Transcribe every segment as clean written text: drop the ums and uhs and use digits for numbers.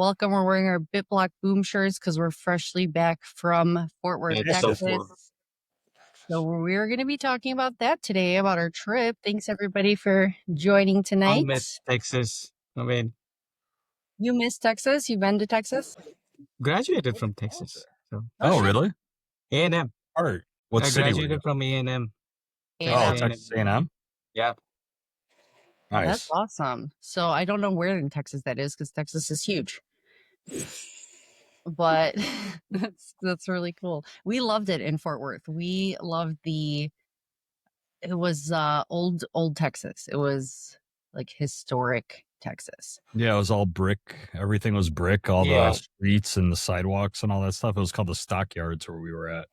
welcome. We're wearing our BitBlockBoom shirts because we're freshly back from Fort Worth, Yeah, so Texas. fun. So we're going to be talking about that today, about our trip. Thanks everybody for joining tonight. Miss Texas. I mean, You miss Texas? You've been to Texas? graduated from Texas. So Oh, really? A&M. Art. What I city were you? graduated from A&M. Oh, Texas A&M. Yeah. Nice. That's awesome. So I don't know where in Texas that is because Texas is huge. But that's really cool. We loved it in Fort Worth. We loved it was old Texas. It was like historic Texas. Yeah, it was all brick. Everything was brick. All Yeah. the streets and the sidewalks and all that stuff. It was called the Stockyards where we were at.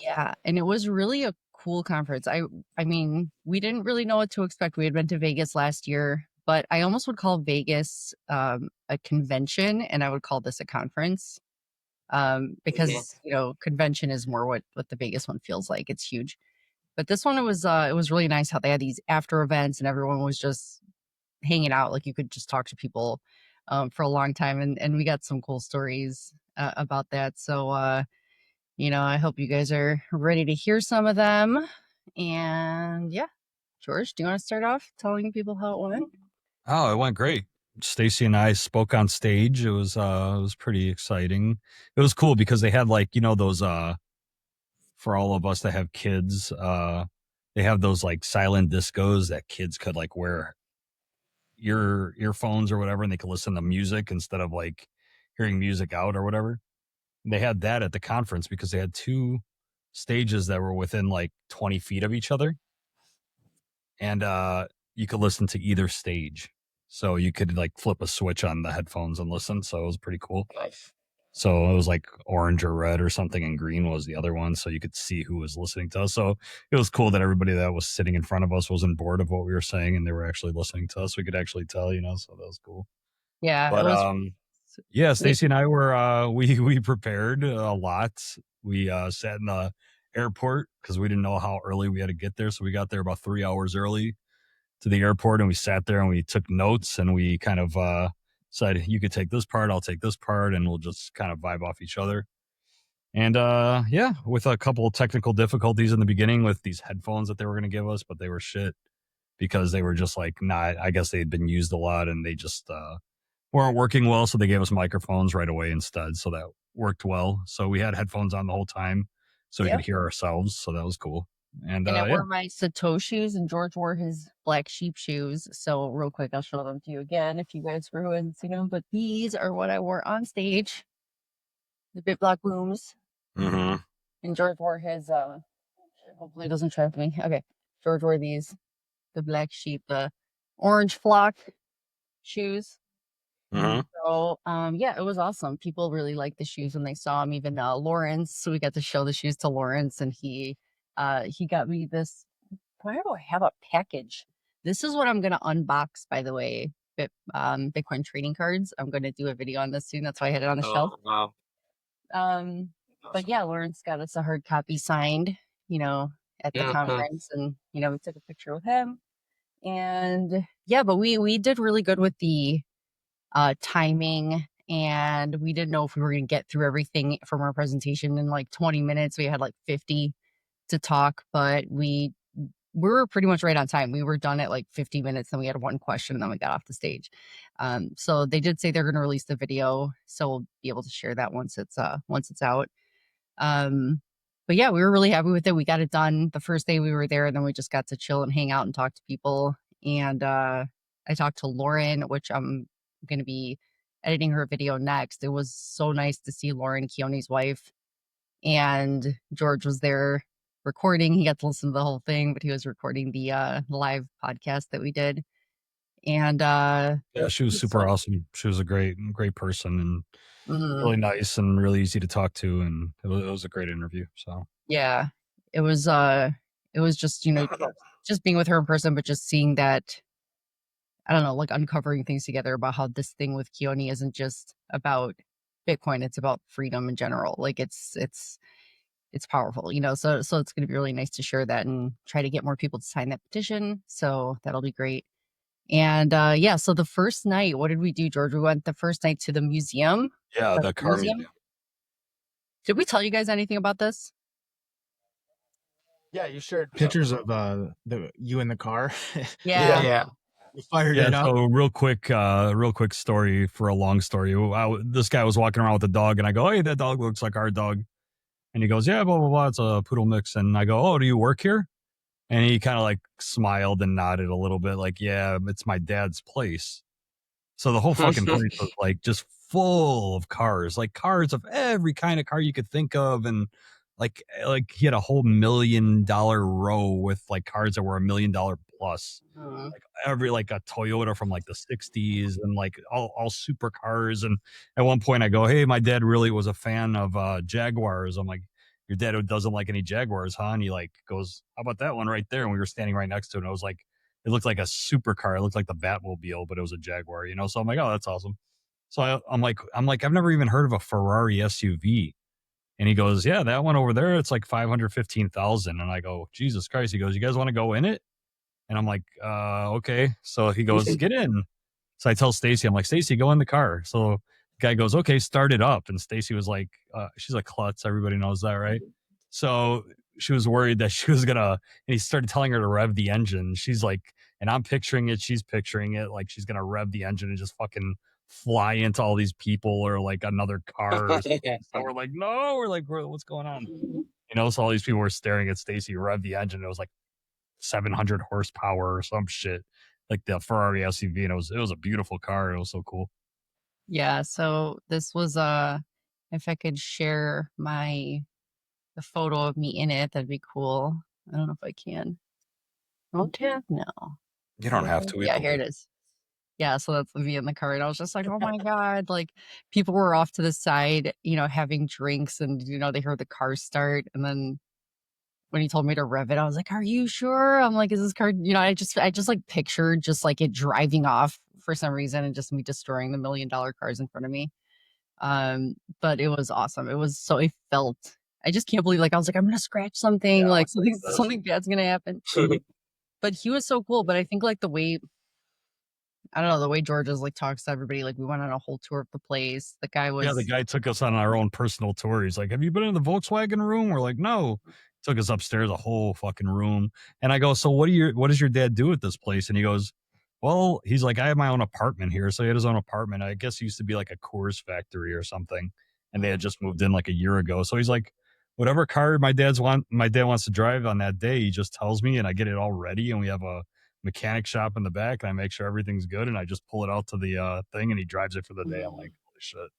Yeah, and it was really a cool conference. I mean, we didn't really know what to expect. We had been to Vegas last year, but I almost would call Vegas a convention, and I would call this a conference. Because convention is more what the Vegas one feels like. It's huge. But this one, it was really nice how they had these after events and everyone was just hanging out. Like you could just talk to people for a long time. And we got some cool stories about that. So, I hope you guys are ready to hear some of them. And yeah, George, do you want to start off telling people how it went? Oh, it went great. Staci and I spoke on stage. It was pretty exciting. It was cool because they had those for all of us that have kids, they have those like silent discos that kids could like wear earphones or whatever, and they could listen to music instead of like hearing music out or whatever. They had that at the conference because they had two stages that were within like 20 feet of each other, and you could listen to either stage. So you could like flip a switch on the headphones and listen. So it was pretty cool. Nice. So it was like orange or red or something, and green was the other one. So you could see who was listening to us. So it was cool that everybody that was sitting in front of us wasn't bored of what we were saying, and they were actually listening to us. We could actually tell, so that was cool. Yeah. But yeah, Staci and I were we prepared a lot. We sat in the airport because we didn't know how early we had to get there. So we got there about 3 hours early to the airport, and we sat there and we took notes, and we kind of said, you could take this part, I'll take this part, and we'll just kind of vibe off each other. And yeah, with a couple of technical difficulties in the beginning with these headphones that they were going to give us, but they were shit because they were just like not, I guess they had been used a lot and they just weren't working well. So they gave us microphones right away instead. So that worked well. So we had headphones on the whole time so we could hear ourselves. So that was cool. And I yeah. wore my Satoshi shoes, and George wore his black sheep shoes. So real quick, I'll show them to you again if you guys haven't seen them. But these are what I wore on stage, the BitBlockBooms. Mm-hmm. And George wore his, hopefully it doesn't trap me. Okay, George wore these, the black sheep, orange flock shoes. Mm-hmm. So, yeah, it was awesome. People really liked the shoes when they saw them. Even Lawrence, so we got to show the shoes to Lawrence, and he got me this. Why do I have a package? This is what I'm gonna unbox, by the way. Bitcoin trading cards. I'm gonna do a video on this soon. That's why I had it on the shelf. Wow. But yeah, Lawrence got us a hard copy signed, at the conference, and we took a picture with him. And yeah, but we did really good with the timing, and we didn't know if we were going to get through everything from our presentation in like 20 minutes. We had like 50 to talk, but we were pretty much right on time. We were done at like 50 minutes, and we had one question, and then we got off the stage. So they did say they're going to release the video, so we'll be able to share that once it's out. But yeah, we were really happy with it. We got it done the first day we were there, and then we just got to chill and hang out and talk to people. And I talked to Lauren, which I'm going to be editing her video next. It was so nice to see Lauren, Keone's wife, and George was there recording. He got to listen to the whole thing, but he was recording the live podcast that we did. And yeah, she was super awesome. She was a great person, and really nice and really easy to talk to, and it was a great interview. So yeah, it was just just being with her in person, but just seeing that, I don't know, like uncovering things together about how this thing with Keone isn't just about Bitcoin, it's about freedom in general. Like it's powerful, so it's going to be really nice to share that and try to get more people to sign that petition. So that'll be great. And yeah, so the first night, what did we do, George? We went the first night to the museum. Yeah, the car museum. Did we tell you guys anything about this? Yeah, you shared pictures of you in the car. Yeah. You fired Yeah, it up. so real quick story for a long story. This guy was walking around with a dog, and I go, "Hey, that dog looks like our dog." And he goes, "Yeah, blah blah blah. It's a poodle mix." And I go, "Oh, do you work here?" And he kind of like smiled and nodded a little bit, like, "Yeah, it's my dad's place." So the whole fucking place was like just full of cars, like cars of every kind of car you could think of, and like he had a whole $1 million row with like cars that were $1 million plus. Like every like a Toyota from like the 60s and like all supercars. And at one point I go, "Hey, my dad really was a fan of Jaguars." I'm like, "Your dad doesn't like any Jaguars, huh?" And he like goes, "How about that one right there?" And we were standing right next to it, and I was like, it looked like a supercar. It looked like the Batmobile, but it was a Jaguar, you know? So I'm like, "Oh, that's awesome." So I'm like, I've never even heard of a Ferrari SUV. And he goes, "Yeah, that one over there, it's like 515,000." And I go, "Jesus Christ." He goes, "You guys want to go in it?" And I'm like, okay. So he goes, "Get in." So I tell Staci, I'm like, "Staci, go in the car." So the guy goes, "Okay, start it up." And Staci was like, she's a klutz. Everybody knows that, right? So she was worried that she was gonna, and he started telling her to rev the engine. She's like, and I'm picturing it, she's picturing it, like she's gonna rev the engine and just fucking fly into all these people or like another car or something. So we're like, no, we're like, what's going on? You know, so all these people were staring at Staci rev the engine. It was like 700 horsepower or some shit, like the Ferrari SUV, and it was a beautiful car. It was so cool. Yeah, so this was if I could share the photo of me in it, that'd be cool. I don't know if I can. Oh, tap? No. You don't have to. Yeah, here it is. Yeah, so that's me in the car. And I was just like, oh my God. Like people were off to the side, having drinks and, they heard the car start. And then when he told me to rev it, I was like, are you sure? I'm like, is this car, I just like pictured just like it driving off for some reason and just me destroying the $1 million cars in front of me. But it was awesome. It felt, I just can't believe, like, I was like, I'm going to scratch something, like something bad's going to happen. But he was so cool. But I think like the way George is like talks to everybody, like we went on a whole tour of the place. The guy took us on our own personal tour. He's like, "Have you been in the Volkswagen room?" We're like, "No." Took us upstairs, a whole fucking room. And I go, "So what does your dad do at this place?" And he goes, "Well," he's like, "I have my own apartment here." So he had his own apartment. I guess it used to be like a Coors factory or something. And they had just moved in like a year ago. So he's like, whatever car my dad wants to drive on that day, he just tells me and I get it all ready. And we have a mechanic shop in the back and I make sure everything's good and I just pull it out to the thing and he drives it for the day. I'm like, holy shit.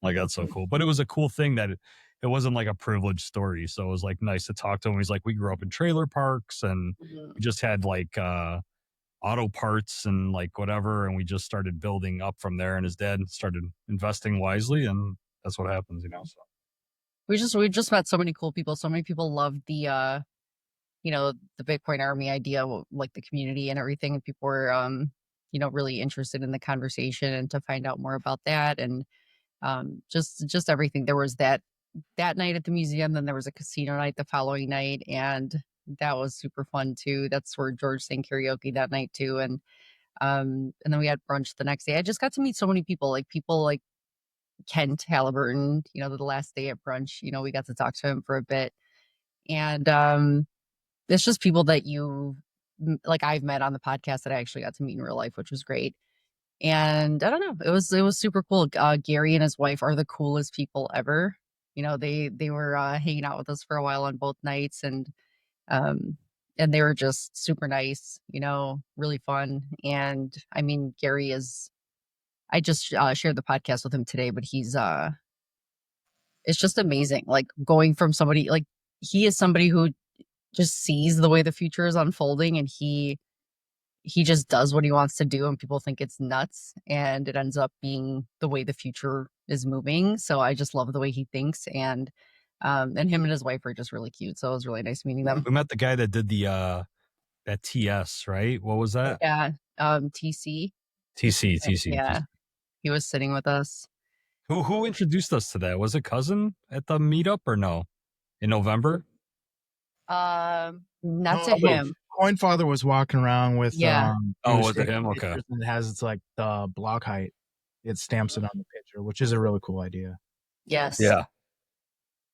Like, that's so cool. But it was a cool thing that it wasn't like a privileged story. So it was like nice to talk to him. He's like, we grew up in trailer parks and we just had like auto parts and like whatever. And we just started building up from there. And his dad started investing wisely. And that's what happens, So we just met so many cool people. So many people loved the the Bitcoin Army idea, like the community and everything. And people were really interested in the conversation and to find out more about that. And just everything. There was that night at the museum, then there was a casino night the following night, and that was super fun too. That's where George sang karaoke that night too. And then we had brunch the next day. I just got to meet so many people like Kent Halliburton, the last day at brunch, we got to talk to him for a bit. And it's just people that like I've met on the podcast that I actually got to meet in real life, which was great. And I don't know, it was super cool. Gary and his wife are the coolest people ever. They were hanging out with us for a while on both nights, um and they were just super nice, really fun. And I mean, I just shared the podcast with him today, but it's just amazing. Like going from somebody like he is somebody who just sees the way the future is unfolding, and he just does what he wants to do, and people think it's nuts, and it ends up being the way the future is moving. So I just love the way he thinks, and him and his wife are just really cute. So it was really nice meeting them. we met the guy that did the that TS, right? What was that? Yeah. TC. Yeah. He was sitting with us. Who introduced us to that? Was it Cousin at the meetup or no? In November? Not to him. Coinfather was walking around with Yeah. Oh, was was it taking him? Okay. pictures, and it has it's like the block height. It stamps it on the picture, which is a really cool idea. Yes. Yeah.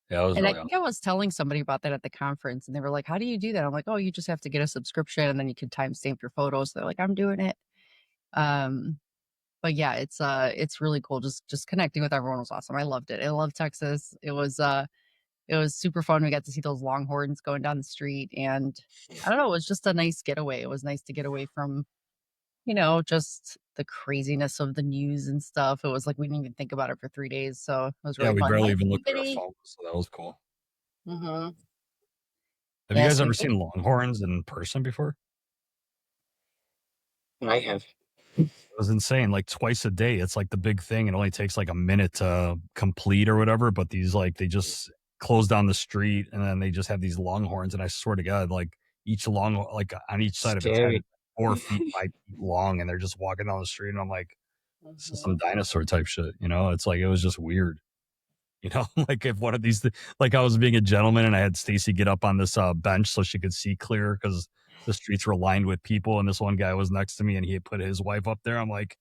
Yeah, it was And I really think I was telling somebody about that at the conference, and they were like, "How do you do that?" I'm like, "Oh, you just have to get a subscription, and then you can timestamp your photos." They're like, "I'm doing it." Um, but yeah, it's really cool. Just connecting with everyone was awesome. I loved it. I love Texas. It was super fun. We got to see those longhorns going down the street, and I don't know, it was just a nice getaway. It was nice to get away from, just the craziness of the news and stuff. It was like we didn't even think about it for 3 days, so it was Yeah, really we fun. barely Hi, even looked at our everybody. phones, so that was cool. Mm-hmm. Have you Yes, guys we ever did. seen longhorns in person before? I have. It was insane. Like twice a day. It's like the big thing. It only takes like a minute to complete or whatever. But these they just close down the street and then they just have these longhorns. And I swear to God, like each like on each side of its head, Scary. it's 4 feet, 5 feet long, and they're just walking down the street. And I'm like, this is Mhm. some dinosaur type shit. It's like it was just weird. Like if one of these, like I was being a gentleman and I had Staci get up on this bench so she could see clear because the streets were lined with people. And this one guy was next to me and he had put his wife up there. I'm like,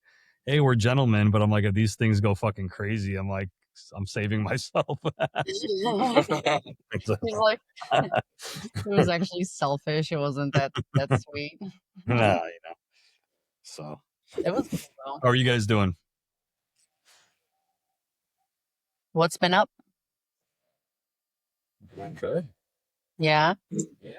hey, we're gentlemen. But I'm like, if these things go fucking crazy, I'm like, I'm saving myself. He's like, it was actually selfish. It wasn't that sweet. Nah, so It was cool though. how are you guys doing? What's been up? Okay. Yeah. Yeah.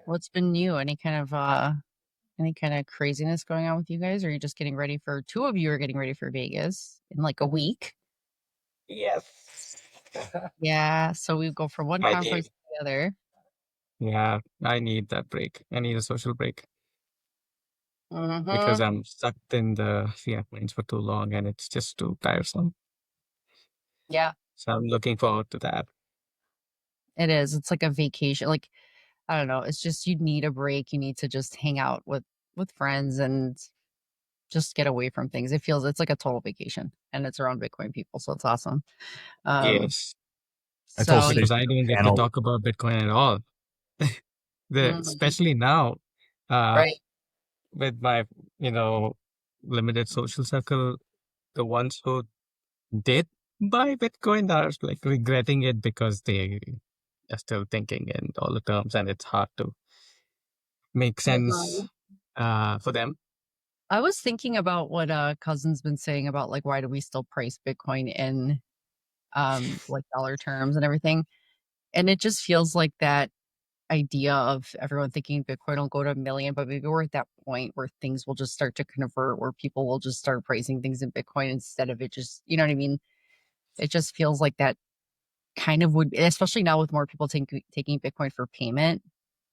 What's been new? Any kind of craziness going on with you guys? Or are you just getting ready for two of you are getting ready for Vegas in like a week? Yes. Yeah. So we go from one I conference did. to the other. Yeah, I need that break. I need a social break because Mm-hmm. I'm stuck in the Fiat lanes for too long and it's just too tiresome. Yeah, So I'm looking forward to that. it is. It's like a vacation. Like, I don't know. It's just you need a break. You need to just hang out with friends and just get away from things. It's like a total vacation and it's around Bitcoin people. So it's awesome. Um, Yes, I told so Stacy because the I don't get to panel. talk about Bitcoin at all. Mhm. Especially now, uh, Right. with my, you know, limited social circle, the ones who did buy Bitcoin are like regretting it because they are still thinking in dollar terms and it's hard to make sense Mhm. for them. I was thinking about what cousin's been saying about like why do we still price Bitcoin in like dollar terms and everything. And it just feels like that idea of everyone thinking Bitcoin will go to 1 million, but maybe we're at that point where things will just start to convert, where people will just start pricing things in Bitcoin instead of it just, you know what I mean? It just feels like that kind of would, especially now with more people taking Bitcoin for payment.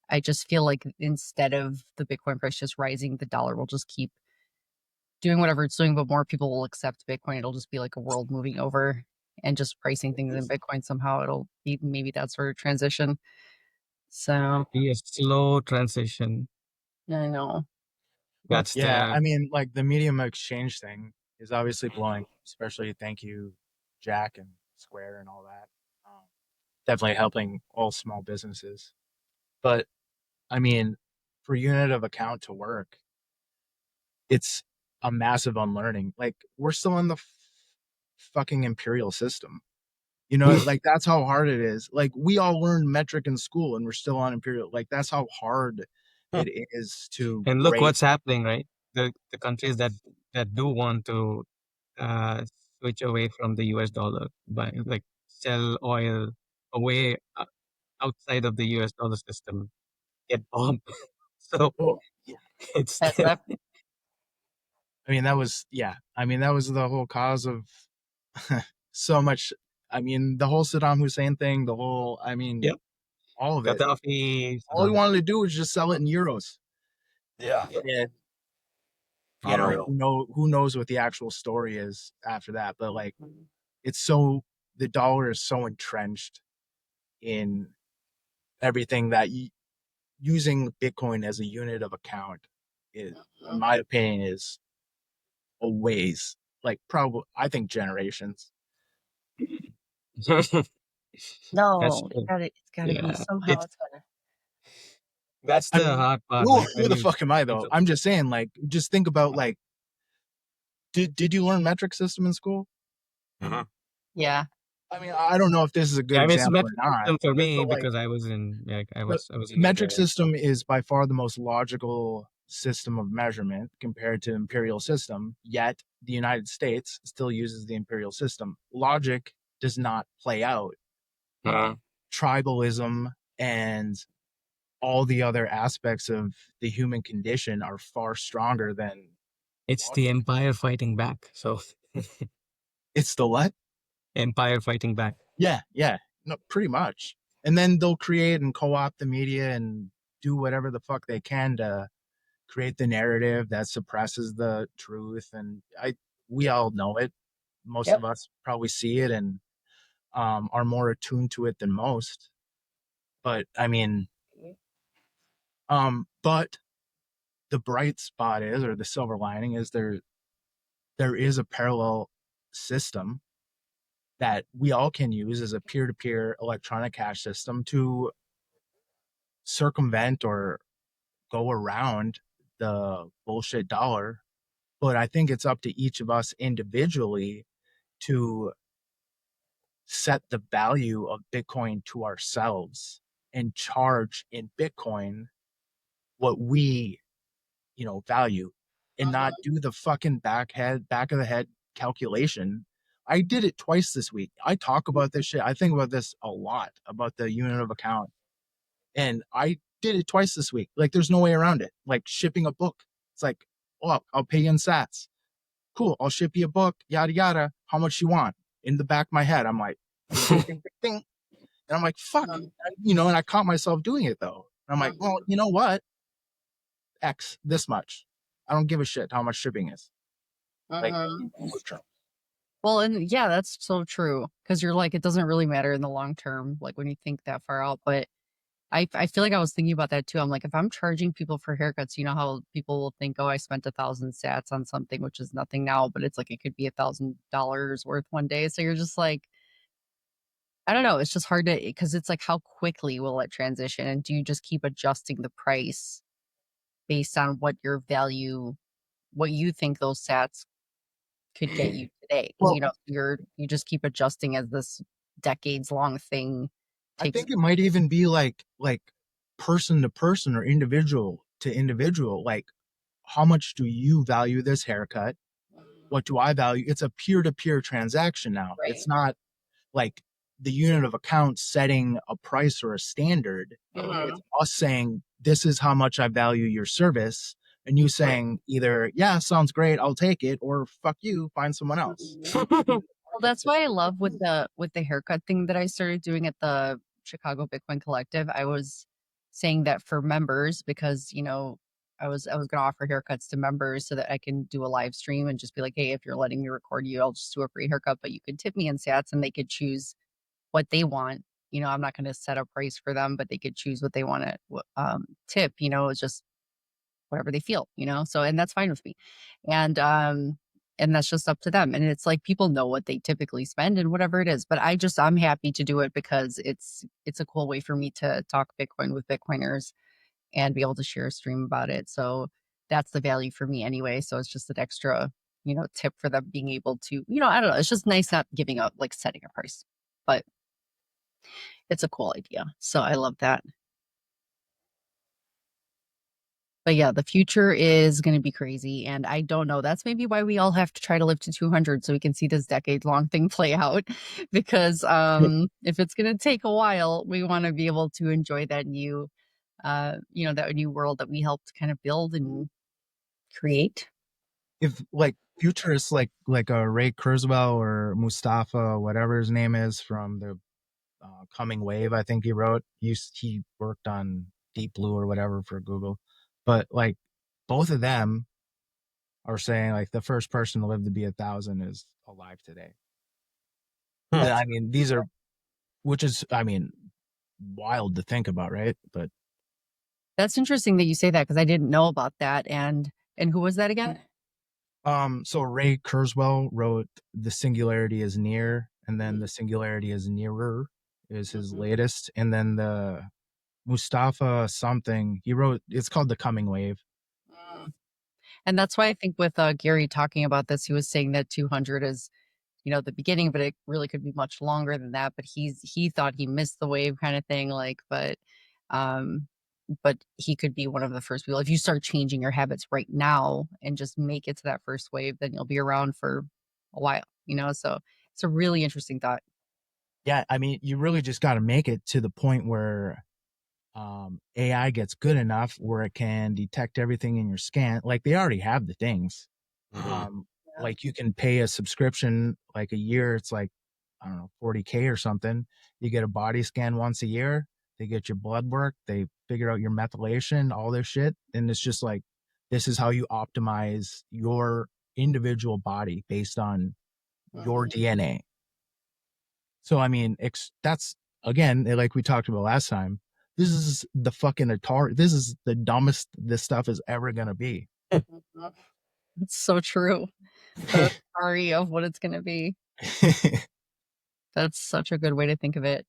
I just feel like instead of the Bitcoin price just rising, the dollar will just keep doing whatever it's doing, but more people will accept Bitcoin. It'll just be like a world moving over and just pricing things in Bitcoin somehow. It'll be maybe that sort of transition. So Be a slow transition. I know. That's Yeah, the I mean, like the medium exchange thing is obviously blowing, especially thank you, Jack and Square and all that. Definitely helping all small businesses. But I mean, for unit of account to work, it's a massive unlearning. Like we're still in the fucking imperial system. Like that's how hard it is. Like we all learned metric in school and we're still on imperial. Like that's how hard it is to and look break. what's happening, right? The countries that do want to uh, switch away from the US dollar, by like sell oil away outside of the US dollar system, get bombed. So Oh, it's That's that. I mean, that was, yeah. I mean, that was the whole cause of so much. I mean, the whole Saddam Hussein thing, yeah, all of it. Gaddafi, All he Saddam. wanted to do was just sell it in euros. Yeah. Yeah. Unreal. Who knows what the actual story is after that, but like the dollar is so entrenched in everything that using Bitcoin as a unit of account is, in my opinion, is a ways, like probably I think generations. That's No, true. it's gotta be Yeah, somehow. it's It's gotta. That's I the mean, hard part. whoa, Like who when the you fuck am I though? I'm just saying, like, just think about like, did you learn metric system in school? Yeah. I mean, I don't know if this is a good I mean, it's a example or metric not, system for me but like, because I was in like the I was in metric engineering. So system is by far the most logical system of measurement compared to imperial system, yet the United States still uses the imperial system. Logic does not play out. Tribalism and all the other aspects of the human condition are far stronger than it's the empire fighting back. So it's the what? empire fighting back. Yeah, no, pretty much. And then they'll create and co-opt the media and do whatever the fuck they can to create the narrative that suppresses the truth. And we all know it. Most Yep. of us probably see it and are more attuned to it than most. But I mean, but the bright spot is, or the silver lining is, there is a parallel system that we all can use as a peer-to-peer electronic cash system to circumvent or go around the bullshit dollar. But I think it's up to each of us individually to set the value of Bitcoin to ourselves and charge in Bitcoin what we, value, and not do the fucking back of the head calculation. I did it twice this week. I talk about this shit. I think about this a lot, about the unit of account. And I did it twice this week. Like, there's no way around it. Like shipping a book. It's like, oh, I'll pay you in sats. Cool. I'll ship you a book, yada, yada. How much you want? In the back of my head, I'm like, ding, ding, ding, ding, ding. And I'm like, fuck, and I caught myself doing it though. And I'm like, well, you know what? X, this much. I don't give a shit how much shipping is. Like, Well, and yeah, that's so true. Because you're like, it doesn't really matter in the long term, like when you think that far out. But I feel like I was thinking about that too. I'm like, if I'm charging people for haircuts, you know how people will think, oh, I spent 1,000 sats on something, which is nothing now, but it's like it could be $1,000 worth one day. So you're just like, I don't know. It's just hard to, because it's like, how quickly will it transition? And do you just keep adjusting the price based on what your value, what you think those sats could get you today? well, You just keep adjusting as this decades long thing I takes. think it might even be like person to person or individual to individual. Like, how much do you value this haircut? What do I value? It's a peer-to-peer transaction now. Right. It's not like the unit of account setting a price or a standard. It's us saying, this is how much I value your service. And you saying either, yeah, sounds great, I'll take it, or fuck you, find someone else. Well, that's why I love with the haircut thing that I started doing at the Chicago Bitcoin Collective. I was saying that for members, because I was gonna offer haircuts to members so that I can do a live stream and just be like, hey, if you're letting me record you, I'll just do a free haircut, but you could tip me in sats and they could choose what they want. I'm not gonna set a price for them, but they could choose what they want to tip. It's just whatever they feel. So, and that's fine with me. And that's just up to them. And it's like, people know what they typically spend and whatever it is, but I'm happy to do it because it's a cool way for me to talk Bitcoin with Bitcoiners and be able to share a stream about it. So that's the value for me anyway. So it's just an extra, tip for them being able to, I don't know. It's just nice not giving up, like setting a price, but it's a cool idea. So I love that. But yeah, the future is going to be crazy. And I don't know. That's maybe why we all have to try to live to 200 so we can see this decade long thing play out. Because if it's going to take a while, we want to be able to enjoy that new, that new world that we helped kind of build and create. If like futurists like Ray Kurzweil or Mustafa, whatever his name is, from the Coming Wave, I think he wrote, he worked on Deep Blue or whatever for Google. But like, both of them are saying like the first person to live to be 1,000 is alive today. I mean, which is, I mean, wild to think about, right? But that's interesting that you say that, because I didn't know about that. And who was that again? So Ray Kurzweil wrote "The Singularity is Near," and then "The Singularity is Nearer" is his latest, and then Mustafa something. He wrote, it's called The Coming Wave. And that's why I think with Gary talking about this, he was saying that 200 is, the beginning, but it really could be much longer than that. But he thought he missed the wave kind of thing, um, but he could be one of the first people. If you start changing your habits right now and just make it to that first wave, then you'll be around for a while, So it's a really interesting thought. Yeah, I mean, you really just got to make it to the point where AI gets good enough where it can detect everything in your scan. Like they already have the things. Like you can pay a subscription, like a year. It's like, I don't know, 40K or something. You get a body scan once a year. They get your blood work. They figure out your methylation, all this shit. And it's just like, this is how you optimize your individual body based on your DNA. So, I mean, that's, again, like we talked about last time, this is the fucking Atari. This is the dumbest this stuff is ever going to be. It's so true. The story of what it's going to be. That's such a good way to think of it.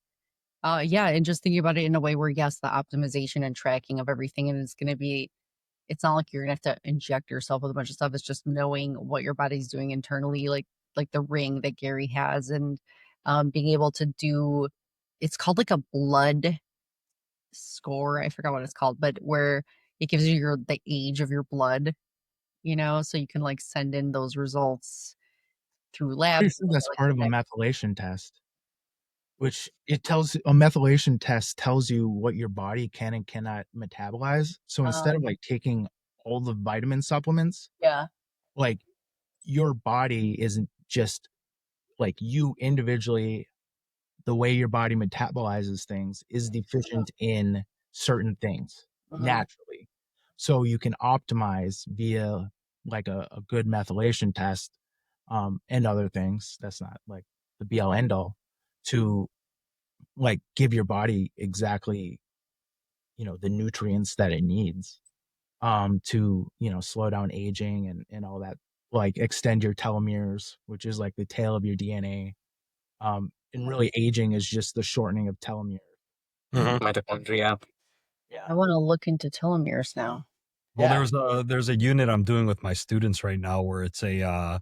Yeah, and just thinking about it in a way where, yes, the optimization and tracking of everything, and it's not like you're gonna have to inject yourself with a bunch of stuff. It's just knowing what your body's doing internally, like the ring that Gary has, and being able to do. It's called like a blood score. I forgot what it's called, but where it gives you the age of your blood. So you can like send in those results through Pretty labs. sure that's part of a methylation test, which a methylation test tells you what your body can and cannot metabolize. So instead of like taking all the vitamin supplements, Yeah. like your body isn't just like you individually, the way your body metabolizes things is deficient in certain things naturally. So you can optimize via like a good methylation test and other things. That's not like the be all end all to like give your body exactly, the nutrients that it needs to, slow down aging and all that, like extend your telomeres, which is like the tail of your DNA. And really aging is just the shortening of telomeres. Mitochondria. Yeah. I want to look into telomeres now. Well, there's a unit I'm doing with my students right now where it's they're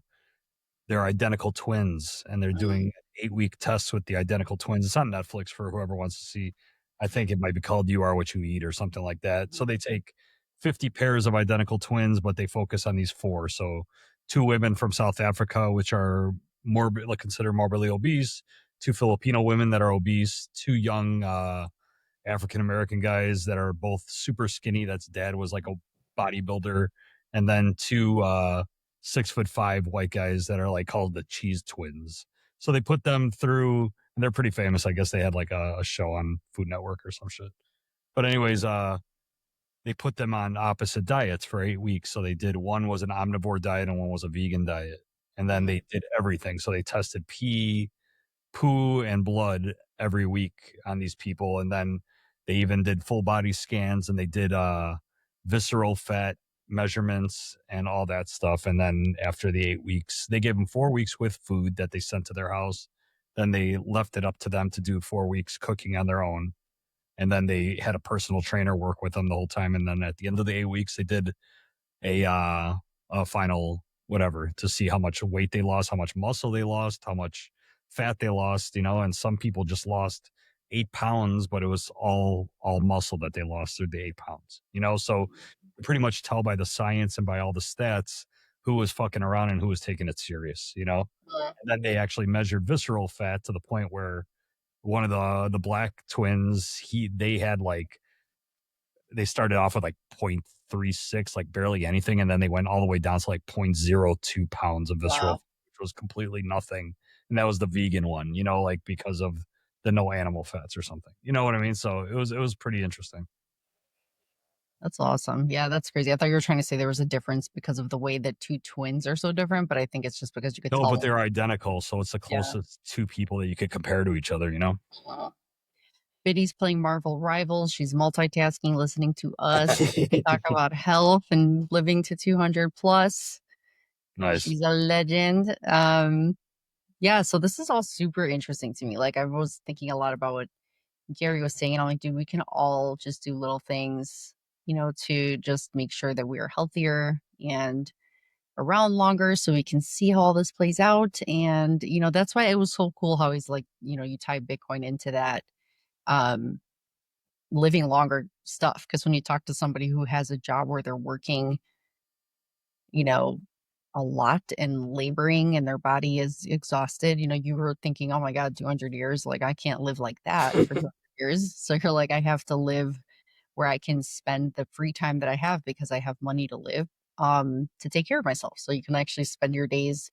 identical twins and they're doing 8-week tests with the identical twins. It's on Netflix for whoever wants to see. I think it might be called You Are What You Eat or something like that. So they take 50 pairs of identical twins, but they focus on these 4. So 2 women from South Africa, which are considered morbidly obese, 2 Filipino women that are obese, 2 young African American guys that are both super skinny. That's dad was like a bodybuilder, and then 2 6'5" white guys that are like called the cheese twins. So they put them through, and they're pretty famous. I guess they had like a show on Food Network or some shit. But anyways, they put them on opposite diets for 8 weeks. So they did, one was an omnivore diet and one was a vegan diet, and then they did everything. So they tested pee, poo, and blood every week on these people, and then they even did full body scans and they did visceral fat measurements and all that stuff. And then after the 8 weeks, they gave them 4 weeks with food that they sent to their house. Then they left it up to them to do 4 weeks cooking on their own. And then they had a personal trainer work with them the whole time. And then at the end of the 8 weeks, they did a final whatever to see how much weight they lost, how much muscle they lost, how much fat they lost, and some people just lost 8 pounds, but it was all muscle that they lost through the 8 pounds, so you pretty much tell by the science and by all the stats who was fucking around and who was taking it serious, and then they actually measured visceral fat to the point where one of the black twins, they had like, they started off with like 0.36, like barely anything. And then they went all the way down to like 0.02 pounds of visceral, which was completely nothing. And that was the vegan one, like because of the no animal fats or something. You know what I mean? So it was pretty interesting. That's awesome. Yeah, that's crazy. I thought you were trying to say there was a difference because of the way that 2 twins are so different, but I think it's just because you could No, tell. but they're identical. So it's the closest 2 people that you could compare to each other, Biddy's playing Marvel Rivals. She's multitasking, listening to us talk about health and living to 200 plus. Nice. She's a legend. Yeah, so this is all super interesting to me. Like I was thinking a lot about Gary was saying, I'm like, dude, we can all just do little things, to just make sure that we are healthier and around longer so we can see how all this plays out. And, that's why it was so cool how he's like, you tie Bitcoin into that um living longer stuff. Because when you talk to somebody who has a job where they're working, you know, a lot and laboring and their body is exhausted, you were thinking, oh my God, 200 years, like I can't live like that for 200 years. So you're like, I have to live where I can spend the free time that I have because I have money to live, to take care of myself. So you can actually spend your days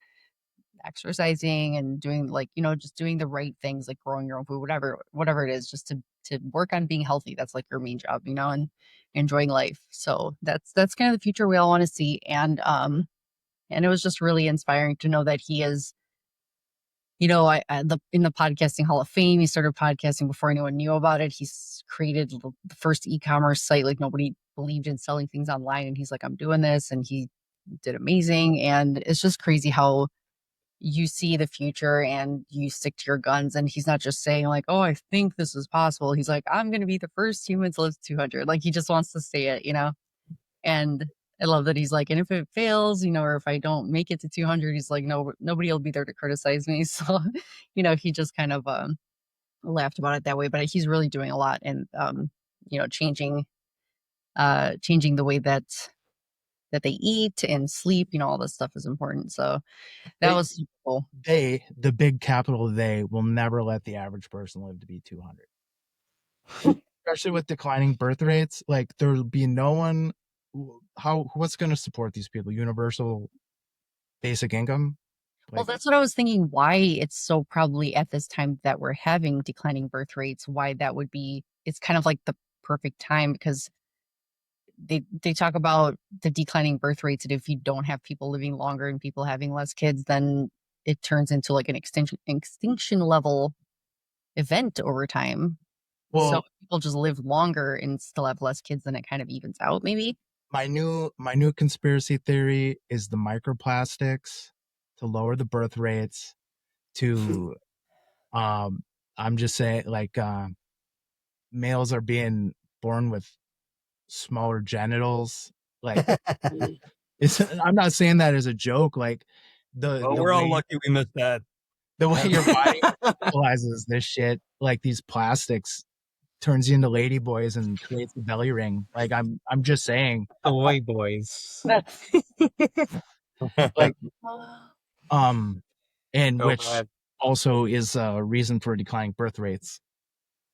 exercising and doing like, just doing the right things, like growing your own food, whatever it is, just to work on being healthy. That's like your main job, and enjoying life. So that's kind of the future we all want to see. And it was just really inspiring to know that he is, in the podcasting Hall of Fame. He started podcasting before anyone knew about it. He's created the first e-commerce site. Like nobody believed in selling things online, and he's like, I'm doing this, and he did amazing. And it's just crazy how you see the future and you stick to your guns. And he's not just saying like, oh, I think this is possible. He's like, I'm going to be the first human to live to 200. Like he just wants to say it. And I love that he's like, and if it fails, or if I don't make it to 200, he's like, no, nobody will be there to criticize me. So, he just kind of laughed about it that way. But he's really doing a lot and, changing the way that they eat and sleep. All this stuff is important. So that was super cool. The big capital they will never let the average person live to be 200. Especially with declining birth rates, like there'll be no one. What's going to support these people? Universal basic income? Well, that's what I was thinking, why it's so probably at this time that we're having declining birth rates, why that would be. It's kind of like the perfect time because they talk about the declining birth rates, and if you don't have people living longer and people having less kids, then it turns into like an extinction level event over time. Well, so people just live longer and still have less kids, then it kind of evens out maybe. My new conspiracy theory is the microplastics to lower the birth rates to I'm just saying like males are being born with smaller genitals. Like I'm not saying that as a joke. Like we're all lucky we missed that. The way your body realizes this shit, like these plastics, turns you into lady boys and creates a belly ring. Like I'm just saying, Boy boys. like and which also is a reason for declining birth rates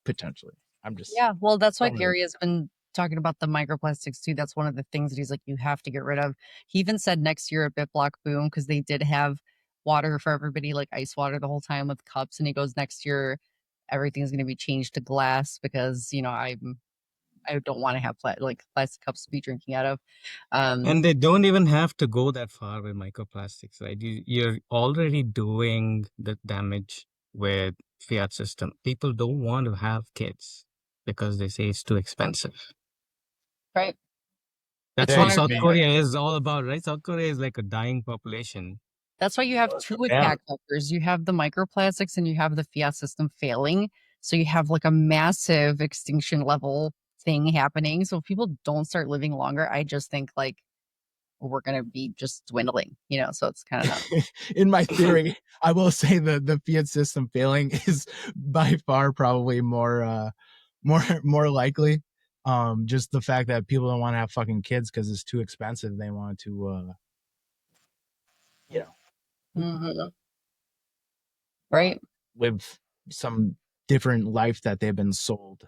potentially. I'm just well, that's why Gary has been talking about the microplastics too. That's one of the things that he's like, you have to get rid of. He even said next year at BitBlockBoom, because they did have water for everybody, like ice water the whole time with cups, and he goes, next year everything's going to be changed to glass because I don't want to have plastic cups to be drinking out of. And they don't even have to go that far with microplastics, right? You're already doing the damage with fiat system. People don't want to have kids because they say it's too expensive. Right. That's what South Korea is all about, right? South Korea is like a dying population. That's why you have two attack vectors. You have the microplastics and you have the fiat system failing. So you have like a massive extinction level thing happening. So if people don't start living longer, I just think like we're going to be just dwindling, so it's kind of in my theory. I will say the fiat system failing is by far probably more likely. Just the fact that people don't want to have fucking kids because it's too expensive. They want to right, live some different life that they've been sold,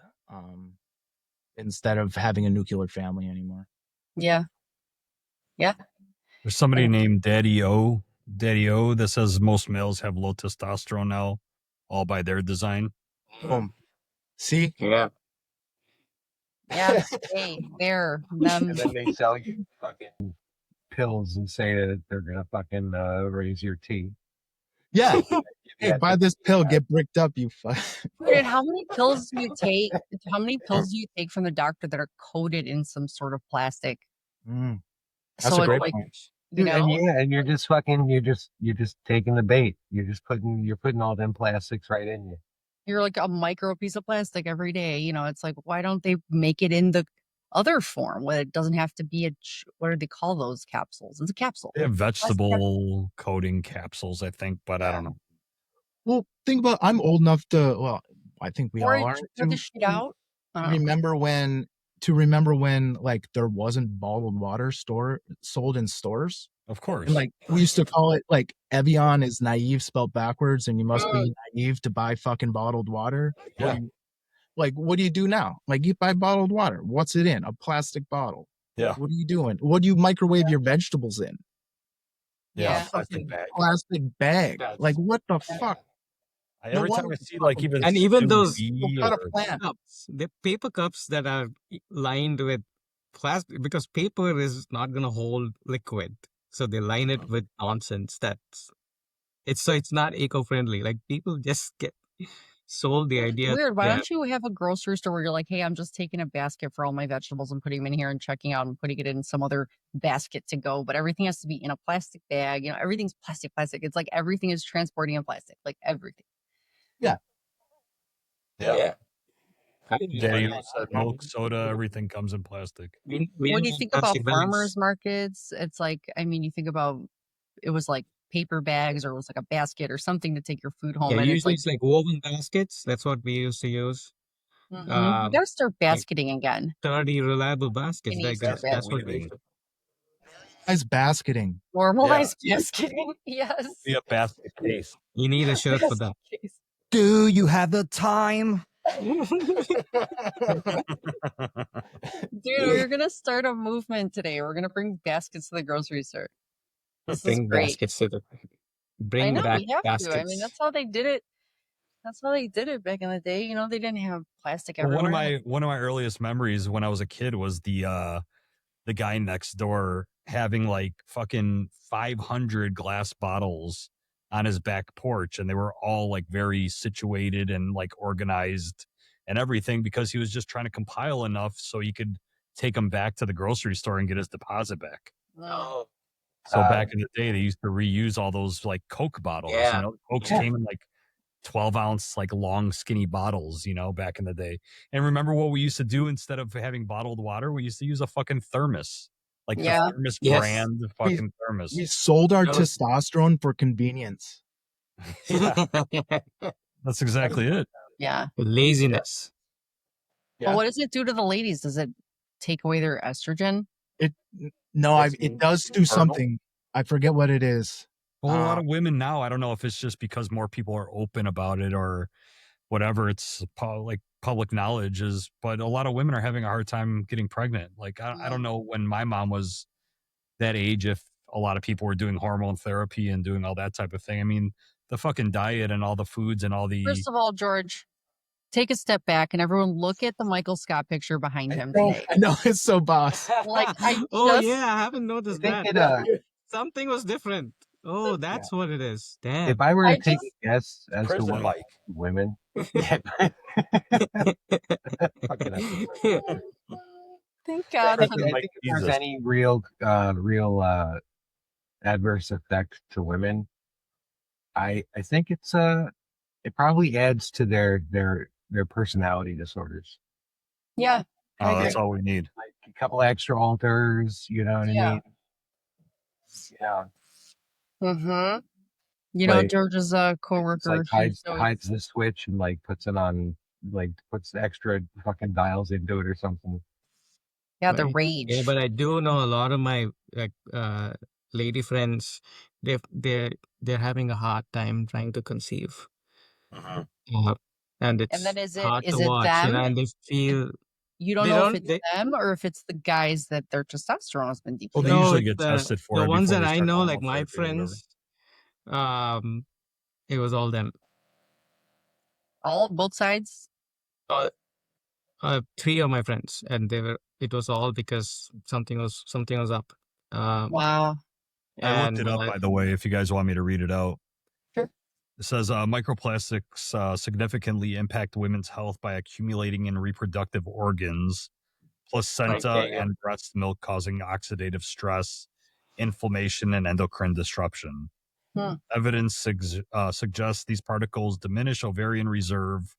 instead of having a nuclear family anymore. Yeah. There's somebody named Daddy O that says most males have low testosterone now, all by their design. See? Yeah. Hey, there. And then they sell you fucking pills and say that they're gonna fucking raise your teeth. Yeah. Hey, buy this pill, get bricked up, you fuck. Dude, how many pills do you take? How many pills do you take from the doctor that are coated in some sort of plastic? That's a great point. Dude, and you're just fucking, you're just taking the bait. You're putting all them plastics right in you. You're like a micro piece of plastic every day. It's like, why don't they make it in the other form where it doesn't have to be what do they call those capsules? It's a capsule. They have Plastic capsule. vegetable coating capsules, I think, but I don't know. Well, think about I'm old enough to. Well, I think we all are Pour the shit out. remember when like there wasn't bottled water sold in stores. Of course. And like we used to call it like Evian is naive spelled backwards, and you must be naive to buy fucking bottled water. Yeah. What do you do now? Like you buy bottled water. What's it in? A plastic bottle. Yeah. What are you doing? What do you microwave your vegetables in? Yeah. Plastic bag. Plastic bag. Like what the fuck? Every time I see like even and even those cups, the paper cups that are lined with plastic, because paper is not going to hold liquid, so they line it with nonsense. It's not eco-friendly. Like people just get sold the idea. Weird. Why don't you have a grocery store where you're like, hey, I'm just taking a basket for all my vegetables and putting them in here and checking out and putting it in some other basket to go, but everything has to be in a plastic bag. Everything's plastic. It's like everything is transporting in plastic, like everything. Yeah. Daddy said milk, soda, everything comes in plastic. When you think about farmers markets, it's like, you think about it was like paper bags or it was like a basket or something to take your food home. Yeah, and usually it's like woven baskets. That's what we used to use. you gotta start basketing again. 30 reliable baskets. need to start That's what we Guys, basketing. Normalize basketing. Yes. Be a basket case. You need a shirt for that. Do you have the time? Dude, we're gonna start a movement today. We're gonna bring baskets to the grocery store. This is Bring great. baskets to the I bring know back we have baskets. to. That's how they did it. That's how they did it back in the day. They didn't have plastic Well, everywhere. one of my earliest memories when I was a kid was the guy next door having like fucking 500 glass bottles on his back porch, and they were all like very situated and like organized and everything, because he was just trying to compile enough so he could take them back to the grocery store and get his deposit back. Oh. So back in the day, they used to reuse all those like Coke bottles. Cokes came in like 12-ounce, like long, skinny bottles, back in the day. And remember what we used to do instead of having bottled water? We used to use a fucking thermos, like the thermos brand fucking thermos. We sold our testosterone for convenience. That's exactly it. Yeah. Laziness. Well, what does it do to the ladies? Does it take away their estrogen? It does do something. I forget what it is. Well, a lot of women now, I don't know if it's just because more people are open about it or whatever, it's like public knowledge is, but a lot of women are having a hard time getting pregnant. Like, I don't know when my mom was that age, if a lot of people were doing hormone therapy and doing all that type of thing. I mean, the fucking diet and all the foods and all the... First of all, George, take a step back and everyone look at the Michael Scott picture behind him today. I know, it's so boss. Like, I haven't noticed that. Something was different. Oh, that's what it is. Damn. If I were to take a guess as to what women, thank God. I think if there's any real adverse effect to women, I think it probably adds to their personality disorders. Yeah. Oh, that's all we need. Like a couple extra alters, you know what I mean? Yeah. Mm-hmm. Like, George's coworker hides the switch and like puts it on, like puts extra fucking dials into it or something. Yeah, the rage. Yeah, but I do know a lot of my lady friends. They're having a hard time trying to conceive. And it's then is hard it to watch, them? and they feel you don't know if it's them or if it's the guys that their testosterone has been depleted. Well, they usually get tested for the it ones before that they I start know, hormone like my therapy or whatever. friends. It was all them. Both sides. 3 of my friends, and it was all because something was up. Wow. I looked it up, by the way, if you guys want me to read it out. Sure. It says microplastics significantly impact women's health by accumulating in reproductive organs, placenta and breast milk, causing oxidative stress, inflammation, and endocrine disruption. Evidence suggests these particles diminish ovarian reserve,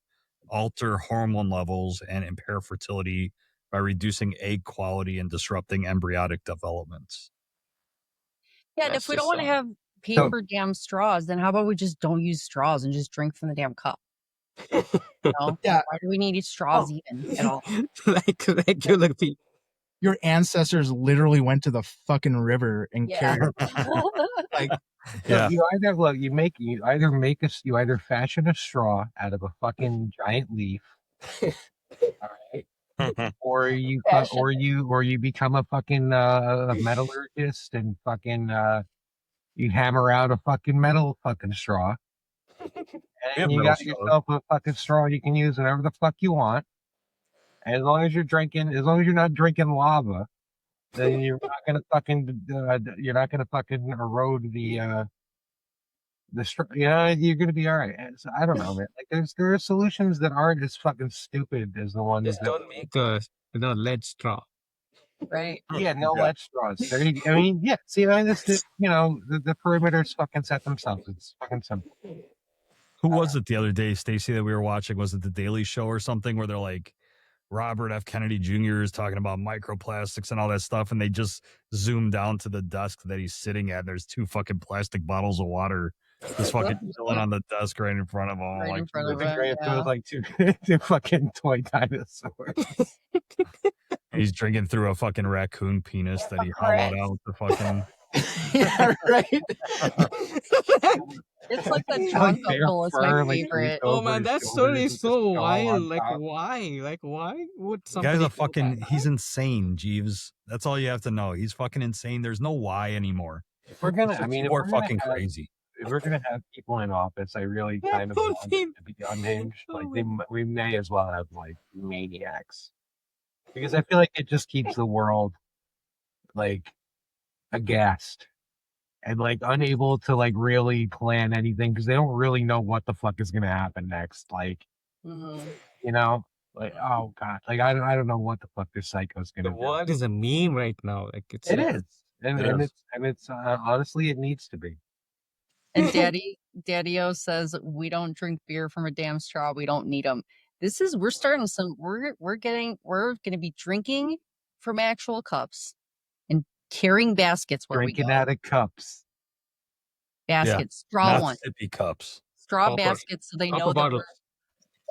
alter hormone levels, and impair fertility by reducing egg quality and disrupting embryonic developments. Yeah, and if we don't want to have So- paper damn straws, then how about we just don't use straws and just drink from the damn cup? You know? Yeah. Why do we need straws even at all? Like regular people. Your ancestors literally went to the fucking river and Yeah. carried like Yeah. You either fashion a straw out of a fucking giant leaf, all right, or you become a fucking metallurgist and fucking you hammer out a fucking metal fucking straw, and you got yourself a fucking straw you can use whenever the fuck you want. And as long as you're not drinking lava, then you're not gonna fucking erode the you're gonna be all right. So, I don't know, man. Like there are solutions that aren't as fucking stupid as the ones Just that don't make a lead straw. Right. no lead straws. I mean, yeah. See, I mean, the perimeters fucking set themselves. It's fucking simple. Who was it the other day, Staci, that we were watching? Was it The Daily Show or something where they're like, Robert F. Kennedy Jr. is talking about microplastics and all that stuff, and they just zoom down to the desk that he's sitting at. There's 2 fucking plastic bottles of water just fucking chilling on the desk right in front of him. Right Like, in front of The him. Grand Yeah. was like two fucking toy dinosaurs. he's drinking through a fucking raccoon penis that he hollowed out the fucking. yeah, right. It's like the drunk uncle is my favorite. Oh man, that story is so wild. Like why? Like why would The somebody? guy's a fucking. He's insane, Jeeves. That's all you have to know. He's fucking insane. There's no why anymore. We're gonna. It's I mean, people are fucking crazy. if we're gonna have people in office, I really kind of want them to be unhinged. Like we may as well have like maniacs, because I feel like it just keeps the world like aghast and like unable to like really plan anything because they don't really know what the fuck is gonna happen next. Like, you know, like oh god, like I don't know what the fuck this psycho's gonna The do. world is a meme right now. Like it's It's honestly it needs to be. And Daddy-O says we don't drink beer from a damn straw. We don't need them. We're starting some. We're gonna be drinking from actual cups and carrying baskets where Drinking we go. out of cups. Baskets, straw Not one, sippy cups. straw Copper. baskets, so they know Copper that bottles.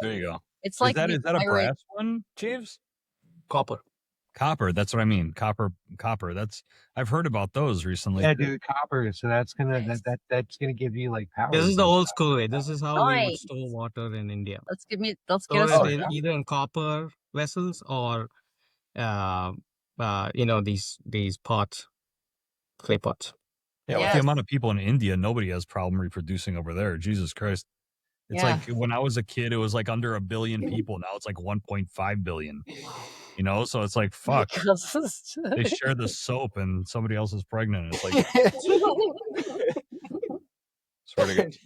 There you go. it's like is that a pirate- brass one, Jeeves? Copper. Copper. That's what I mean. Copper. I've heard about those recently. Yeah, dude, copper. So that's gonna give you like power. This is the old school way. This is how we would Nice. store water in India. Let's get us Store some. it either in copper vessels or, these pots, clay pots. Yeah, with Yes. the amount of people in India, nobody has problem reproducing over there. Jesus Christ. It's Yeah. like when I was a kid, it was like under 1 billion people. Now it's like 1.5 billion. You know, so it's like fuck. They share the soap and somebody else is pregnant. It's like swear to God.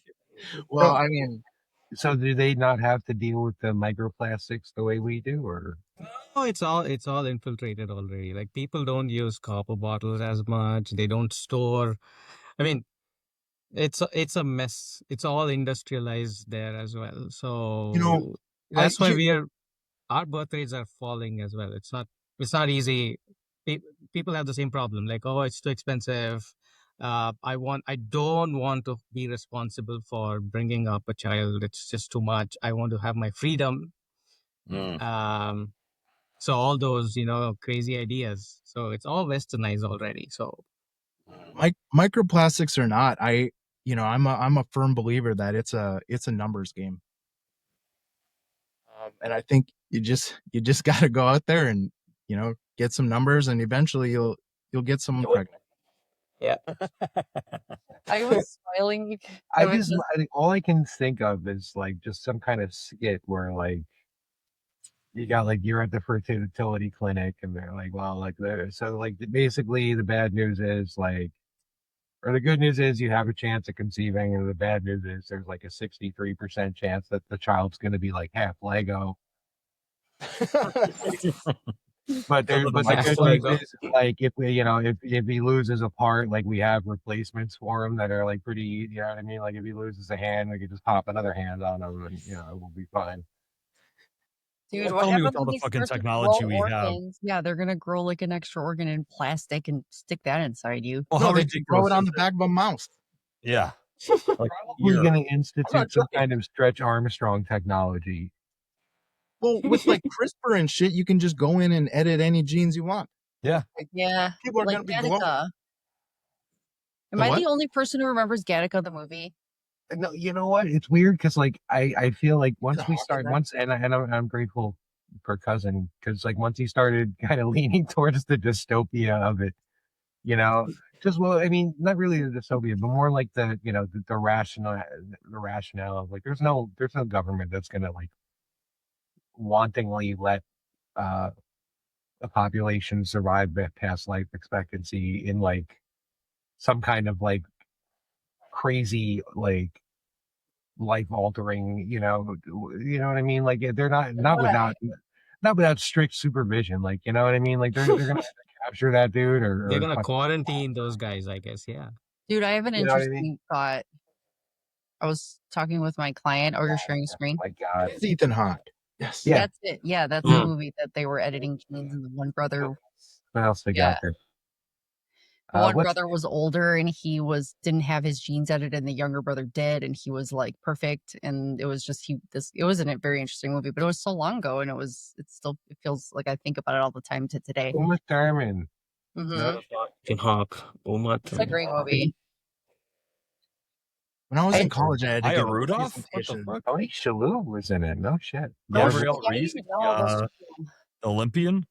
Well, I mean, So do they not have to deal with the microplastics the way we do, or? Oh, it's all infiltrated already. Like people don't use copper bottles as much. They don't store. I mean, it's a mess. It's all industrialized there as well. So that's why our birth rates are falling as well. It's not easy. People have the same problem. Like, oh, it's too expensive. I don't want to be responsible for bringing up a child. It's just too much. I want to have my freedom. So all those, crazy ideas. So it's all westernized already. So microplastics or not, I'm a firm believer that it's a numbers game. And I think you just got to go out there and get some numbers, and eventually you'll get someone pregnant. yeah. I was smiling. All I can think of is like just some kind of skit where like you got like you're at the fertility clinic and they're like, well, like so like basically the bad news is like, or the good news is you have a chance of conceiving, and the bad news is there's like a 63% chance that the child's going to be like half Lego. But Go to the the Michael good Actually, news Flagg. go. is, like, if we, if he loses a part, like, we have replacements for him that are like pretty, you know what I mean? Like, if he loses a hand, we could just pop another hand on him, and it will be fine. Dude, Don't what tell me happens with all when the they fucking start to grow technology we have. organs? Yeah, they're gonna grow like an extra organ in plastic and stick that inside you. Well, No, how they can grow ridiculous it on is the it? back of a mouse. Yeah. Like We're you're going to I'm not institute some joking. kind of Stretch Armstrong technology. Well, with like CRISPR and shit, you can just go in and edit any genes you want. yeah. Yeah, People are like gonna be glowing. Gattaca. Am The I what? the only person who remembers Gattaca the movie? No, you know what? It's weird because, like, I feel like once we Hawking start, that. once, and I'm grateful for Cousin because, like, once he started kind of leaning towards the dystopia of it, you know, just, well, I mean, not really the dystopia, but more like the rationale of, like, there's no government that's gonna, like, wantingly let uh a population survive past life expectancy in, like, some kind of, like, crazy, like, life altering, you know what I mean? Like, they're not without strict supervision, like, you know what I mean? Like, they're gonna capture that dude They're or gonna fucking, quarantine those guys, I guess. Yeah. Dude, I have an you know what I mean? interesting thought. I was talking with my client. Oh, you're sharing a screen. My God. It's Ethan Hawke. Yes. Yeah. That's it. Yeah, that's the movie that they were editing genes, and the one brother. What else they Yeah, got there? the one What's brother was older, and he didn't have his genes edited, and the younger brother did, and he was like perfect. And it was just it wasn't a very interesting movie, but it was so long ago, and it feels like I think about it all the time to today. Uma Thurman? Mm-hmm. Ethan Hawke. Uma It's a great movie. When I was in I college, I had to Aya give a Rudolph? What the presentation. fuck? Tony Shalhoub was in it. No shit. Gabrielle I didn't Reese, even know all those people. Olympian.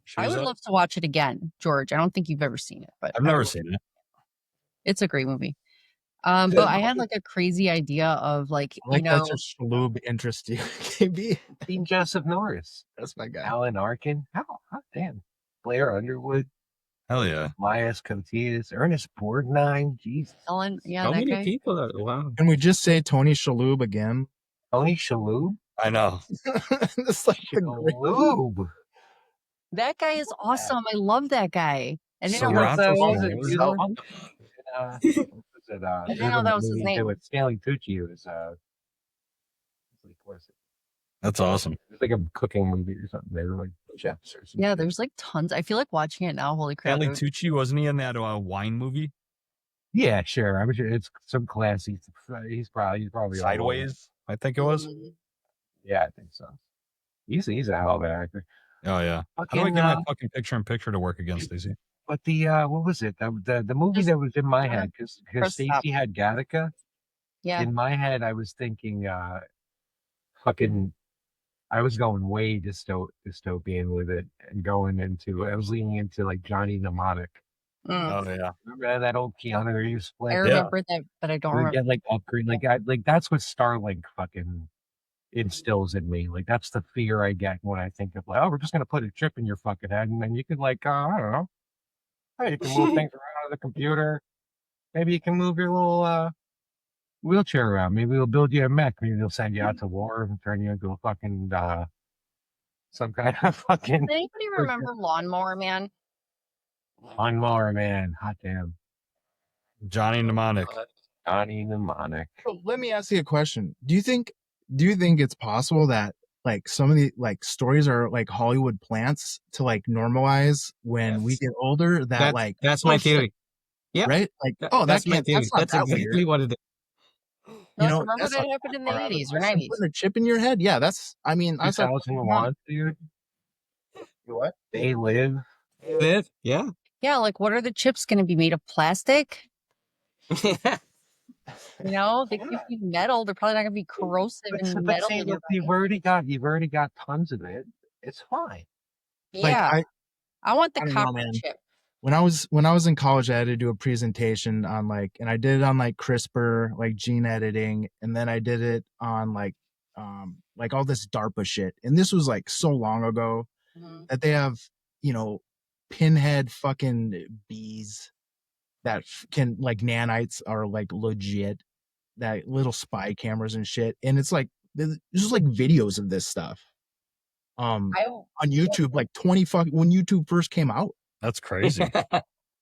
She I was would up. love to watch it again, George. I don't think you've ever seen it, but I've never seen it. it's a great movie. But I had like a crazy idea of, like, I like that's a Shalhoub interest you, KB. Dean Joseph Norris. That's my guy. Alan Arkin. How damn. Blair Underwood. Hell yeah. Elias Cotillas. Ernest Borgnine. Jesus. Ellen, yeah, How that many guy. people are? Wow. Can we just say Tony Shalhoub again? Tony Shalhoub. I know. It's like the great. Shalhoub. That guy is awesome. I love that guy. I didn't So know Ron- that Toronto What was it? Stars. He was was Punk? What was it? I didn't know that was his movie he did name. with Stanley Tucci. It was what is it? That's awesome. It was like a cooking movie or something. They were like chefs or something. Yeah, there's like tons. I feel like watching it now. Holy crap! Stanley Tucci, wasn't he in that wine movie? Yeah, sure. I'm sure it's some classy. He's probably all over. Sideways, I think it was. Yeah, I think so. He's a hell of an actor. Oh yeah. How do I get my fucking picture-in-picture to work again, Stacy? But the what was it? The movie Just that was in my kinda head because press stop. Stacy had Gattaca. Yeah, In my head, I was thinking, fucking. I was going way dystopian with it and going into. I was leaning into like Johnny Mnemonic. Oh yeah. Remember that old Keanu Reeves I flick? remember that, but I don't We remember. get like upgrade, like that's what Starlink fucking instills in me. Like that's the fear I get when I think of, like, oh, we're just gonna put a chip in your fucking head, and then you could, like, I don't know, hey, you can move things around on the computer. Maybe you can move your little wheelchair around. Maybe we'll build you a mech. Maybe they'll send you out to war and turn you into a fucking some kind of fucking Does anybody remember Lawnmower Man? lawnmower man. Hot damn, Johnny Mnemonic. Johnny Mnemonic. So let me ask you a question. Do you think it's possible that, like, some of the, like, stories are like Hollywood plants to, like, normalize when we get older? That like That's my shit, theory. Yeah. right? Like, That's my theory. that's not That's that exactly weird. what it is. No, You know, remember that's that not happened in the far out of the 80s or question. 90s. Putting a chip in your head, yeah. That's. I mean, I said, 2001, dude. what? They live. Live. Yeah. Yeah, like, what are the chips going to be made of? Plastic? You know, they could be metal. They're probably not going to be corrosive But and metal see, in your look, you've already got tons of it. It's fine. Like, Yeah, I want the I don't know, copper man. chip. When I was in college, I had to do a presentation on, like, and I did it on, like, CRISPR, like gene editing, and then I did it on like all this DARPA shit. And this was like so long ago that they have, pinhead fucking bees that can, like, nanites are like legit, that little spy cameras and shit. And it's like there's just like videos of this stuff. I on YouTube like 20 when YouTube first came out. That's crazy.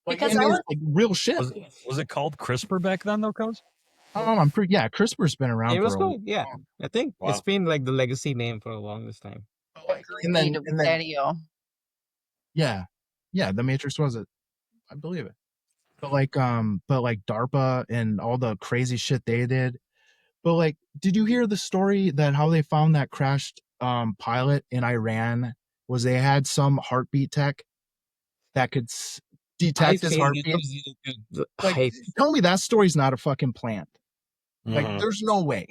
Because and I it was was like real shit. Was it called CRISPR back then though, Coz? I'm pretty CRISPR's been around It was for a good. Yeah, I think Wow. it's been like the legacy name for a longest time. and then yeah, the Matrix was it. I believe it. But like DARPA and all the crazy shit they did. But like, did you hear the story that how they found that crashed pilot in Iran was they had some heartbeat tech that could detect his heartbeat? Like, tell me that story's not a fucking plant. Like, there's no way.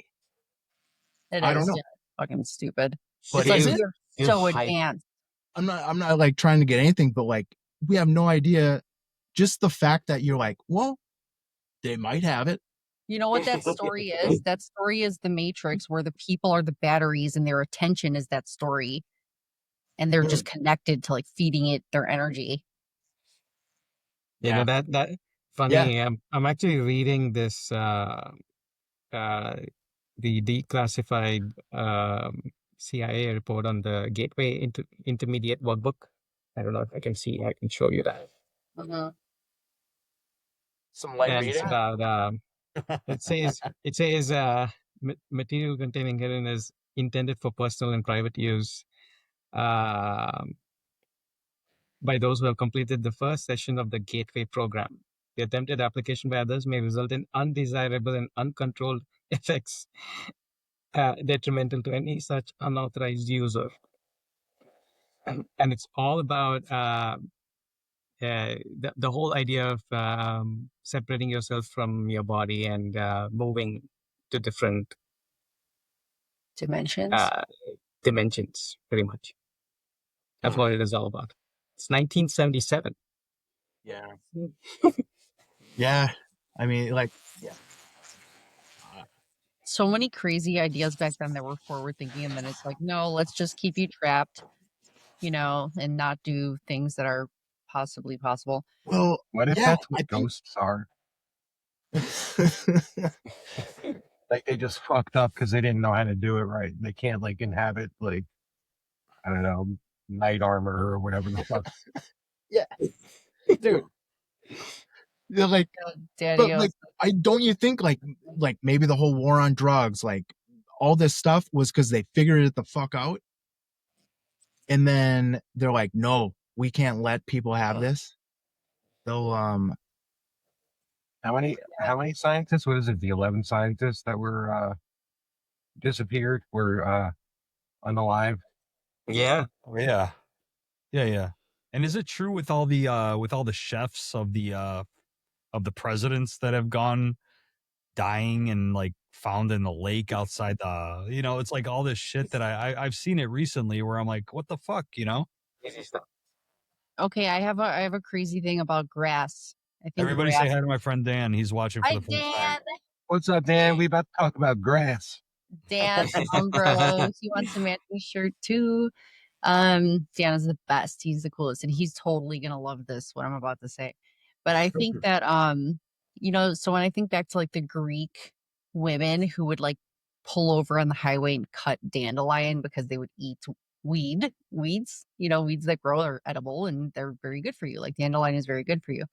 I don't know. Fucking stupid. But it's is like it? we're so advanced. I'm not like trying to get anything, but like we have no idea. Just the fact that you're like, well, they might have it. You know what that story is? That story is the Matrix, where the people are the batteries and their attention is that story. And they're just connected to like feeding it their energy. You know, that funny. I'm actually reading this the declassified CIA report on the Gateway Intermediate Workbook. I don't know if I can see. I can show you that. Some light And reading. it's about it says material containing heroin is intended for personal and private use by those who have completed the first session of the Gateway program. The attempted application by others may result in undesirable and uncontrolled effects detrimental to any such unauthorized user. And it's all about the whole idea of separating yourself from your body and moving to different dimensions, pretty much. That's what it is all about. It's 1977. Yeah. Yeah. I mean, like, so many crazy ideas back then that were forward thinking, and then it's like, no, let's just keep you trapped, you know, and not do things that are possibly possible. Well, what if that's what ghosts are? Like they just fucked up because they didn't know how to do it right. They can't like inhabit like, I don't know, night armor or whatever the fuck. Yeah, dude. They're like, Daddy, but like, don't you think like maybe the whole war on drugs, like all this stuff was because they figured it the fuck out, and then they're like, no, we can't let people have this. They'll How many scientists? What is it? The 11 scientists that were disappeared were unalive. Yeah. Yeah. And is it true with all the chefs of the presidents that have gone dying and like found in the lake outside the, it's like all this shit that I've seen it recently where I'm like, what the fuck, Okay, I have a crazy thing about grass. I think Everybody say hi to my friend Dan. He's watching for the first time. What's up, Dan? We about to talk about grass. Dan Umbro, he wants a matching shirt too. Dan is the best. He's the coolest, and he's totally gonna love this, what I'm about to say. But I think that so when I think back to like the Greek women who would like pull over on the highway and cut dandelion because they would eat weeds, weeds that grow are edible and they're very good for you. Like dandelion is very good for you.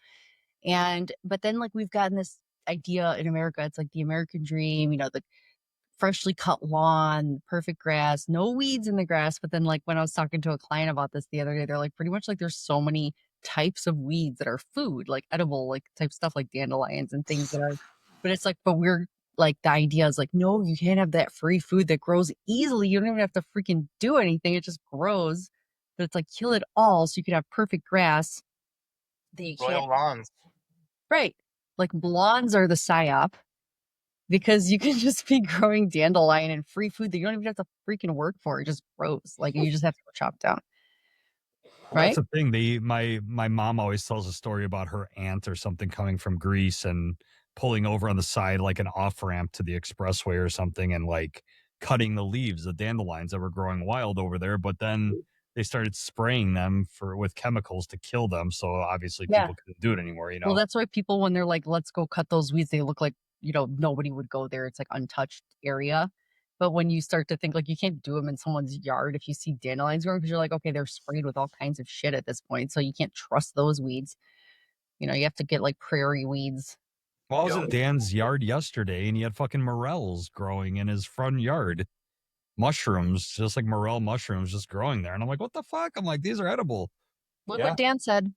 But then like we've gotten this idea in America, it's like the American dream, the freshly cut lawn, perfect grass, no weeds in the grass. But then like when I was talking to a client about this the other day, they're like, pretty much like there's so many types of weeds that are food, like edible, like type stuff like dandelions and things that are, but it's like, but we're like, the idea is like, no, you can't have that free food that grows easily. You don't even have to freaking do anything. It just grows. But it's like, kill it all so you could have perfect grass. Royal lawns. Right. Like lawns are the psyop because you can just be growing dandelion and free food that you don't even have to freaking work for. It just grows. Like you just have to go chop down. Right. That's the thing. My mom always tells a story about her aunt or something coming from Greece and pulling over on the side like an off ramp to the expressway or something and like cutting the leaves, the dandelions that were growing wild over there. But then they started spraying them with chemicals to kill them. So obviously people couldn't do it anymore, Well, that's why people, when they're like, let's go cut those weeds, they look like, nobody would go there. It's like untouched area. But when you start to think like you can't do them in someone's yard if you see dandelions growing, because you're like, okay, they're sprayed with all kinds of shit at this point, so you can't trust those weeds. You know, you have to get like prairie weeds. Well, I was in Dan's yard yesterday, and he had fucking morels growing in his front yard. Mushrooms, just like morel mushrooms, just growing there. And I'm like, what the fuck? I'm like, these are edible. Look what Dan said.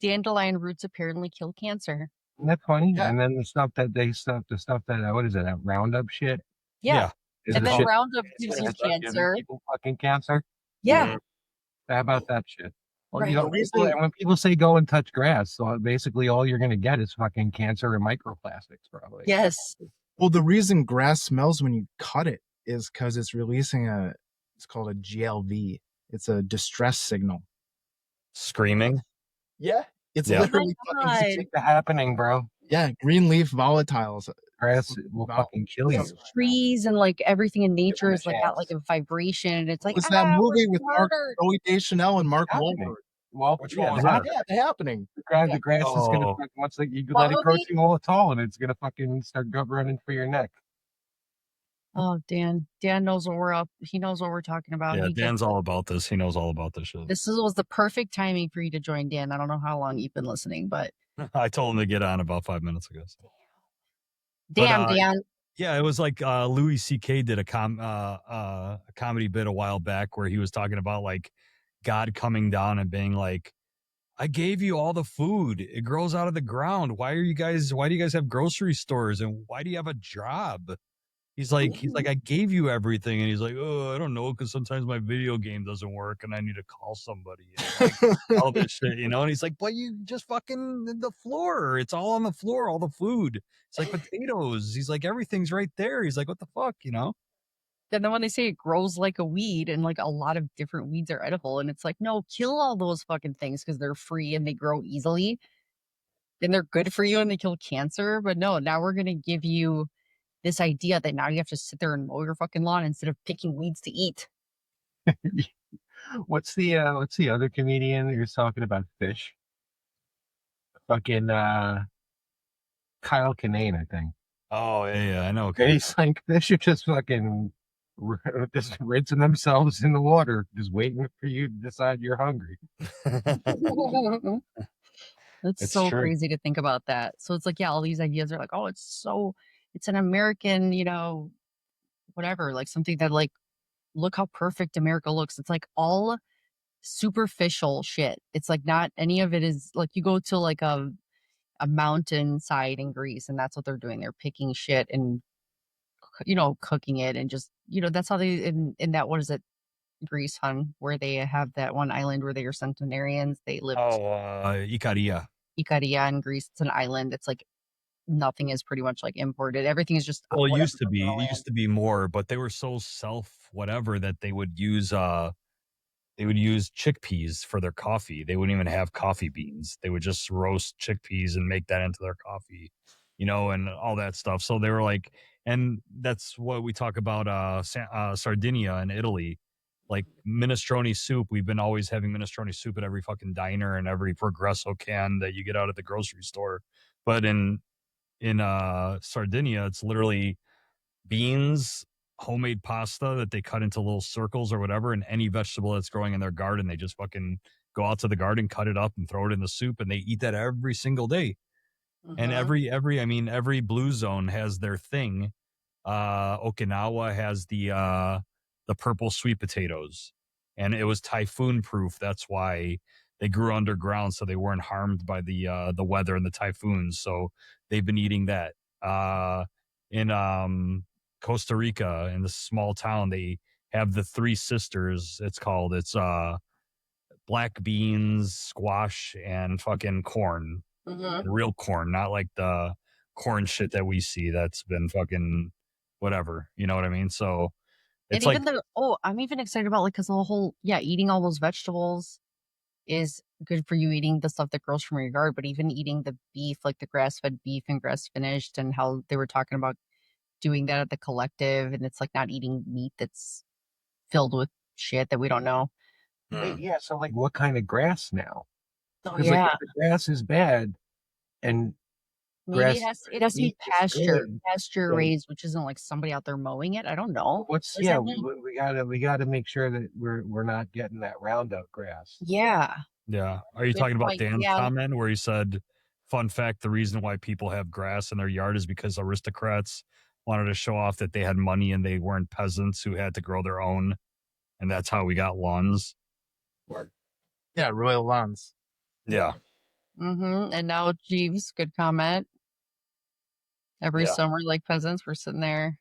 Dandelion roots apparently kill cancer. Isn't that funny? Yeah. And then the stuff that what is it? That Roundup shit. Yeah. Is And it then shit Roundup gives you that's giving cancer. people fucking cancer? Yeah. How about that shit? Well, Right. you know, and when people say go and touch grass, so basically all you're gonna get is fucking cancer and microplastics, probably. Yes. Well, the reason grass smells when you cut it is because it's releasing it's called a GLV. It's a distress signal. Screaming. Yeah. It's Yeah. literally Oh my fucking, God. It's happening, bro. yeah, green leaf volatiles. Grass will fucking kill you. Trees and like everything in nature them a is like got chance. like a vibration, and it's like Was that we're movie with Mark murdered. Zoe Deschanel and Mark happening. Wahlberg? Well, Which yeah, one was that? that? Yeah, it's happening. The grass is gonna Oh. fucking once you What let it grow movie? too tall, and it's gonna fucking start running for your neck. Oh, Dan knows what we're up. He knows what we're talking about. Yeah, He Dan's gets all it. about this. He knows all about this shit. This was the perfect timing for you to join, Dan. I don't know how long you've been listening, but I told him to get on about 5 minutes ago. So. Dan. Yeah, it was like Louis C.K. did a comedy bit a while back where he was talking about like God coming down and being like, I gave you all the food. It grows out of the ground. Why do you guys have grocery stores, and why do you have a job? He's like, I gave you everything. And he's like, oh, I don't know, because sometimes my video game doesn't work and I need to call somebody. And like, all this shit, you know? And he's like, but you just fucking the floor. It's all on the floor, all the food. It's like potatoes. He's like, everything's right there. He's like, what the fuck, you know? And then when they say it grows like a weed and like a lot of different weeds are edible, and it's like, no, kill all those fucking things because they're free and they grow easily and they're good for you and they kill cancer. But no, now we're going to give you this idea that now you have to sit there and mow your fucking lawn instead of picking weeds to eat. What's the other comedian who's talking about fish? Fucking Kyle Kinane, I think. Oh, yeah, I know. And he's like, fish are just fucking just rinsing themselves in the water, just waiting for you to decide you're hungry. It's It's so true. crazy to think about that. So it's like, yeah, all these ideas are like, oh, it's an American, whatever, like something that like, look how perfect America looks. It's like all superficial shit. It's like not any of it is like you go to like a mountainside in Greece and that's what they're doing. They're picking shit and cooking it and just that's how they in that what is it Greece, hun, where they have that one island where they are centenarians. They live Ikaria. Ikaria in Greece. It's an island. It's like nothing is pretty much like imported. Everything is just Well, it whatever used to comes on the be. It land. used to be more, but they were so whatever that they would use chickpeas for their coffee. They wouldn't even have coffee beans. They would just roast chickpeas and make that into their coffee, and all that stuff. So they were like, and that's what we talk about Sardinia in Italy, like minestrone soup. We've been always having minestrone soup at every fucking diner and every Progresso can that you get out at the grocery store. But in Sardinia, it's literally beans, homemade pasta that they cut into little circles or whatever, and any vegetable that's growing in their garden, they just fucking go out to the garden, cut it up, and throw it in the soup, and they eat that every single day. And every blue zone has their thing. Okinawa has the purple sweet potatoes, and it was typhoon proof. That's why they grew underground, so they weren't harmed by the weather and the typhoons. So they've been eating that. In Costa Rica, in this small town, they have the Three Sisters. It's black beans, squash, and fucking corn. And real corn, not like the corn shit that we see that's been fucking whatever. You know what I mean? So it's And even I'm even excited about like because the whole eating all those vegetables is good for you, eating the stuff that grows from your yard, but even eating the beef, like the grass-fed beef and grass finished, and how they were talking about doing that at the collective, and it's like not eating meat that's filled with shit that we don't know. Wait, yeah, so like what kind of grass now? Oh Because like if the grass is bad and Maybe grass it has to be meat is good. pasture Yeah. raised, which isn't like somebody out there mowing it. I don't know. What does Yeah, that we, mean? we gotta make sure that we're not getting that Roundup grass. Yeah. Yeah. Are you Good talking about point. Dan's Yeah. comment where he said, fun fact, the reason why people have grass in their yard is because aristocrats wanted to show off that they had money and they weren't peasants who had to grow their own. And that's how we got lawns. Yeah, royal lawns. Yeah. And now Jeeves, good comment. Every Yeah. summer, like peasants, we're sitting there.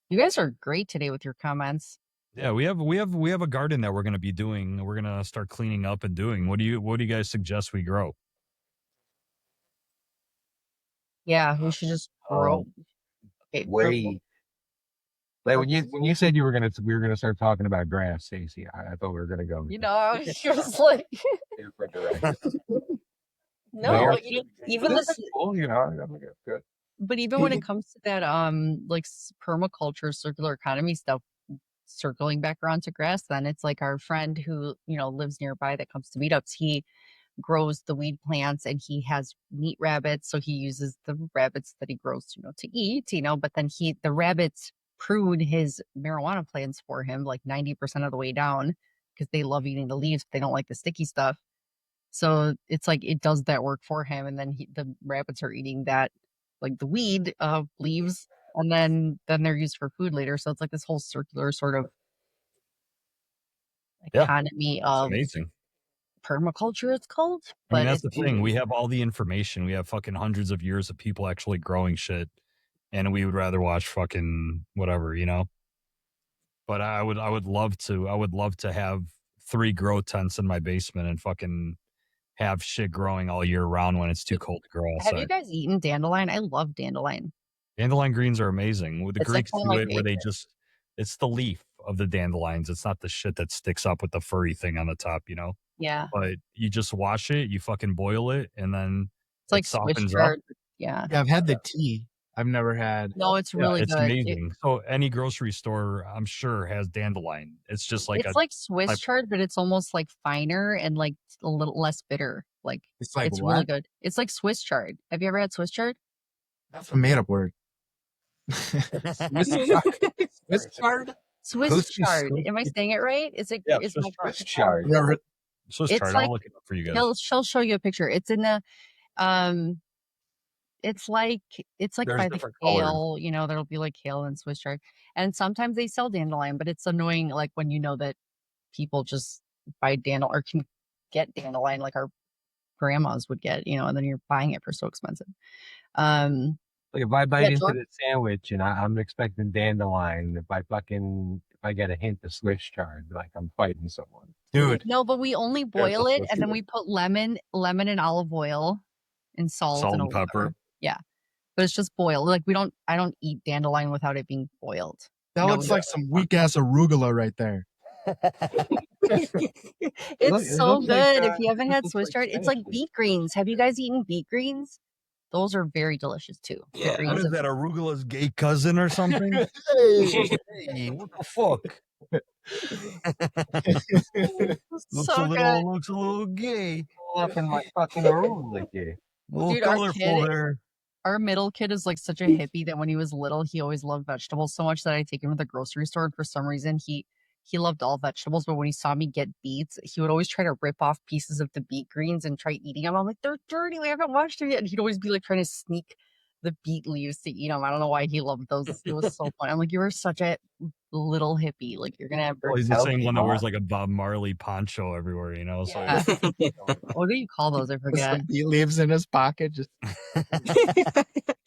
You guys are great today with your comments. Yeah, we have a garden that we're gonna be doing. We're gonna start cleaning up and doing. What do you guys suggest we grow? Yeah, we should just grow. Okay, Way. Like when you said we were gonna start talking about grass, Stacy, I thought we were gonna go. you know, I was like, different direction. no, even This this, is cool, you know. I'm good. but even when it comes to that, like permaculture, circular economy stuff, circling back around to grass, then it's like our friend who lives nearby that comes to meetups. He grows the weed plants and he has meat rabbits, so he uses the rabbits that he grows to eat, but then the rabbits prune his marijuana plants for him like 90% of the way down because they love eating the leaves, but they don't like the sticky stuff. So it's like it does that work for him, and then the rabbits are eating that, like the weed leaves, and then they're used for food later. So it's like this whole circular sort of economy of amazing. Permaculture, it's called. I mean, that's the thing. We have all the information. We have fucking hundreds of years of people actually growing shit, and we would rather watch fucking whatever, But I would love to have 3 grow tents in my basement and fucking have shit growing all year round when it's too cold to grow outside. Have you guys eaten dandelion? I love dandelion. Dandelion greens are amazing. With the It's Greeks like do it where they just, it's the leaf of the dandelions. It's not the shit that sticks up with the furry thing on the top, Yeah. But you just wash it, you fucking boil it, and then it's like softens Swiss up. chard. Yeah. Yeah, I've had the tea. I've never had. No, it's really it's good. amazing. So any grocery store, I'm sure, has dandelion. It's just like it's like Swiss chard, but it's almost like finer and like a little less bitter. Like It's like it's what? really good. It's like Swiss chard. Have you ever had Swiss chard? That's a made up word. Swiss chard? Swiss chard. Am I saying it right? Is it? Yeah, is Swiss my chard. Swiss It's chard. like- I'll look it up for you guys. she'll show you a picture. It's in the it's like There's by the different colors. kale, there'll be like kale and Swiss chard. And sometimes they sell dandelion, but it's annoying like when you know that people just buy dandelion or can get dandelion like our grandmas would get, and then you're buying it for so expensive. Like if I bite Yeah, into George? the sandwich and I'm expecting dandelion, if I get a hint of Swiss chard, like I'm fighting someone. Dude. No, but we only boil it and then we put lemon and olive oil and salt and pepper. Yeah. But it's just boiled. Like I don't eat dandelion without it being boiled. That looks like some weak ass arugula right there. It's so looks like, good. If you haven't had looks Swiss like chard, it's like spinach. beet greens. Have you guys eaten beet greens? Those are very delicious too. Yeah, Greens what is of- that? Arugula's gay cousin or something? Hey, what the fuck? So good. Looks a little gay. Up in my fucking arugula here. A little Dude, our colorful kid- there. Our middle kid is like such a hippie that when he was little, he always loved vegetables so much that I take him to the grocery store. And for some reason, he loved all vegetables. But when he saw me get beets, he would always try to rip off pieces of the beet greens and try eating them. I'm like, they're dirty. We haven't washed them yet. And he'd always be like trying to sneak the beet leaves to eat them. I don't know why he loved those. It was so fun. I'm like, you are such a little hippie. Like you're gonna have. Well, he's the same one that wears Healthy. like a Bob Marley poncho everywhere, So Yeah. What do you call those? I With forget. some beet leaves in his pocket. Just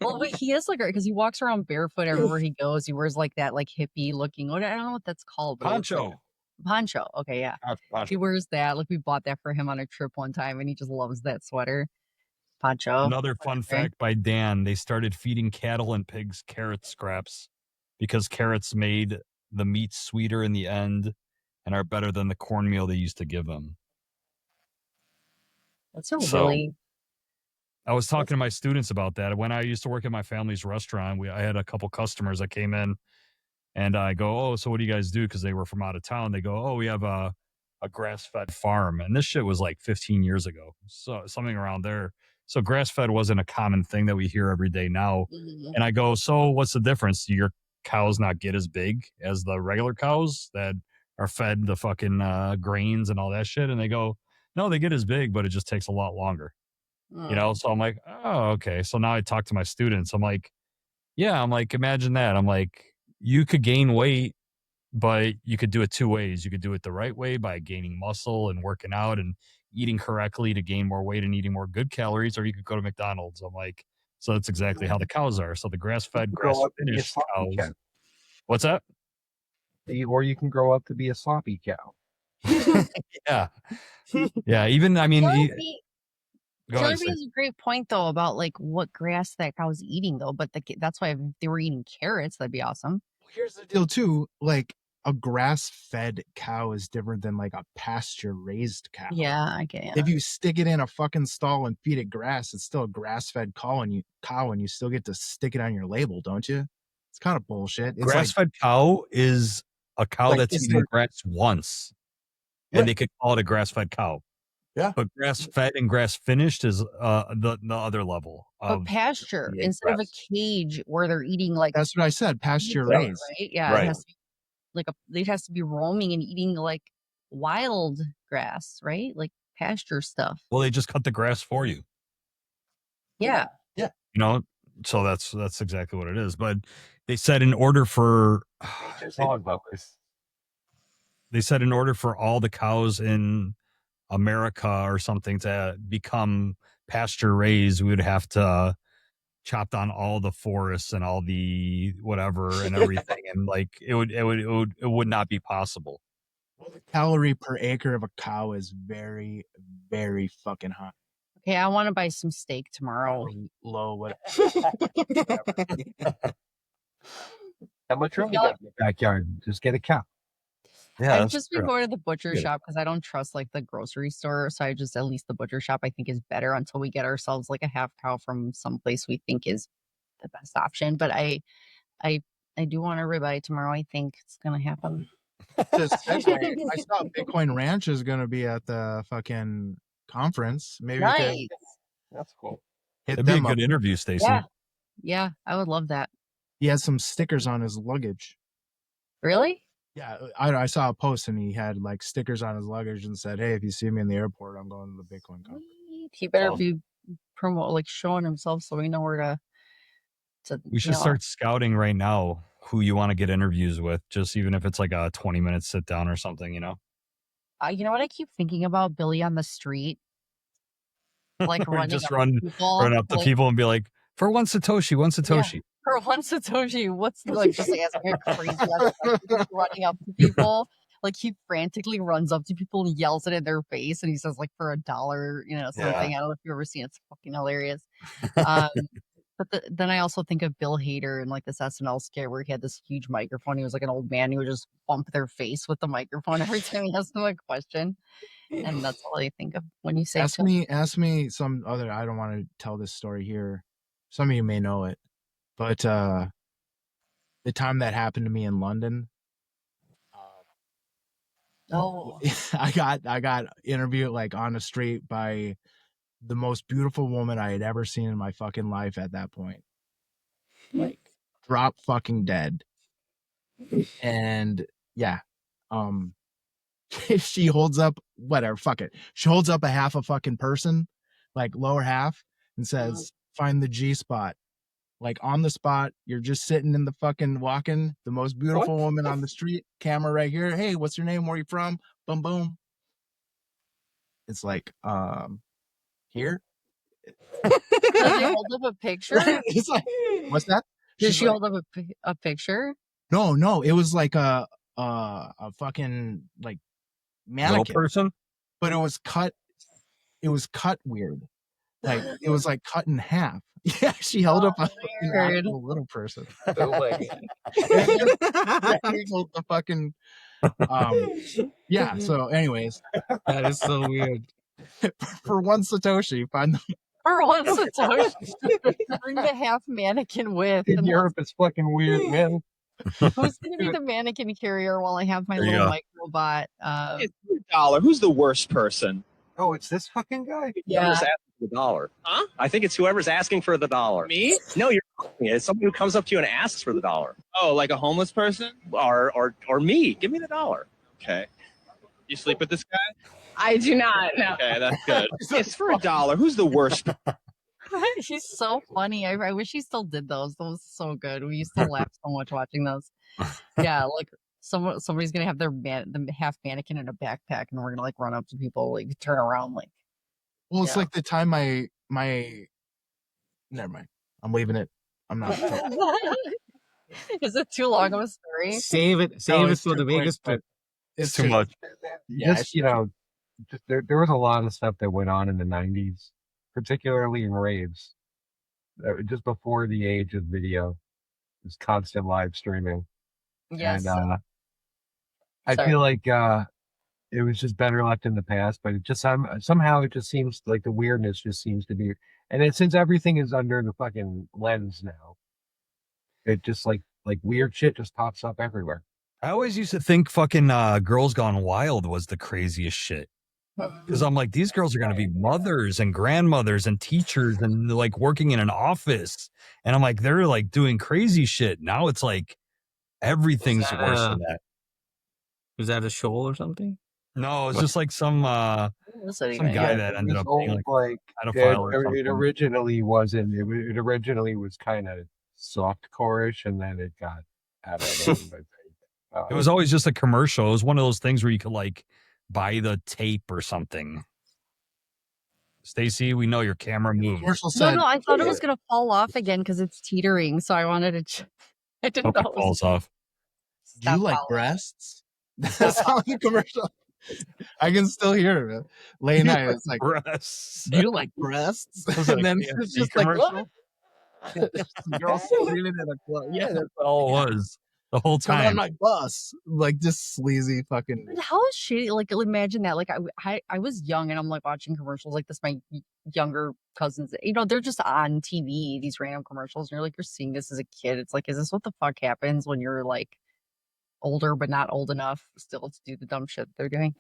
Well, but he is like, because he walks around barefoot everywhere he goes. He wears like that, like hippie looking. I don't know what that's called. But it looks like poncho. a poncho. Okay, yeah. He wears that. Like we bought that for him on a trip one time, and he just loves that sweater. Poncho. Another fun Okay. fact by Dan: they started feeding cattle and pigs carrot scraps because carrots made the meat sweeter in the end and are better than the cornmeal they used to give them. That's a So- really. I was talking to my students about that. When I used to work at my family's restaurant, I had a couple customers that came in, and I go, "Oh, so what do you guys do?" Because they were from out of town. They go, "Oh, we have a grass-fed farm," and this shit was like 15 years ago, so something around there. So grass-fed wasn't a common thing that we hear every day now. Mhm. And I go, so what's the difference? Do your cows not get as big as the regular cows that are fed the fucking grains and all that shit? And they go, no, they get as big, but it just takes a lot longer. You know? So I'm like, oh, okay. So now I talk to my students. I'm like, yeah, I'm like, imagine that. I'm like, you could gain weight, but you could do it two ways. You could do it the right way by gaining muscle and working out and eating correctly to gain more weight and eating more good calories, or you could go to McDonald's. I'm like, so that's exactly how the cows are. So the grass-fed, Grow up to be a grass-finished sloppy cows. cow. What's that? Or you can grow up to be a sloppy cow. Yeah. Yeah. Even, I mean, go ahead. Hillary has a great point though about like what grass that cow's eating though, but that's why if they were eating carrots, that'd be awesome. Here's the deal too, like a grass-fed cow is different than like a pasture-raised cow. Yeah, I get it. If you stick it in a fucking stall and feed it grass, it's still a grass-fed cow, and you still get to stick it on your label, don't you? It's kind of bullshit. It's Grass-fed cow is a cow like, that's it's eaten like- grass once, and they could call it a grass-fed cow. Yeah. But grass-fed and grass-finished is the other level. But pasture the instead of a grass. cage where they're eating like that's what I said, pasture-raised. right? Yeah, Right. it has to be like it has to be roaming and eating like wild grass, right? Like pasture stuff. Well, they just cut the grass for you. Yeah. You know, so that's exactly what it is. But they said in order for Hog lovers. they said in order for all the cows in America or something to become pasture raised, we would have to chop down all the forests and all the whatever and everything, and like it would not be possible. Calorie per acre of a cow is very, very fucking high. Okay, I want to buy some steak tomorrow. Low, what? How much room you got in the backyard? Just get a cow. Yeah, I've just been going to the butcher Good. shop because I don't trust like the grocery store. So I just at least the butcher shop I think is better until we get ourselves like a half cow from someplace we think is the best option. But I do want a ribeye tomorrow. I think it's gonna happen. Just segue, I saw Bitcoin Ranch is going to be at the fucking conference. Maybe we could Nice. That's cool. hit That'd be a them up. good interview, Stacy. Yeah. Yeah, I would love that. He has some stickers on his luggage. Really? Yeah, I saw a post and he had like stickers on his luggage and said, "Hey, if you see me in the airport, I'm going to the Bitcoin conference." He better Oh. be like showing himself so we know where to We should start scouting right now who you want to get interviews with, just even if it's like a 20-minute sit down or something, you know? You know what I keep thinking about? Billy on the street. Like running just up run to people. run up to like, people and be like, for one Satoshi. For one Satoshi, what's like just like asking a crazy ass question, running up to people. Like he frantically runs up to people and yells it in their face, and he says like for $1, you know, something. I don't know if you've ever seen it. It's fucking hilarious. But then I also think of Bill Hader and like this SNL skit where he had this huge microphone. He was like an old man who would just bump their face with the microphone every time he asked them a question. And that's all I think of when you say Ask me some other. I don't want to tell this story here. Some of you may know it, but the time that happened to me in London. Oh, I got interviewed like on the street by the most beautiful woman I had ever seen in my fucking life at that point. Like drop fucking dead. And yeah, she holds up whatever, fuck it. She holds up a half a fucking person, like lower half, and says, "Find the G spot." Like on the spot, you're just sitting in the fucking walking, the most beautiful woman on the street, camera right here. "Hey, what's your name? Where you from?" Boom, boom. It's like, here. does she hold up a picture? It's like, what's that? Did She's she like, hold up a picture? No, it was like a fucking like Little mannequin, person? but it was cut weird. Like it was like cut in half. Yeah, she held up a fucking weird. actual little person. Oh my God. The fucking yeah. So, anyways, That is so weird. for one Satoshi, find the For one Satoshi, bring the half mannequin with. In And Europe, it's fucking weird, man. who's going to be the mannequin carrier while I have my There you little go. microbot? $1. Who's the worst person? Oh, it's this fucking guy? Whoever's asking for the dollar. Huh? I think it's whoever's asking for the dollar. Me? No, you're it's someone who comes up to you and asks for the dollar. Oh, like a homeless person? Or me. Give me the dollar. Okay. You sleep with this guy? I do not. No. Okay, that's good. It's for $1. Who's the worst? She's so funny. I wish he still did those. Those were so good. We used to laugh so much watching those. Yeah, like somebody's gonna have the half mannequin in a backpack, and we're gonna like run up to people, like turn around, like. Well, it's Yeah. like the time my never mind. I'm leaving it. I'm not. Is it too long of a story? Save it it's for the too quick, Vegas but trip. It's too just- much. Yeah, Just, you know, just there was a lot of stuff that went on in the 90s, particularly in raves, just before the age of video. It was constant live streaming. Yes. And I Sorry. feel like it was just better left in the past, but it just somehow it just seems like the weirdness just seems to be, and since everything is under the fucking lens now, it just like weird shit just pops up everywhere. I always used to think fucking Girls Gone Wild was the craziest shit. Because I'm like, these girls are going to be mothers and grandmothers and teachers and like working in an office. And I'm like, they're like doing crazy shit. Now it's like everything's worse than that. Was that a show or something? No, it's just like some guy that ended up being like pedophile or it something. originally wasn't. It originally was kind of softcore-ish, and then it got out of hand. I think. It was always just a commercial. It was one of those things where you could like buy the tape or something. Staci, we know your camera moves. Commercial said, No, I thought it was gonna fall off again because it's teetering. So I wanted to. I didn't Hope know. it falls off. "Do you like breasts?" That's how the commercial. I can still hear it. Late night, it's like, Breasts. "Do you like breasts?" Was it a And then KFC it's just like, commercial? what? Girl screaming at a club. Yeah, That's all it was the whole come on time. my bus. Like just sleazy fucking. But how is shitty? Like, imagine that. Like, I was young and I'm like watching commercials like this. My younger cousins, you know, they're just on TV. These random commercials, and you're like, you're seeing this as a kid. It's like, is this what the fuck happens when you're like older but not old enough still to do the dumb shit they're doing?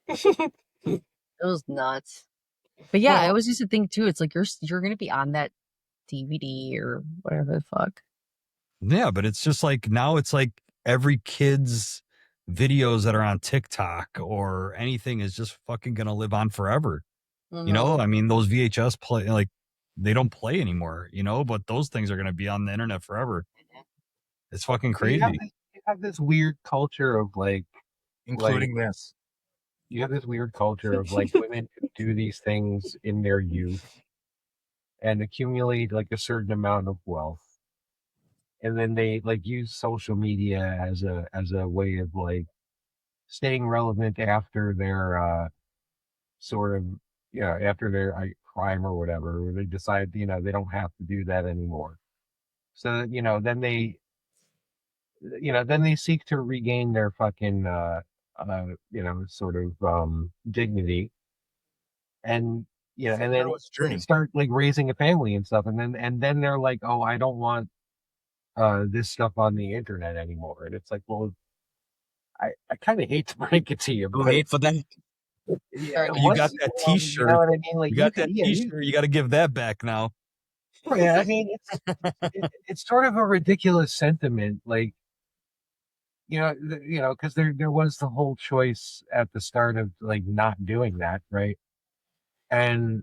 It was nuts. But yeah, I always used to think too. It's like you're gonna be on that DVD or whatever the fuck. Yeah, but it's just like now it's like every kid's videos that are on TikTok or anything is just fucking gonna live on forever. You know, I mean, those VHS play like they don't play anymore, you know, but those things are gonna be on the internet forever. It's fucking crazy. You have this weird culture of like, Including this. you have this weird culture of like women who do these things in their youth and accumulate like a certain amount of wealth, and then they like use social media as a way of like staying relevant after their sort of after their crime or whatever, where they decide they don't have to do that anymore. So then they seek to regain their fucking sort of dignity, and and then journey. start like raising a family and stuff, and then they're like, oh, I don't want this stuff on the internet anymore. And it's like, well, I kind of hate to break it to you, but Wait for that. You got that T-shirt. You know what I mean? Like You got that T-shirt. You got to give that back now. Yeah, I mean, it's sort of a ridiculous sentiment, like because there was the whole choice at the start of like not doing that, right? And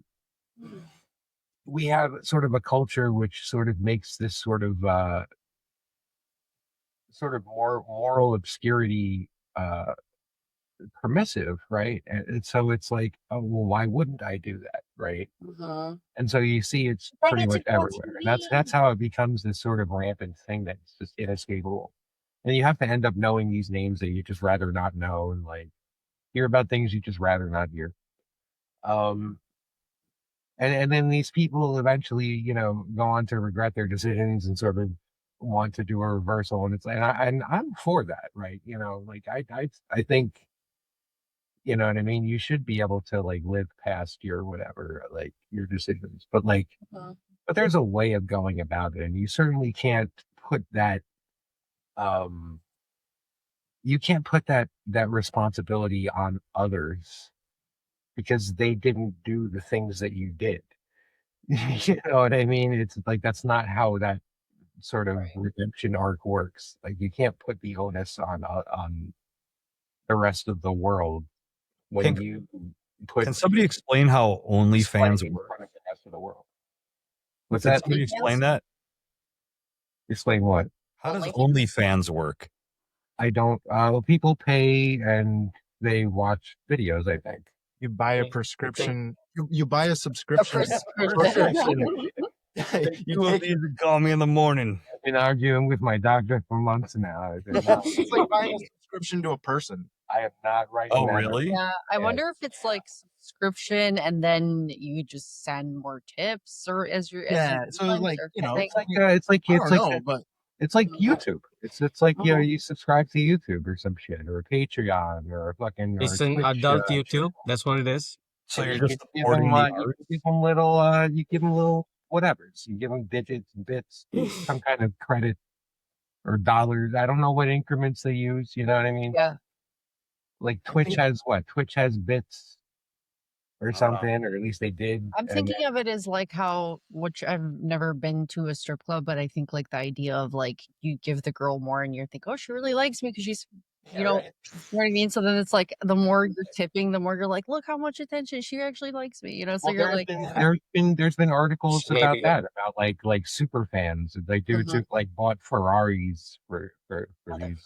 we have sort of a culture which sort of makes this sort of more moral obscurity permissive, right? And so it's like, oh well, why wouldn't I do that, right? And so you see it's pretty much everywhere. And that's how it becomes this sort of rampant thing that's just inescapable. And you have to end up knowing these names that you just rather not know, and like hear about things you just rather not hear. And then these people eventually, go on to regret their decisions and sort of want to do a reversal. And it's and I'm for that, right? Like I think, you know what I mean? You should be able to like live past your whatever, like your decisions. But like but there's a way of going about it, and you certainly can't put that you can't put that responsibility on others because they didn't do the things that you did. You know what I mean? It's like that's not how that sort of redemption arc works. Like you can't put the onus on the rest of the world when you put. Can somebody explain how OnlyFans in work? front of the rest of the world? What's Can that? somebody explain that? Explain what? How does OnlyFans work? I don't. Well, people pay and they watch videos. I think You buy a prescription. You buy a subscription. You will need to call me in the morning. I've been arguing with my doctor for months now. It's like buying a subscription to a person. I am not right. Oh, really? Yeah, I wonder if it's like subscription and then you just send more tips or as your So like it's like it's like YouTube. It's like you subscribe to YouTube or some shit or Patreon or fucking. It's or an Twitch, adult YouTube. That's what it is. So you're you just give supporting them, the you art? give them little you give them little whatevers. You give them digits and bits, some kind of credit or dollars. I don't know what increments they use. You know what I mean? Yeah. Like Twitch has what? Twitch has bits or something, or at least they did. I'm thinking of it as like how, which I've never been to a strip club, but I think like the idea of like you give the girl more and you think, oh, she really likes me because she's, you know what I mean? So then it's like the more you're tipping, the more you're like, look how much attention she actually likes me, you know? So you're like, there's been articles about Maybe. that, about like super fans, like dudes who like bought Ferraris for these.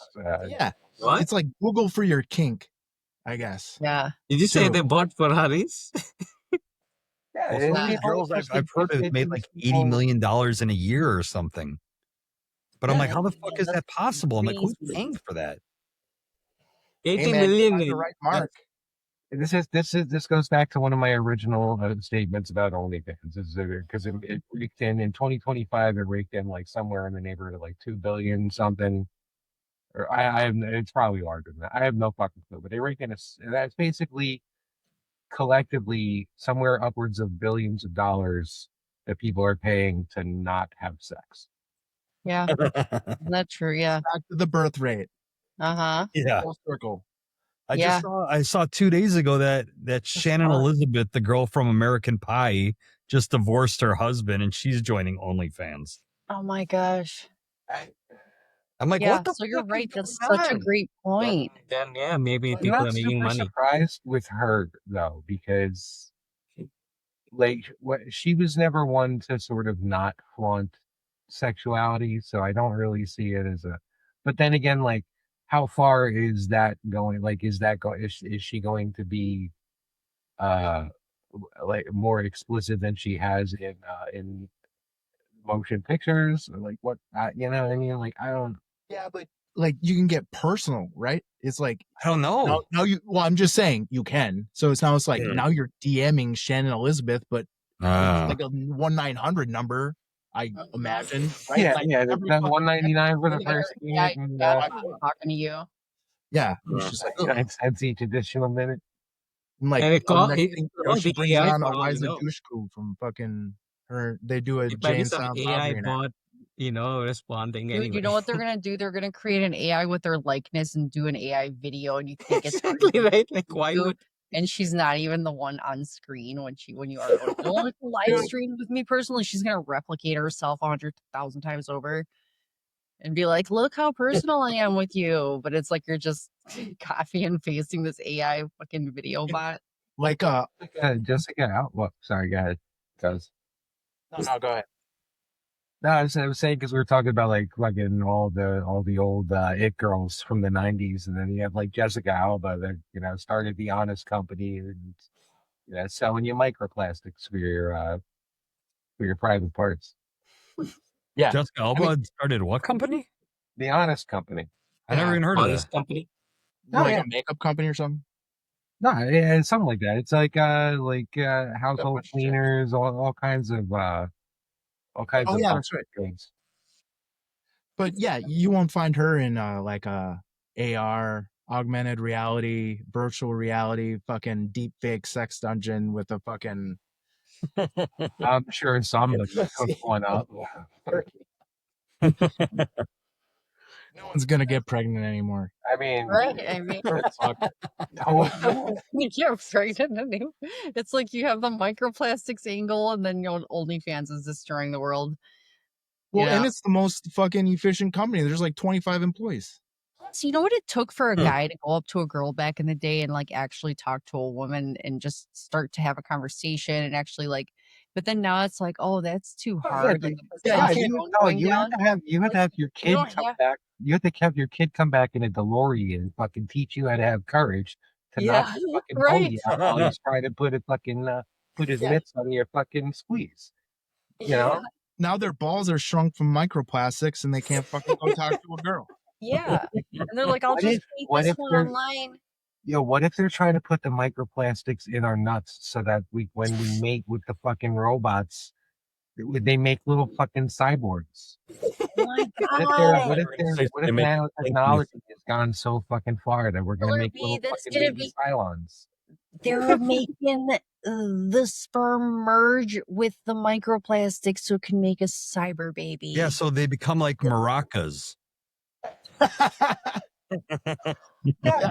What? It's like Google for your kink, I guess. yeah. Did you say they bought Ferraris? Yeah, Some of these girls I've heard have made like $80 million in a year or something. But I'm like, how the fuck is that possible? I'm like, who's paying for that? 80 man, million. you got the right mark. This goes back to one of my original statements about OnlyFans, is because it raked in 2025. It raked in like somewhere in the neighborhood of like 2 billion something, or it's probably larger than that. I have no fucking clue, but they raked in that's basically collectively somewhere upwards of billions of dollars that people are paying to not have sex. Yeah. That's true. Yeah. Back to the birth rate. Uh-huh. Yeah. Full circle. I saw 2 days ago that Shannon Elizabeth, the girl from American Pie, just divorced her husband and she's joining OnlyFans. Oh my gosh. I'm like, Yeah, what the so you're fuck right. is That's going such a on? great point. Then yeah, maybe I'm people not are making super money. surprised with her though, because like she was never one to sort of not flaunt sexuality, so I don't really see it as a. But then again, like, how far is that going? Like, is she going to be like more explicit than she has in motion pictures, or like what you know what I mean? Like, I don't. Yeah, but like you can get personal, right? It's like I don't know. now you. Well, I'm just saying you can. So it's now it's like now you're DMing Shannon Elizabeth, but it's like a 1-900 number. I imagine, right? Yeah, like yeah. That's $1.99 for the first Yeah, minute, and talking to you. yeah, it's just like 9 cents each additional minute. I'm like, And it call- next it- thing you oh, know, she the brings AI on call, Eliza you know. Dushku from fucking her. They do a It might be Jane some Silent Bob AI reenact. bot, responding Dude, anyway. you know what they're gonna do? They're gonna create an AI with their likeness and do an AI video, and you think it's Exactly right. Like, why dude, would and she's not even the one on screen when you are like, oh, it's a live stream with me personally. She's gonna replicate herself 100,000 times over and be like, look how personal I am with you. But it's like you're just copy and pasting this AI fucking video bot. Like Jessica Well, sorry, go ahead. Cause no, go ahead. no, I was saying because we were talking about like fucking all the old it girls from the '90s, and then you have like Jessica Alba that started the Honest Company and selling you microplastics for your private parts. Yeah, Jessica Alba started what company? The Honest Company. I never even heard of honest that. company? like a makeup company or something. No, it's something like that. It's like household cleaners, all kinds of Oh yeah, that's right. things. But yeah, you won't find her in like AR, augmented reality, virtual reality, fucking deep fake sex dungeon with a fucking. I'm sure somebody hooked one up. No one's gonna get pregnant anymore. I mean, Right? I mean, you get pregnant anyway. It's like you have the microplastics angle, and then OnlyFans is destroying the world. Well, and it's the most fucking efficient company. There's like 25 employees. So you know what it took for a guy to go up to a girl back in the day and like actually talk to a woman and just start to have a conversation and actually like, but then now it's like, oh, that's too hard. Like, you have to have your kid come back. You have to have your kid come back in a DeLorean and fucking teach you how to have courage to knock your fucking pony out while he's trying to put his mitts on your fucking squeeze. You know? Now their balls are shrunk from microplastics and they can't fucking go talk to a girl. Yeah. And they're like, I'll just paint this one online. What if they're trying to put the microplastics in our nuts so that when we mate with the fucking robots, they make little fucking cyborgs? Oh my God. What if nanotechnology has gone so fucking far that we're gonna make little fucking baby Cylons? They're making the sperm merge with the microplastics so it can make a cyber baby. Yeah, so they become like maracas. Yeah.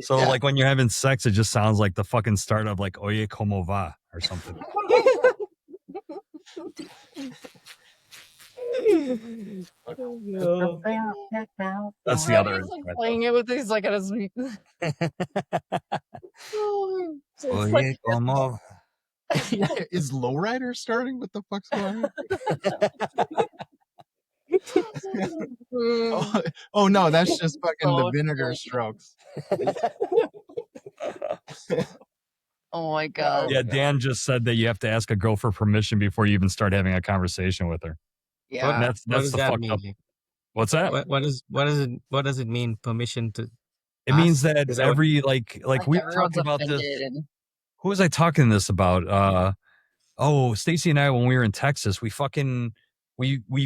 So like when you're having sex, it just sounds like the fucking start of like Oye Como Va or something. That's the other. Like playing it with these like at his Oye Como. Is Lowrider starting? What the fuck's going on? Oh no, that's just fucking the vinegar strokes. Oh my God. Yeah, Dan just said that you have to ask a girl for permission before you even start having a conversation with her. Yeah. That's what does the that fucked mean? up. What's that? What does it mean? Permission to? It means that Is every like we were everyone's talking about this. offended Who was I talking this about? Staci and I, when we were in Texas, we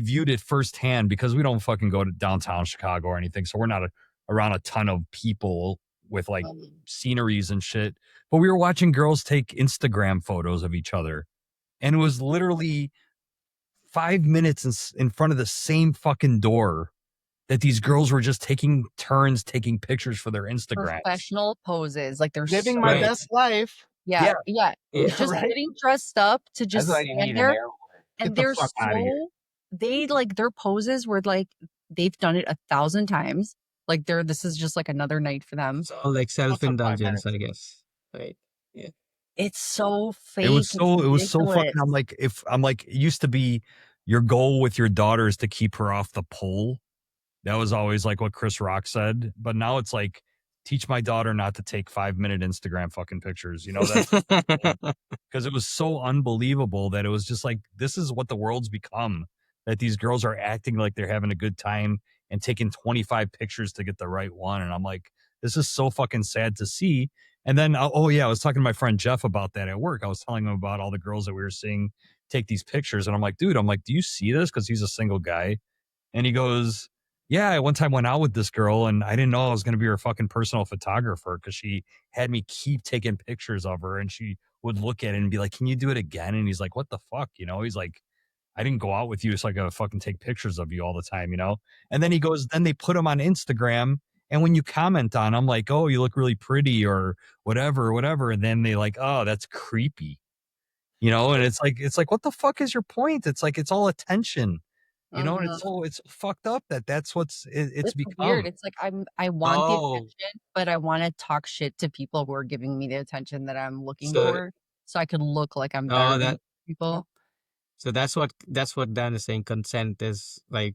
viewed it firsthand because we don't fucking go to downtown Chicago or anything, so we're not around a ton of people with like sceneries and shit. But we were watching girls take Instagram photos of each other, and it was literally 5 minutes in front of the same fucking door that these girls were just taking turns taking pictures for their Instagram. Professional poses, like they're living my best life. Yeah. Just right? getting dressed up to just stand there, and they're fuck outta here. they like their poses were like they've done it 1,000 times. Like this is just like another night for them. It's all like self-indulgence, I guess. Right. Yeah. It's so fake. It was so fucking. I'm like, it used to be your goal with your daughter is to keep her off the pole. That was always like what Chris Rock said. But now it's like, teach my daughter not to take 5-minute Instagram fucking pictures. You know, that because it was so unbelievable that it was just like, this is what the world's become, that these girls are acting like they're having a good time and taking 25 pictures to get the right one. And I'm like, this is so fucking sad to see. And then, I was talking to my friend Jeff about that at work. I was telling him about all the girls that we were seeing take these pictures. And I'm like, dude, do you see this? Because he's a single guy. And he goes, yeah, I one time went out with this girl and I didn't know I was going to be her fucking personal photographer because she had me keep taking pictures of her. And she would look at it and be like, can you do it again? And he's like, what the fuck? You know, he's like, I didn't go out with you so I gotta fucking take pictures of you all the time, you know? And then he goes, then they put them on Instagram. And when you comment on them, like, oh, you look really pretty or whatever. And then they like, oh, that's creepy, you know? And it's like, what the fuck is your point? It's like, it's all attention, you know? And it's fucked up that's what's it's become. Weird. It's like, I want the attention, but I want to talk shit to people who are giving me the attention that I'm looking for. So I could look like I'm better than people. So that's what Dan is saying. Consent is like,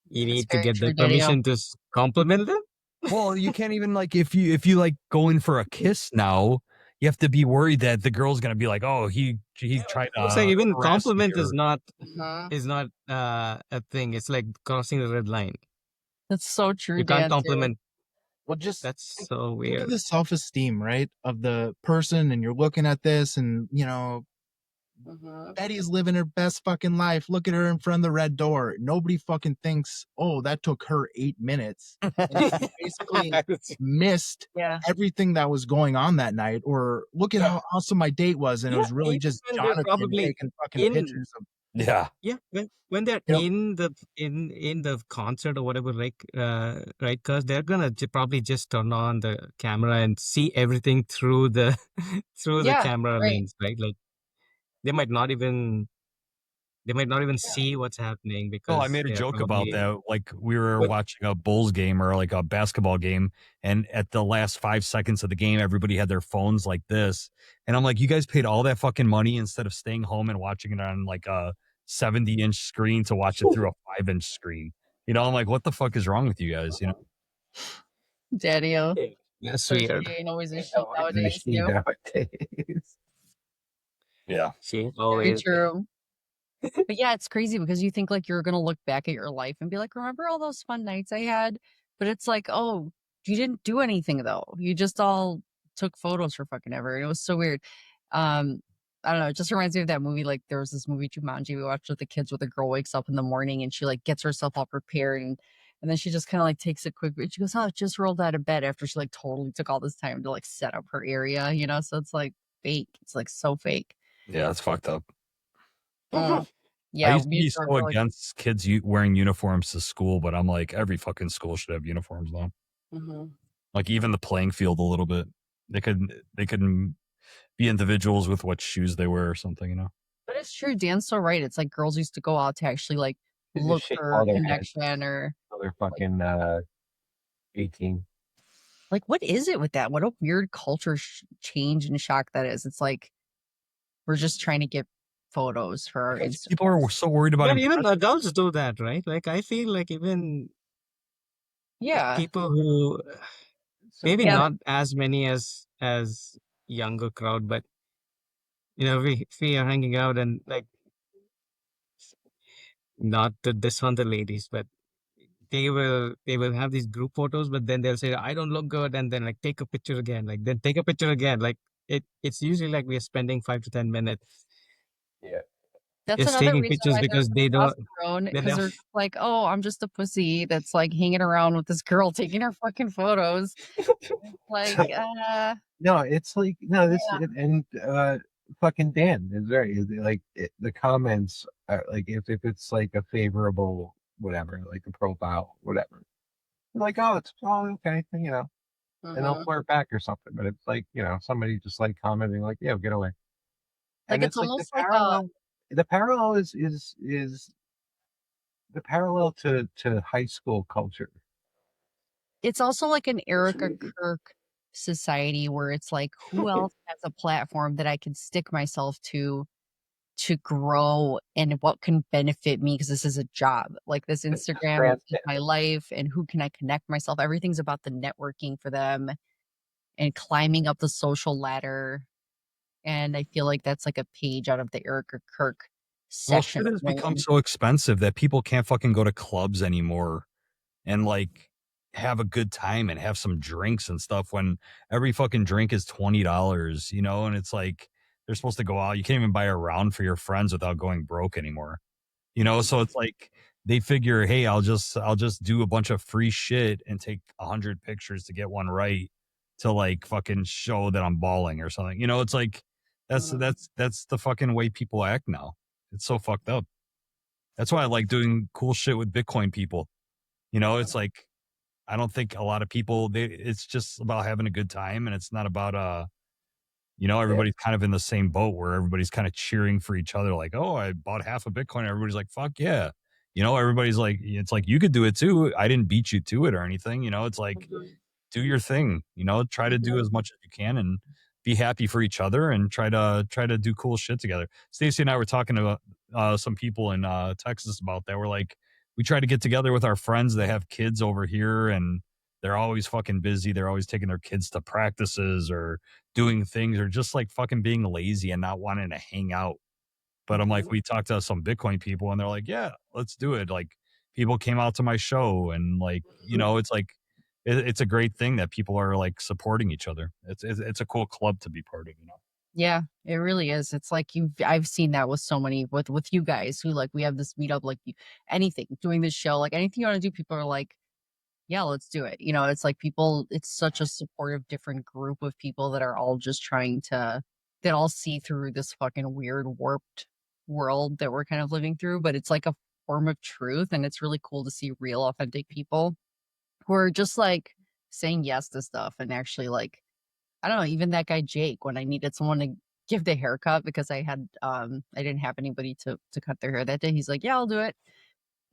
you need to get the permission to compliment them. Well, you can't even like if you like go in for a kiss now, you have to be worried that the girl's gonna be like, oh, he tried to. It's like even compliment is not a thing. It's like crossing the red line. That's so true. You can't compliment. Well, that's so weird. Look at the self-esteem, right, of the person, and you're looking at this, and you know. Betty's living her best fucking life. Look at her in front of the red door. Nobody fucking thinks, oh, that took her 8 minutes. And she basically missed everything that was going on that night. Or look at how awesome my date was. And it was really just Jonathan taking fucking pictures of. Yeah. Yeah, when they're Yep. in the concert or whatever, like right, cause they're gonna probably just turn on the camera and see everything through the through the Yeah, camera right. lens, right? Like they might not even see what's happening Oh, I because made a they're joke about probably that. Like we were what watching a Bulls game or like a basketball game, and at the last 5 seconds of the game, everybody had their phones like this. And I'm like, you guys paid all that fucking money instead of staying home and watching it on like a 70-inch screen to watch it through a 5-inch screen. You know, I'm like, what the fuck is wrong with you guys? You know? Daddy-o. that's So weird. she ain't always a she Always a nowadays, she too. nowadays. Yeah. She Very always true. But yeah, it's crazy because you think like you're gonna look back at your life and be like, remember all those fun nights I had? But it's like, oh, you didn't do anything though. You just all took photos for fucking ever. It was so weird. Um, I don't know, it just reminds me of that movie. Like there was this movie Jumanji we watched with the kids where the girl wakes up in the morning and she like gets herself all prepared and then she just kind of like takes a quick she goes, oh, just rolled out of bed after she like totally took all this time to like set up her area, you know? So it's like fake. It's like so fake. Yeah, it's fucked up. Mm. I Yeah, used to me be too. I so feel like against kids wearing uniforms to school, but I'm like, every fucking school should have uniforms now. mhm. Like even the playing field a little bit. They could be individuals with what shoes they wear or something, you know? But it's true. Dan's so right. It's like girls used to go out to actually like They look just shave for all their heads connection or until they're like fucking 18. what is it with that? What a weird culture change and shock that is. It's like we're just trying to get photos for our Because people are Instagrams. so worried about But even impressing. adults do that, right? Like I feel like even Yeah. people who So maybe Yeah. not as many as younger crowd, but we are hanging out and like not to diss on the ladies, but they will have these group photos, but then they'll say I don't look good, and then like take a picture again, like then take a picture again. Like it's usually like we are spending 5 to 10 minutes yeah. That's just another taking reason pictures why because they they're don't testosterone they because don't they're just like, oh, I'm just a pussy that's like hanging around with this girl taking her fucking photos. Like, No, it's like no, this yeah. and fucking Dan is very like the comments are like if it's like a favorable whatever, like the profile, whatever. Like, oh, it's oh okay, you know, and they'll Mhm. flirt back or something. But it's like, you know, somebody just like commenting like, yeah, get away. Like And it's it's like almost like a the parallel is the parallel to high school culture. it's also like an Erica Kirk society where it's like, who else has a platform that I can stick myself to grow and what can benefit me because this is a job. Like this It's just Instagram grand. is my life and who can I connect myself? Everything's about the networking for them and climbing up the social ladder. And I feel like that's like a page out of the Erica Kirk Well, section shit of has become women. so expensive that people can't fucking go to clubs anymore and like have a good time and have some drinks and stuff when every fucking drink is $20, you know, and it's like they're supposed to go out. You can't even buy a round for your friends without going broke anymore. You know, so it's like they figure, hey, I'll just do a bunch of free shit and take 100 pictures to get one right to like fucking show that I'm balling or something. You know, it's like that's the fucking way people act now. It's so fucked up. That's why I like doing cool shit with Bitcoin people. You know, it's like I don't think a lot of people it's just about having a good time, and it's not about Yeah. everybody's kind of in the same boat where everybody's kind of cheering for each other, like, oh, I bought half a Bitcoin. Everybody's like, fuck yeah. You know, everybody's like, it's like, you could do it too. I didn't beat you to it or anything. You know, it's like, do your thing, try to do as much as you can and be happy for each other and try to do cool shit together. Staci and I were talking about some people in Texas about that. We're like, we try to get together with our friends that have kids over here and they're always fucking busy. They're always taking their kids to practices or doing things or just like fucking being lazy and not wanting to hang out. But I'm like, we talked to some Bitcoin people and they're like, yeah, let's do it. Like people came out to my show and like, it's like, it's a great thing that people are like supporting each other. It's a cool club to be part of. Yeah, it really is. It's like I've seen that with so many with you guys who like we have this meetup like anything doing this show like anything you want to do people are like yeah, let's do it. You know, it's like people, it's such a supportive, different group of people that are all just trying to, that all see through this fucking weird, warped world that we're kind of living through, but it's like a form of truth, and it's really cool to see real authentic people who are just like saying yes to stuff and actually like, I don't know, even that guy Jake, when I needed someone to give the haircut because I didn't have anybody to cut their hair that day, he's like, yeah, I'll do it.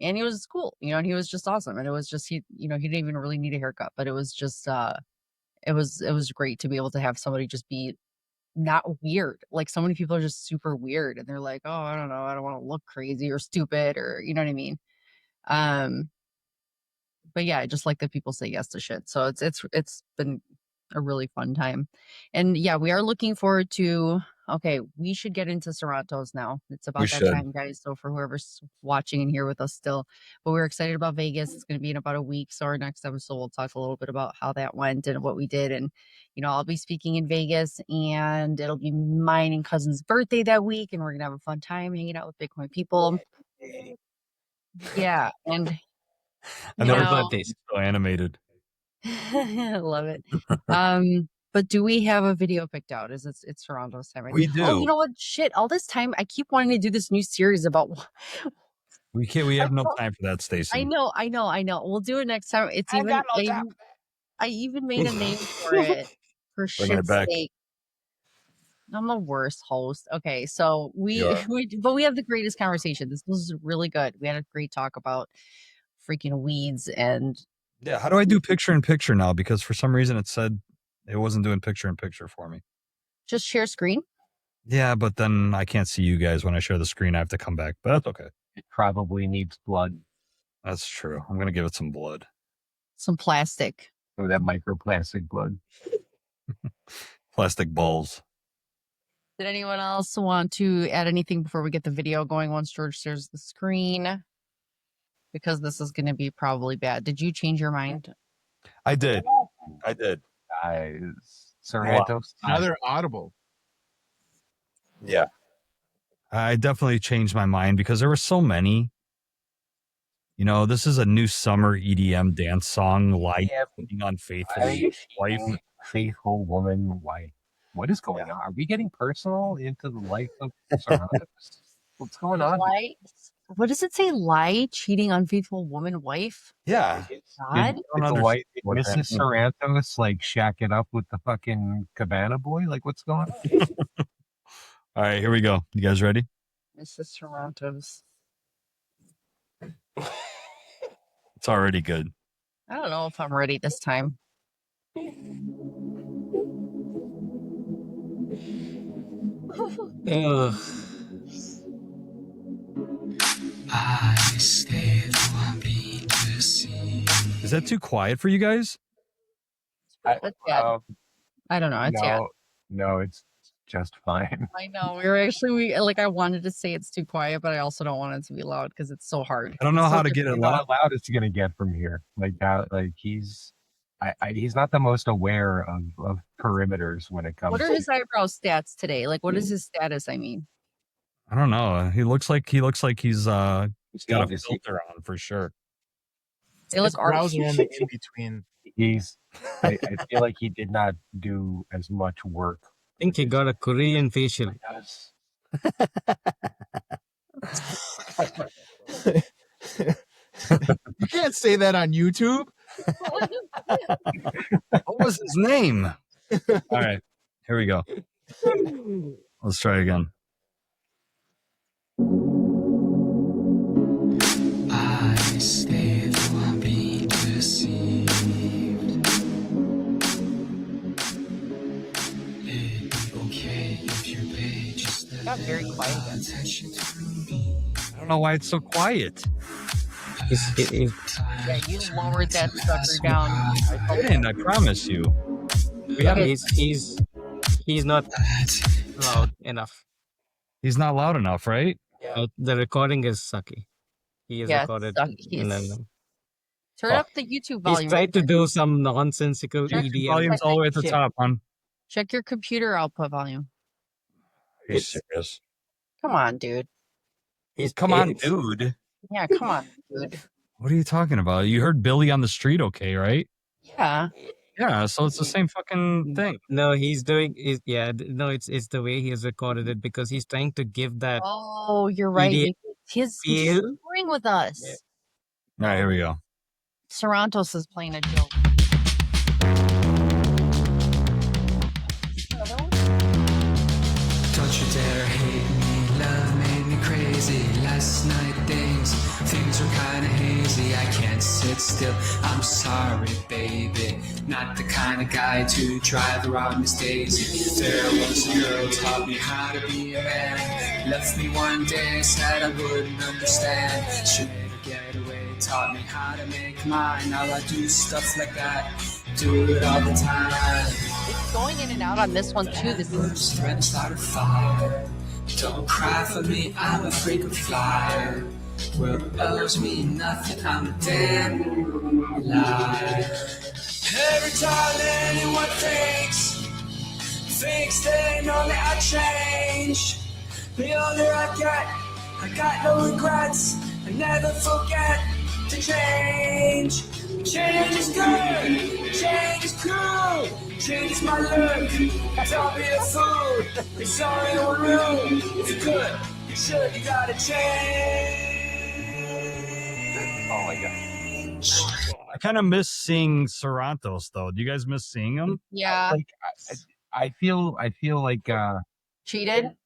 And he was cool, and he was just awesome. And it was just he didn't even really need a haircut, but it was just it was great to be able to have somebody just be not weird. Like, so many people are just super weird, and they're like, oh, I don't know, I don't want to look crazy or stupid, or you know what I mean. But yeah, I just like that people say yes to shit. So it's been a really fun time. And yeah, we are looking forward to, okay, we should get into Sorrento's now. It's about that time, guys. So for whoever's watching and here with us still, but we're excited about Vegas. It's going to be in about a week. So our next episode, we'll talk a little bit about how that went and what we did. And, I'll be speaking in Vegas, and it'll be mine and cousin's birthday that week. And we're going to have a fun time hanging out with Bitcoin people. Yeah. And I never thought they so animated. I love it. But do we have a video picked out? It's Toronto's time, right? We do. Oh, you know what? Shit! All this time, I keep wanting to do this new series about. We can't. We have no time for that, Staci. I know. We'll do it next time. It's even. I even made a name for it. For shit's sake. I'm the worst host. Okay, so we have the greatest conversation. This was really good. We had a great talk about freaking weeds and. Yeah, how do I do picture-in-picture now? Because for some reason it said it wasn't doing picture-in-picture for me. Just share screen? Yeah, but then I can't see you guys when I share the screen. I have to come back, but that's okay. It probably needs blood. That's true. I'm going to give it some blood. Some plastic. Oh, that microplastic blood. Plastic balls. Did anyone else want to add anything before we get the video going once George shares the screen? Because this is going to be probably bad. Did you change your mind? I did. Sorrento's. Now they're audible. Yeah. I definitely changed my mind because there were so many. This is a new summer EDM dance song, Light on Faithful Wife. Faithful Woman Wife. What is going on? Are we getting personal into the life of Sorrento's? What's going on? What does it say? Lie, cheating, unfaithful woman, wife? Yeah. God? Mrs. Sorrento's like shacking up with the fucking cabana boy? Like, what's going on? All right, here we go. You guys ready? Mrs. Sorrento's. It's already good. I don't know if I'm ready this time. Is that too quiet for you guys? I don't know. No, it's just fine. I know. I wanted to say it's too quiet, but I also don't want it to be loud because it's so hard. I don't know how to get it loud. How loud it's gonna get from here. He's not the most aware of perimeters when it comes. What are his eyebrow stats today? Like, what is his status? I mean, I don't know. He looks like he's got a filter on for sure. They look artsy in the in between. I feel like he did not do as much work. I think he got a Korean facial. You can't say that on YouTube. What was his name? All right, here we go. Let's try again. I stay though I'm being deceived. It'd be okay if you pay just it got very quiet again. attention to me. I don't know why it's so quiet. Yeah, you lowered that sucker down. I didn't. I promise you. Yeah, he's not loud enough. He's not loud enough, right? The recording is sucky. He is recorded. Turn up the YouTube volume. He's tried to do some nonsensical EDM. Volume's all the way at the top, hon. Check your computer output volume. Are you serious? Come on, dude. Come on, dude. Yeah, come on, dude. What are you talking about? You heard Billy on the street, okay, right? Yeah. Yeah, so it's the same fucking thing. No, he's doing is no, it's the way he has recorded it because he's trying to give that Oh, you're right. EDM He's feel. touring with us. All right, here we go. Sarantos is playing a joke. Don't you dare hate me, love made me crazy. Last night things were kinda hazy. I can't sit still, I'm sorry, baby. Not the kind of guy to drive around Miss Daisy. There was a girl, taught me how to be a man. Left me one day, said I wouldn't understand. She made a getaway, taught me how to make mine. Now I do stuff like that, do it all the time. It's going in and out on this one too. This is Trying to start a fire. Don't cry for me, I'm a frequent flyer. World owes me nothing, I'm a damn liar. Every time anyone thinks they know that I change. The older I got no regrets. I never forget to change. Change is good, change is cool. Change is my look, don't be a fool. It's all in one room. If you could, you should, you gotta change. Oh my god. I kind of miss seeing Sarantos though. Do you guys miss seeing him? yeah. Like I feel like Cheated.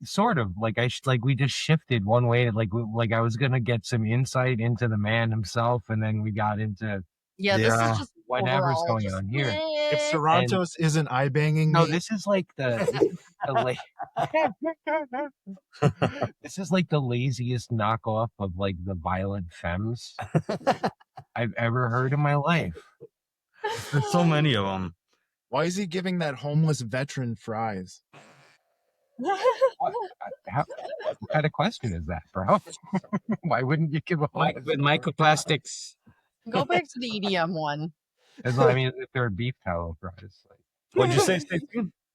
sort of like we just shifted one way. Like I was gonna get some insight into the man himself, and then we got into Yeah, this Yeah. is just whatever's overall going just, on here. If Sarantos isn't eye banging No, me, this is like this is like the laziest knockoff of like the violent femmes I've ever heard in my life. There's so many of them. why is he giving that homeless veteran fries? What kind of question is that, bro? Why wouldn't you give a With microplastics. Go back to the EDM one. As I mean, if they're beef tallow fries, like, What'd you say, Stacy?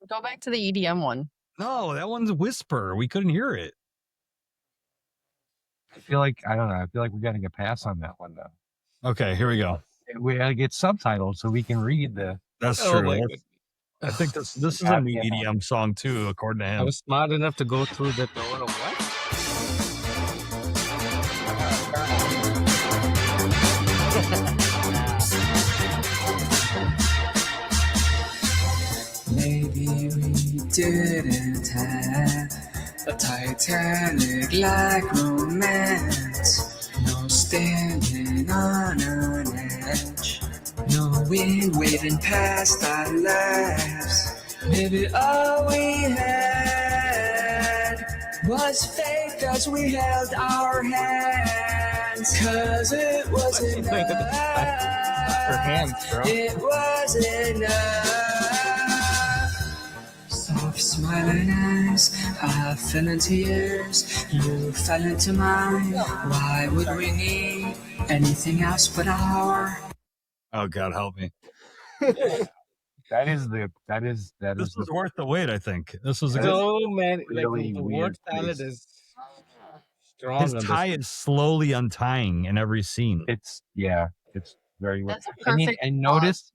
Go back to the EDM one. No, that one's a whisper. We couldn't hear it. I feel like I don't know. I feel like we're getting a pass on that one though. Okay, here we go. We gotta get subtitles so we can read the. That's Oh true. my That's- I think this is a new EDM song too, according to I him. was smart enough to go through the door of what? Maybe we didn't have a Titanic-like romance. No standing on an edge. No wind waving past our lives. Maybe all we had was faith as we held our hands. 'Cause it wasn't enough. Her hands, bro. It wasn't enough. Soft smiling eyes, I fell into yours. You fell into mine. Why would we need anything else but our? Oh God, help me. That is This was worth the wait. I think this was a good. So man, really like the weird word salad place. is strong. His on tie this. is slowly untying in every scene. it's very weird. That's a perfect. And notice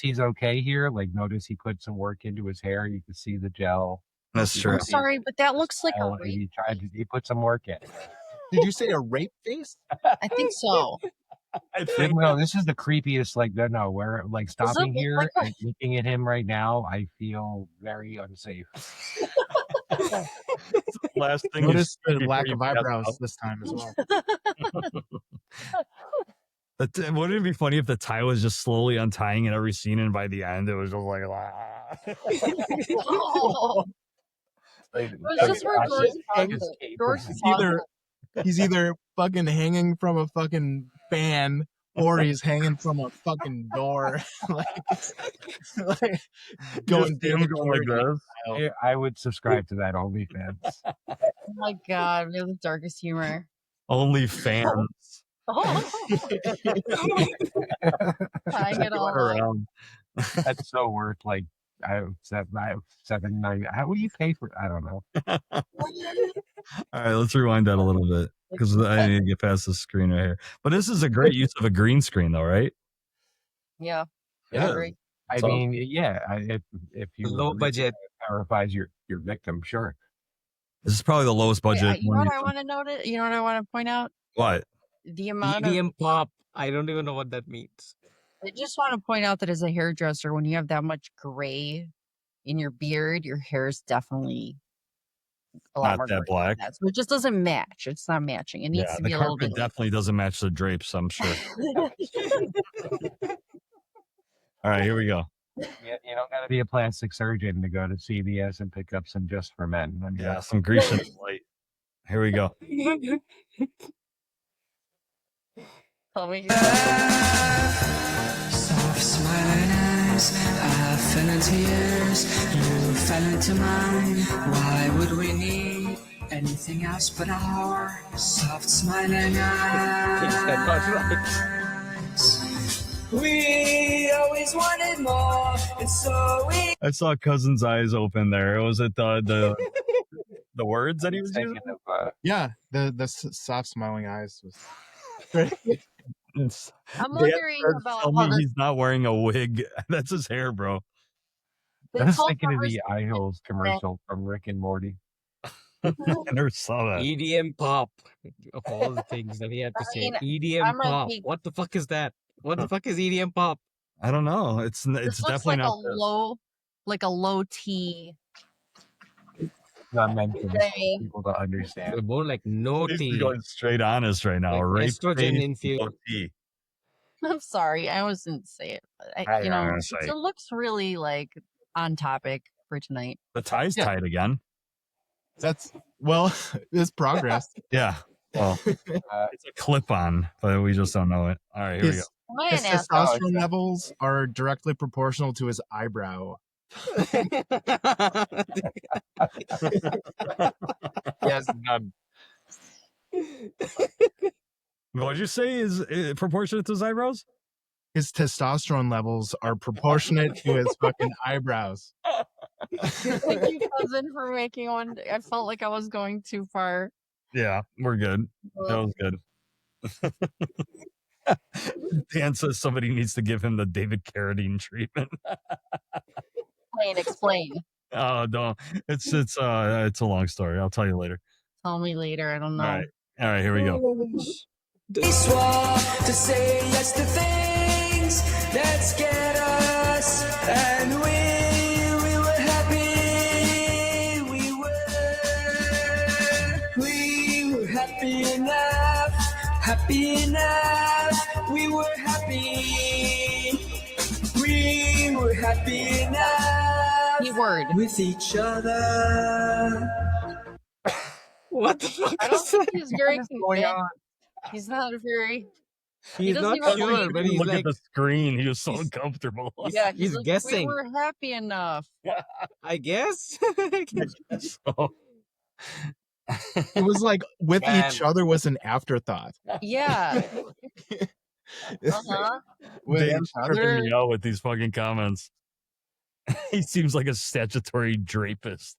he's okay here. Like notice he put some work into his hair. You can see the gel. That's true. I'm sorry, but that looks like a Style, and rape. he put some work in. Did you say a rape face? I think so. I think No, this is the creepiest. Like no, where like stopping look here like a- and looking at him right now, I feel very unsafe. last thing. you Notice see the before lack you of pass eyebrows out. this time as well. Wouldn't it be funny if the tie was just slowly untying in every scene, and by the end it was just like, Oh, it was just reverse concept. He's either fucking hanging from a fucking fan or he's hanging from a fucking door. like going him David going like Corrigan this. style. I would subscribe to that OnlyFans. Oh my god, we have the darkest humor. Only fans. Tying it all up. around. That's so worth like I have 7.9. How would you pay for? I don't know. All right, let's rewind that a little bit because I need to get past the screen right here. But this is a great use of a green screen, though, right? Yeah. Yeah. Great. I So- mean, yeah. If you Low really budget. terrifies your victim, sure. This is probably the lowest budget. You know one what you- I want to note? You know what I want to point out? What? The amount of. EDM pop. I don't even know what that means. I just want to point out that as a hairdresser, when you have that much gray in your beard, your hair is definitely a lot Not more that gray than black. that. So it just doesn't match. It's not matching. It needs Yeah, to the be a little carpet bit. definitely doesn't match the drapes, I'm sure. All right, here we go. You don't got to be a plastic surgeon to go to CVS and pick up some Just for Men. I mean, Yeah, some Grecian light. Here we go. Tell me. Soft smiling eyes, I fell into yours, you fell into mine. Why would we need anything else but our soft smiling eyes? We always wanted more, and so we. I saw Cousin's eyes open there. Was it the words that he was using? thinking of, Yeah, the soft smiling eyes was. I'm wondering about Tell how me he's not wearing a wig. That's his hair, bro. I this was whole thinking of the conversation- eye holes commercial from Rick and Morty. I never saw that. EDM pop. Of all the things that he had to I say. mean, EDM I'm a pop. big- What the fuck is that? What the fuck is EDM pop? I don't know. It's This definitely looks like not a this. low T Not meant for thing. people to understand. More like no He's tea. going straight honest right now. Like Rape estrogen face, infused. no tea. I'm sorry, I wasn't say it, but I you know, gotta say. it looks really like on topic for tonight. The tie's Yeah. tied again. That's well, it's progress. Yeah. Well, it's a clip on, but we just don't know it. All right, here we go. His, Am I his an asshole? testosterone levels are directly proportional to his eyebrow. Yes, none. What'd you say is proportionate to his eyebrows? His testosterone levels are proportionate to his fucking eyebrows. Thank you, cousin, for making one. I felt like I was going too far. Yeah, we're good. That was good. Dan says somebody needs to give him the David Carradine treatment. Explain. Oh no, it's a long story. I'll tell you later. Tell me later. I don't know. All right, here we go. We swore to say yes to things that scared us, and we were happy. We were happy enough, happy enough. We were happy. We were happy enough. Keyword. With each other. What the fuck I don't is think that? he's very What's going convinced. on? He's not very. He's doesn't not even sure, believe but he's Look like, at the screen. He was so he's- uncomfortable. Yeah, he's like, guessing. We were happy enough. I guess. So- It was like with Man. each other was an afterthought. Yeah. Uh-huh. With Dan's each tripping other, me out with these fucking comments. He seems like a statutory drapist.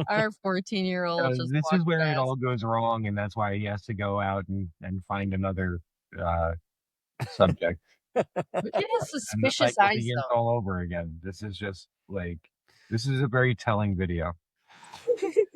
Our 14-year-old just This is walked where it past. all goes wrong, and that's why he has to go out and find another subject. Look at his And the suspicious cycle eyes, begins though. all over again. This is just like, this is a very telling video.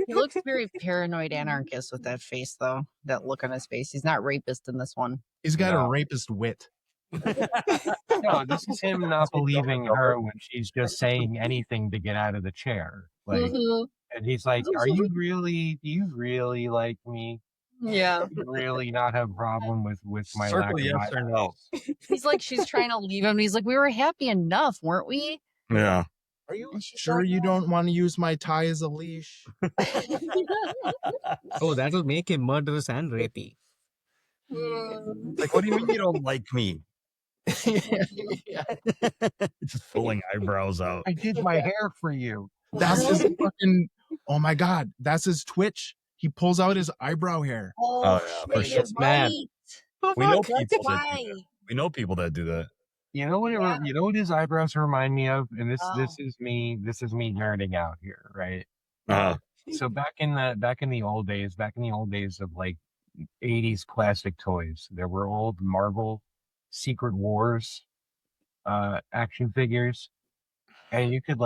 He looks very paranoid anarchist with that face, though. That look on his face. He's not rapist in this one. he's got No. a rapist wit. No, this is him not believing her when she's just saying anything to get out of the chair. Like, Mhm. and he's like, "Are you really? Do you really like me? Yeah. Do you really not have a problem with my lack Circle of yes or no. eyebrows?" He's like, she's trying to leave him. And he's like, we were happy enough, weren't we? Yeah. Are you And she's sure like, you don't want to use my tie as a leash? Oh, that'll make him murderous and rapey. Like, what do you mean you don't like me? Yeah. Just pulling eyebrows out. I did my hair for you. That's his fucking. Oh my god, that's his Twitch. He pulls out his eyebrow hair. Oh, yeah, for shit, sure. you're Mad. right. We know That's people that do why. that. We know people that do that. You know what? You know what his eyebrows remind me of, and this Oh. is me nerding out here, right? Uh, So back in the old days of like 80s plastic toys, there were old Marvel Secret Wars action figures, and you could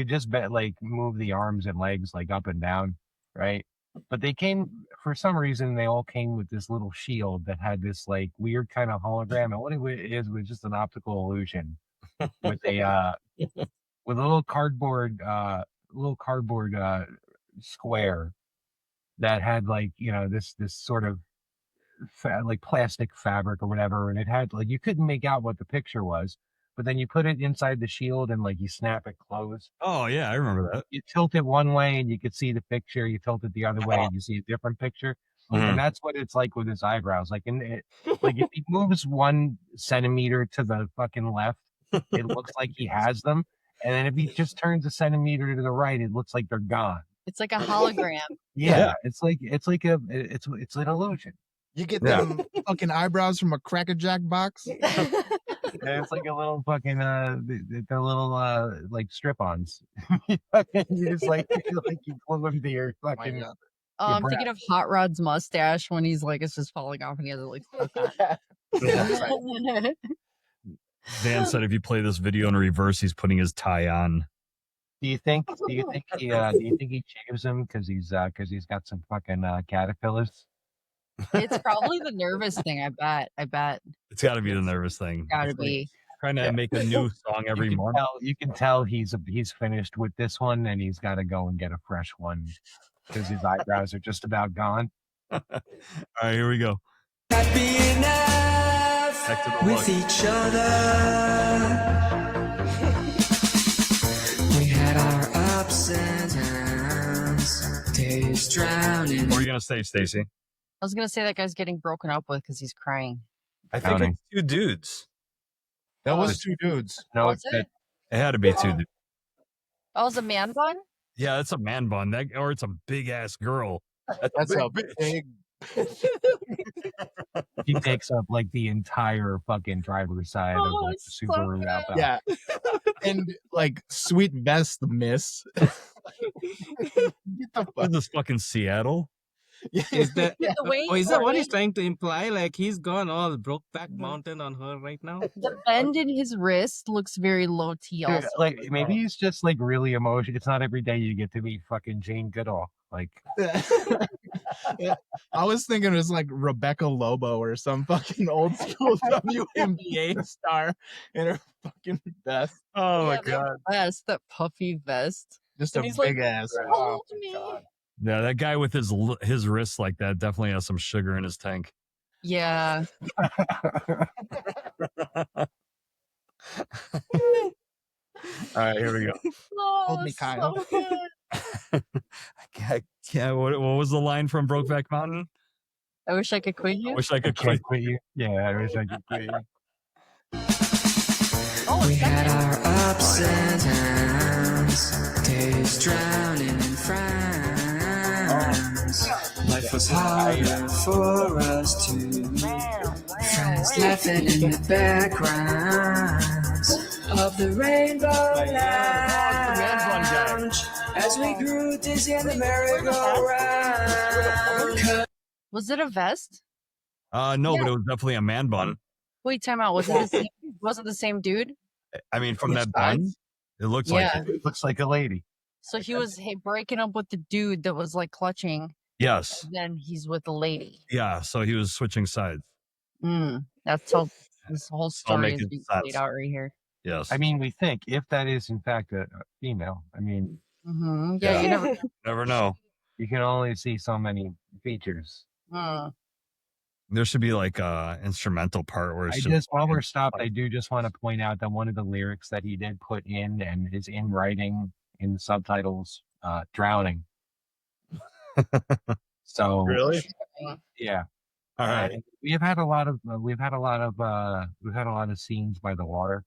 just move the arms and legs like up and down, right? But they came, for some reason, they all came with this little shield that had this like weird kind of hologram, and what it was just an optical illusion with a with a little cardboard square that had like, you know, this sort of like plastic fabric or whatever, and it had like, you couldn't make out what the picture was, but then you put it inside the shield and like you snap it closed. Oh yeah, I remember that. You tilt it one way and you could see the picture. You tilt it the other way and you see a different picture. And that's what it's like with his eyebrows. Like, like if he moves 1 centimeter to the fucking left, it looks like he has them. And then if he just turns a centimeter to the right, it looks like they're gone. It's like a hologram. Yeah. It's an illusion. You get them fucking eyebrows from a Cracker Jack box. And it's like a little fucking they're little like strip-ons. You just like you glue them to your fucking. Oh, I'm thinking of Hot Rod's mustache when he's like, it's just falling off and he has it like stuck on. Dan said if you play this video in reverse, he's putting his tie on. Do you think he shaves him because he's got some fucking caterpillars? It's probably the nervous thing. I bet It's got to be the nervous thing. Gotta be. Trying to make a new song every month. You can tell he's finished with this one and he's got to go and get a fresh one because his eyebrows are just about gone. All right, here we go. Happy enough with each other. We had our ups and downs, days drowning. What are you gonna say, Stacy? I was gonna say that guy's getting broken up with because he's crying. I think it's 2 dudes. That was 2 dudes. No, Was it? It had to be 2 dudes. Oh, it's a man bun? Yeah, that's a man bun. Or it's a big ass girl. That's a big. He takes up like the entire fucking driver's side of like the Subaru Outback. Yeah. And like sweet vest miss. What is this, fucking Seattle? Is that, The way is he's that what he's holding- trying to imply? Like he's gone all Brokeback Mountain on her right now? The bend in his wrist looks very low T. Dude, Also, like maybe he's just like really emotional. It's not every day you get to meet fucking Jane Goodall. Like, Yeah. I was thinking it was like Rebecca Lobo or some fucking old school WNBA star in her fucking vest. Oh my Yeah, god. vest, that puffy vest. Just And a he's like, big ass. Hold me. Yeah, that guy with his wrists like that definitely has some sugar in his tank. Yeah. All right, here we go. Oh, Hold me, so Kyle. good. Yeah, what was the line from Brokeback Mountain? I wish I could quit I you. wish I could can't quit. quit you. Yeah, I wish I could quit you. Oh, We it's had second. our ups and downs, days drowning in frowns. Life was harder for us to friends laughing in the backgrounds of the rainbow lounge as we grew dizzy in the merry-go-round. Was it a vest? No, but it was definitely a man bun. Wait, time out. Was it the same? Wasn't the same dude? I mean, from His that bun, size? it looks Yeah. like it. It looks like a lady. So he was breaking up with the dude that was like clutching. Yes. Then he's with the lady. Yeah, so he was switching sides. That's how this whole story making is being sense. played out right here. Yes. I mean, we think if that is in fact a female. I mean, Yeah, you never. Never know. you can only see so many features. There should be like a instrumental part where it's While we're stopped, I do just want to point out that one of the lyrics that he did put in and is in writing in the subtitles, drowning. So really. yeah. All right. We've had a lot of scenes by the water,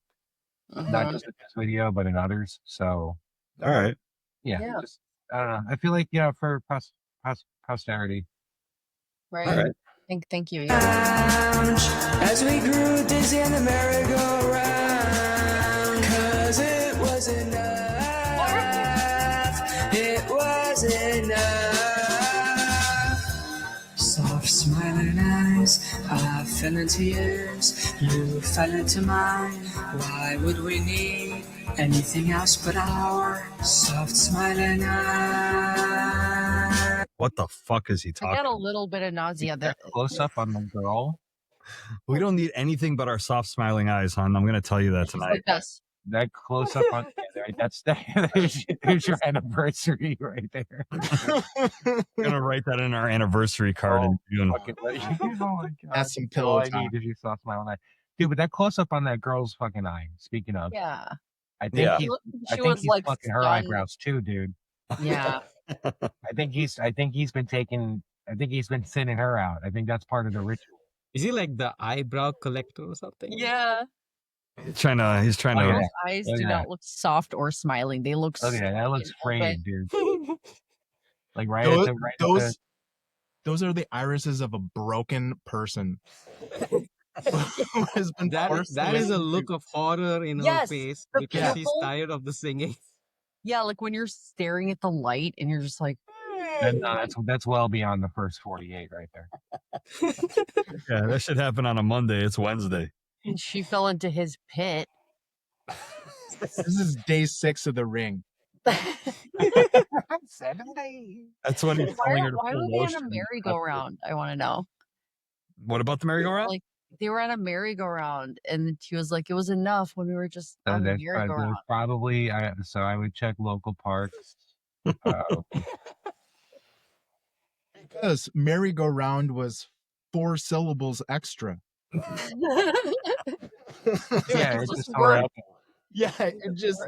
not just in this video, but in others. So All right. yeah, Yeah. just, I don't know. I feel like for posterity. Right. All right. Thank you. As we grew dizzy in the merry-go-round, 'cause it was enough. It was enough. Soft smiling eyes, I fell into yours, you fell into mine. Why would we need anything else but our soft smiling eyes? What the fuck is he I talking? got a little bit of nausea. That close up on the girl. We don't need anything but our soft smiling eyes, hon. I'm going to tell you that tonight. That close up on right, there's your anniversary right there. I'm gonna write that in our anniversary card in June. Oh my god, That's some all pillow I talk. need is your soft smile eye. Dude, but that close up on that girl's fucking eye. Speaking of, Yeah. I think Yeah. he's, She I think was he's like fucking her stunned. eyebrows too, dude. Yeah. I think he's been thinning her out. I think that's part of the ritual. Is he like the eyebrow collector or something? Yeah. He's trying to. Those eyes Look do at not that. look soft or smiling. They look Look at that. That looks frayed, dude. Like right Those, at the right those, at the, those are the irises of a broken person. Who has been That forced to is a listen look to- of horror in her Yes, face the because she's purple. tired of the singing. Yeah, like when you're staring at the light and you're just like, that's well beyond the first 48 right there. Yeah, that should happen on a Monday. It's Wednesday. and she fell into his pit. This is day 6 of the ring. 7 days. That's when he's telling her to Why pull were they on a lotion. merry-go-round? I want to know. What about the merry-go-round? Like they were on a merry-go-round, and she was like, "It was enough when we were just on the There's merry-go-round." probably so I would check local parks. Because merry-go-round was 4 syllables extra. Yeah, It it's just just worked. Yeah, it just.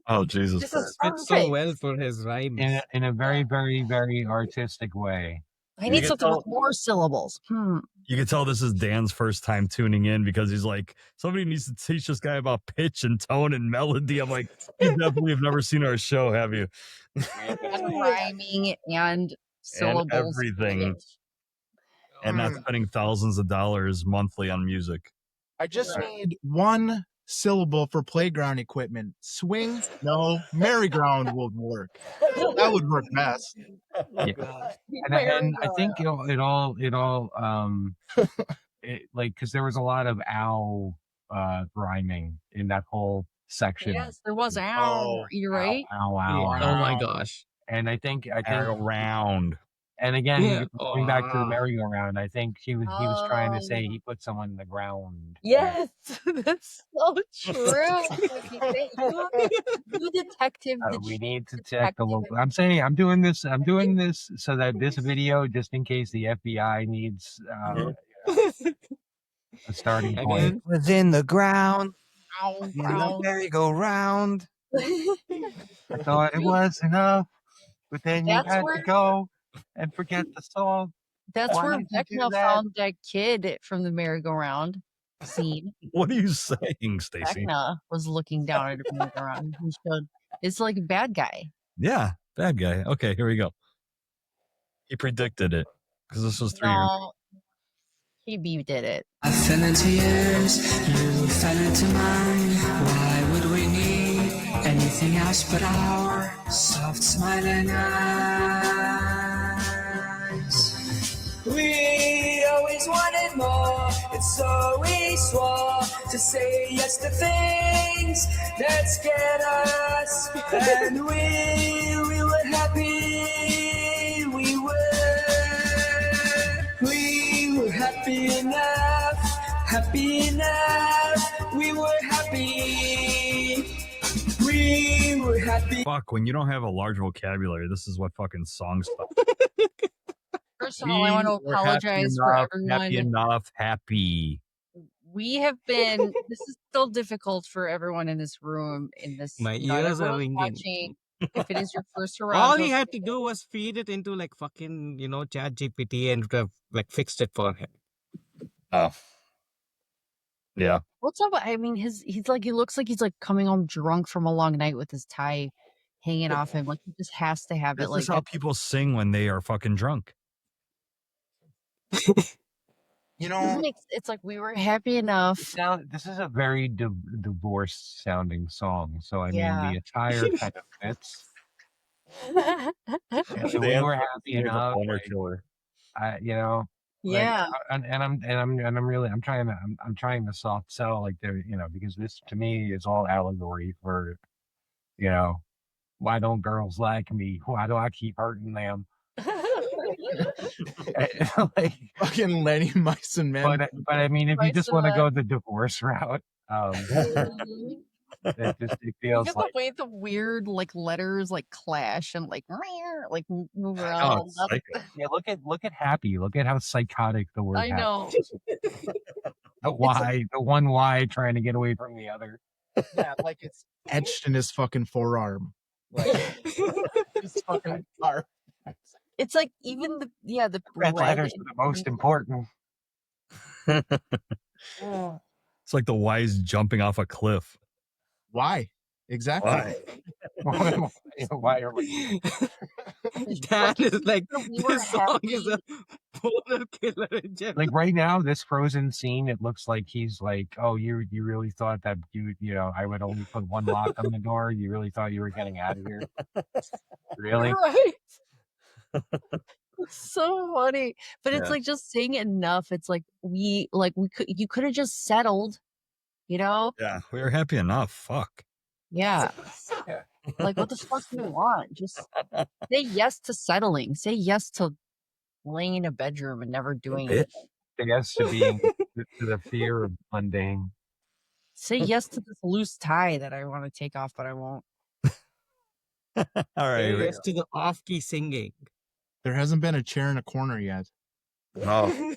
Oh, Jesus This Christ. is Fits so perfect. well for his rhymes. in a very, very, very artistic way. I need can something with tell- more syllables. You can tell this is Dan's first time tuning in because he's like, somebody needs to teach this guy about pitch and tone and melody. I'm like, you definitely have never seen our show, have you? And rhyming and syllables. everything. And not spending thousands of dollars monthly on music. I just need 1 syllable for playground equipment. Swing, no, merry-go-round would work. That would work best. Yeah. And I think it all like because there was a lot of ow rhyming in that whole section. Yes, there was. Ow, Oh, you're right. Ow, Yeah. ow, Oh my ow. gosh. And I think Around. and again Yeah. going back to the Ah. merry-go-round, I think he was trying to say he put someone in the ground. Yes, that's so true. You detective. We need to check the local. I'm saying I'm doing this so that this video, just in case the FBI needs a starting point. Again? Was in the ground. Ow, In the ow. merry-go-round. I thought it was enough, but then you That's had where- to go and forget the song. That's Why where did you do Vecna that? found that kid from the merry-go-round scene. What are you saying, Stacy? Vecna was looking down at a merry-go-round. He showed it's like a bad guy. Yeah, bad guy. Okay, here we go. He predicted it because this was 3 years. No, he did it. I fell into yours, you fell into mine. Why would we need anything else but our soft smiling eyes? We always wanted more, and so we swore to say yes to things that scared us. And we were happy, we were happy enough, we were happy. Fuck, when you don't have a large vocabulary, this is what fucking songs stuff. First of all, I want to We're happy apologize for enough, everyone. Happy enough, happy. We have been. This is still difficult for everyone in this room. In this, My not ears are everyone's ringing. watching. If it is your first All Toronto, he had to do was feed it into like fucking, Chat GPT and would have like fixed it for him. Oh. Yeah. what's up? I mean, he looks like he's like coming home drunk from a long night with his tie hanging off him. Like he just has to have This it. Like is how people sing when they are fucking drunk. You know, it's like we were happy enough. This is a very divorced sounding song. So I Yeah. mean, the attire kind of fits. And we were happy enough. Boner Like, killer. Yeah. I'm trying to soft sell, like, because this to me is all allegory for, why don't girls like me? Why do I keep hurting them? Like, Fucking Lenny Mice and Men. but I mean, if you Mice just and want to Men. go the divorce route, it Look feels at like the way the weird like letters like clash and like move Oh, around. it's psycho. yeah. Look at happy. Look at how psychotic the word I happy. know. The Y, the one Y trying to get away from the other. Yeah, like it's etched in his fucking forearm. Like his fucking arm. It's like even the Red red letters are the most important. It's like the Y's jumping off a cliff. Why? Exactly. Why are we? Dan is like, we were this song is a boner killer in general. Like right now, this Frozen scene, it looks like he's like, oh, you really thought that I would only put one lock on the door? You really thought you were getting out of here? Really? Right. It's so funny. But it's Yeah. like just saying it enough. It's like you could have just settled, Yeah, we were happy enough. Fuck. Yeah. Like what the fuck do you want? Just say yes to settling. Say yes to laying in a bedroom and never doing it. Say yes to being to the fear of mundane. Say yes to this loose tie that I want to take off, but I won't. All right. Yes to the off-key singing. There hasn't been a chair in a corner yet. No. On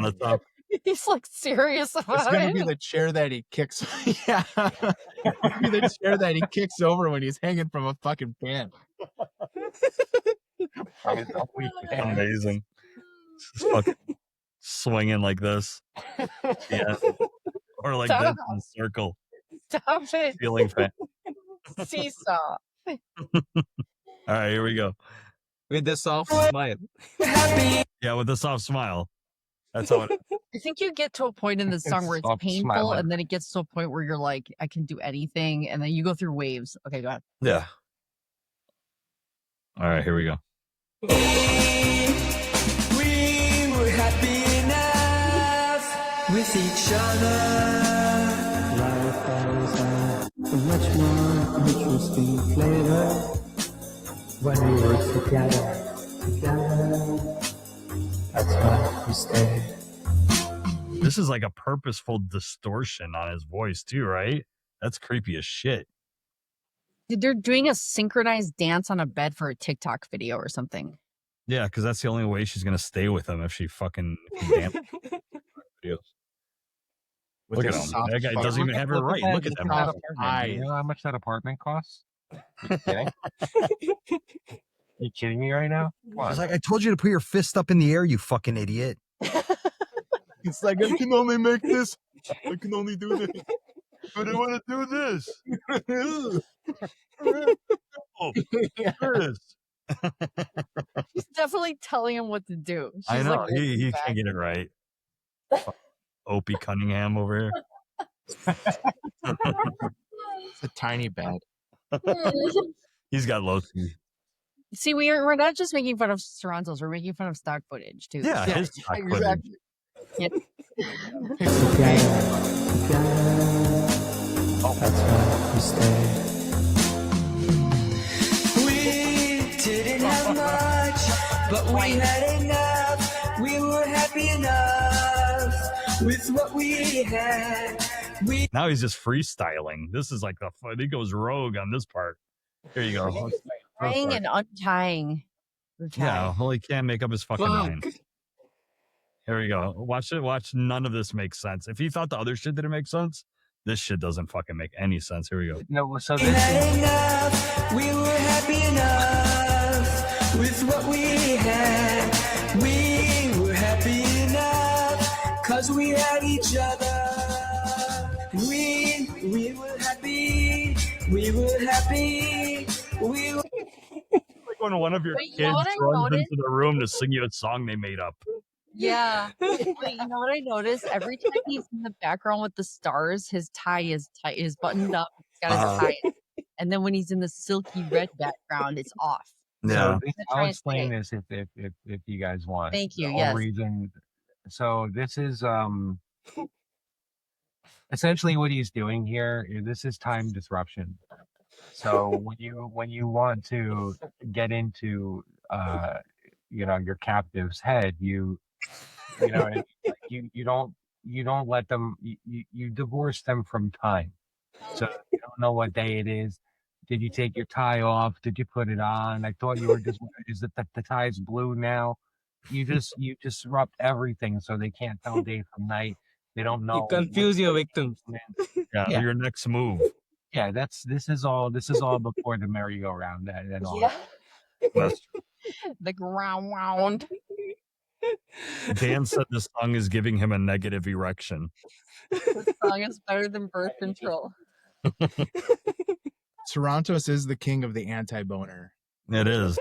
the top. He's like serious It's about gonna it. be the chair that he kicks. Yeah, it's gonna be the chair that he kicks over when he's hanging from a fucking pan. Amazing. Just fucking swinging like this. Yeah. Or like Stop. this in a circle. Stop it. Ceiling fan. Seesaw. All right, here we go. With the soft smile. Yeah, with a soft smile. That's how it is. I think you get to a point in the song where it's Stop painful, smiling. and then it gets to a point where you're like, I can do anything, and then you go through waves. Okay, go ahead. Yeah. All right, here we go. We were happy enough with each other. Life has so much more interesting flavor when we were together. That's why we stay. This is like a purposeful distortion on his voice too, right? That's creepy as shit. Dude, they're doing a synchronized dance on a bed for a TikTok video or something. Yeah, because that's the only way she's gonna stay with him if she fucking can dance. Videos. Look at him. That guy doesn't even have it right. Look at them. You know how much that apartment costs? You kidding? You kidding me right now? It's like, I told you to put your fist up in the air, you fucking idiot. It's like, I can only make this. I can only do this. But I want to do this. She's definitely telling him what to do. She's I know. like, He can't get it right. Opie Cunningham over here. It's a tiny bed. He's got low key. See, we're not just making fun of Toronto's, we're making fun of stock footage too. Yeah, his stock footage. Exactly. Yeah. That's why we stay. We didn't have much, but we had enough. We were happy enough with what we had. Now he's just freestyling. This is like he goes rogue on this part. Here you go. Tying and untying the tie. Yeah, well, he can't make up his fucking mind. Here we go. Watch it. Watch. None of this makes sense. If he thought the other shit didn't make sense, this shit doesn't fucking make any sense. Here we go. No, so We had enough. We were happy enough with what we had. We were happy enough because we had each other. We were happy. We were happy. We were. Like when one of your Wait, you know kids what I runs noticed? into the room to sing you a song they made up. Yeah. Wait, you know what I noticed? Every time he's in the background with the stars, his tie is tight, is buttoned up. He's got his tie. And then when he's in the silky red background, it's off. Yeah. So I'll explain this if you guys want. Thank you. The Yes. whole reason. So this is essentially what he's doing here. This is time disruption. So when you want to get into your captive's head, you know like you don't let them you divorce them from time. So you don't know what day it is. Did you take your tie off? Did you put it on? I thought you were just. Is it that the tie's blue now? You disrupt everything, so they can't tell day from night. They don't know. You confuse your victims. Yeah, your next move. Yeah, this is all before the merry-go-round and all. Yeah. That's The ground. Dan said this song is giving him a negative erection. This song is better than birth control. Torontos is the king of the anti-boner. It is.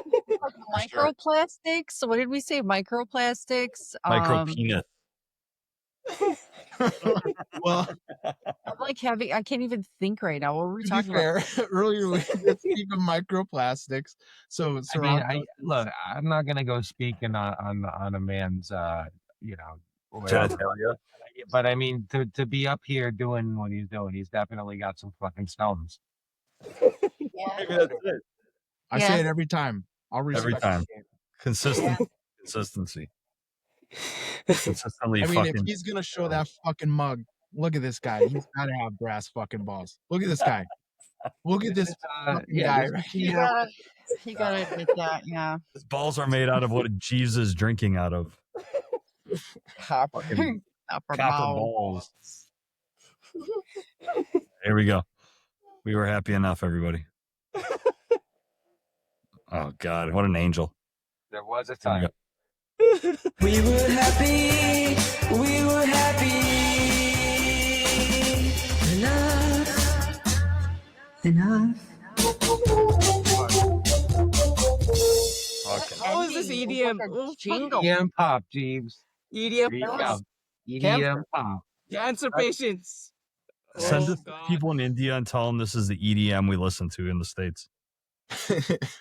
Microplastics. What did we say? Microplastics. Micro penis. Well, I'm like having. I can't even think right now. What were we to be talking fair, about? earlier we did speak of microplastics. So Toronto, Look, I'm not gonna go speaking on a man's whatever. Genitalia. But I mean, to be up here doing what he's doing, he's definitely got some fucking stones. Maybe that's it. I say it every time. I'll respect Every time. it. Consistency. Consistently I mean, if fucking. he's gonna show that fucking mug, look at this guy. He's gotta have brass fucking balls. Look at this guy. Look at this fucking guy. You gotta admit that. Yeah. His balls are made out of what Jeeves is drinking out of. Copper Copper balls. Here we go. We were happy enough, everybody. Oh God, what an angel. There was a time. We were happy. We were happy. Enough. Okay. How is this EDM? Oh, Jingle. EDM pop, Jeeves. EDM. There you go. EDM Camp- pop. Cancer patients. Send Oh, it to God. people in India and tell them this is the EDM we listen to in the States.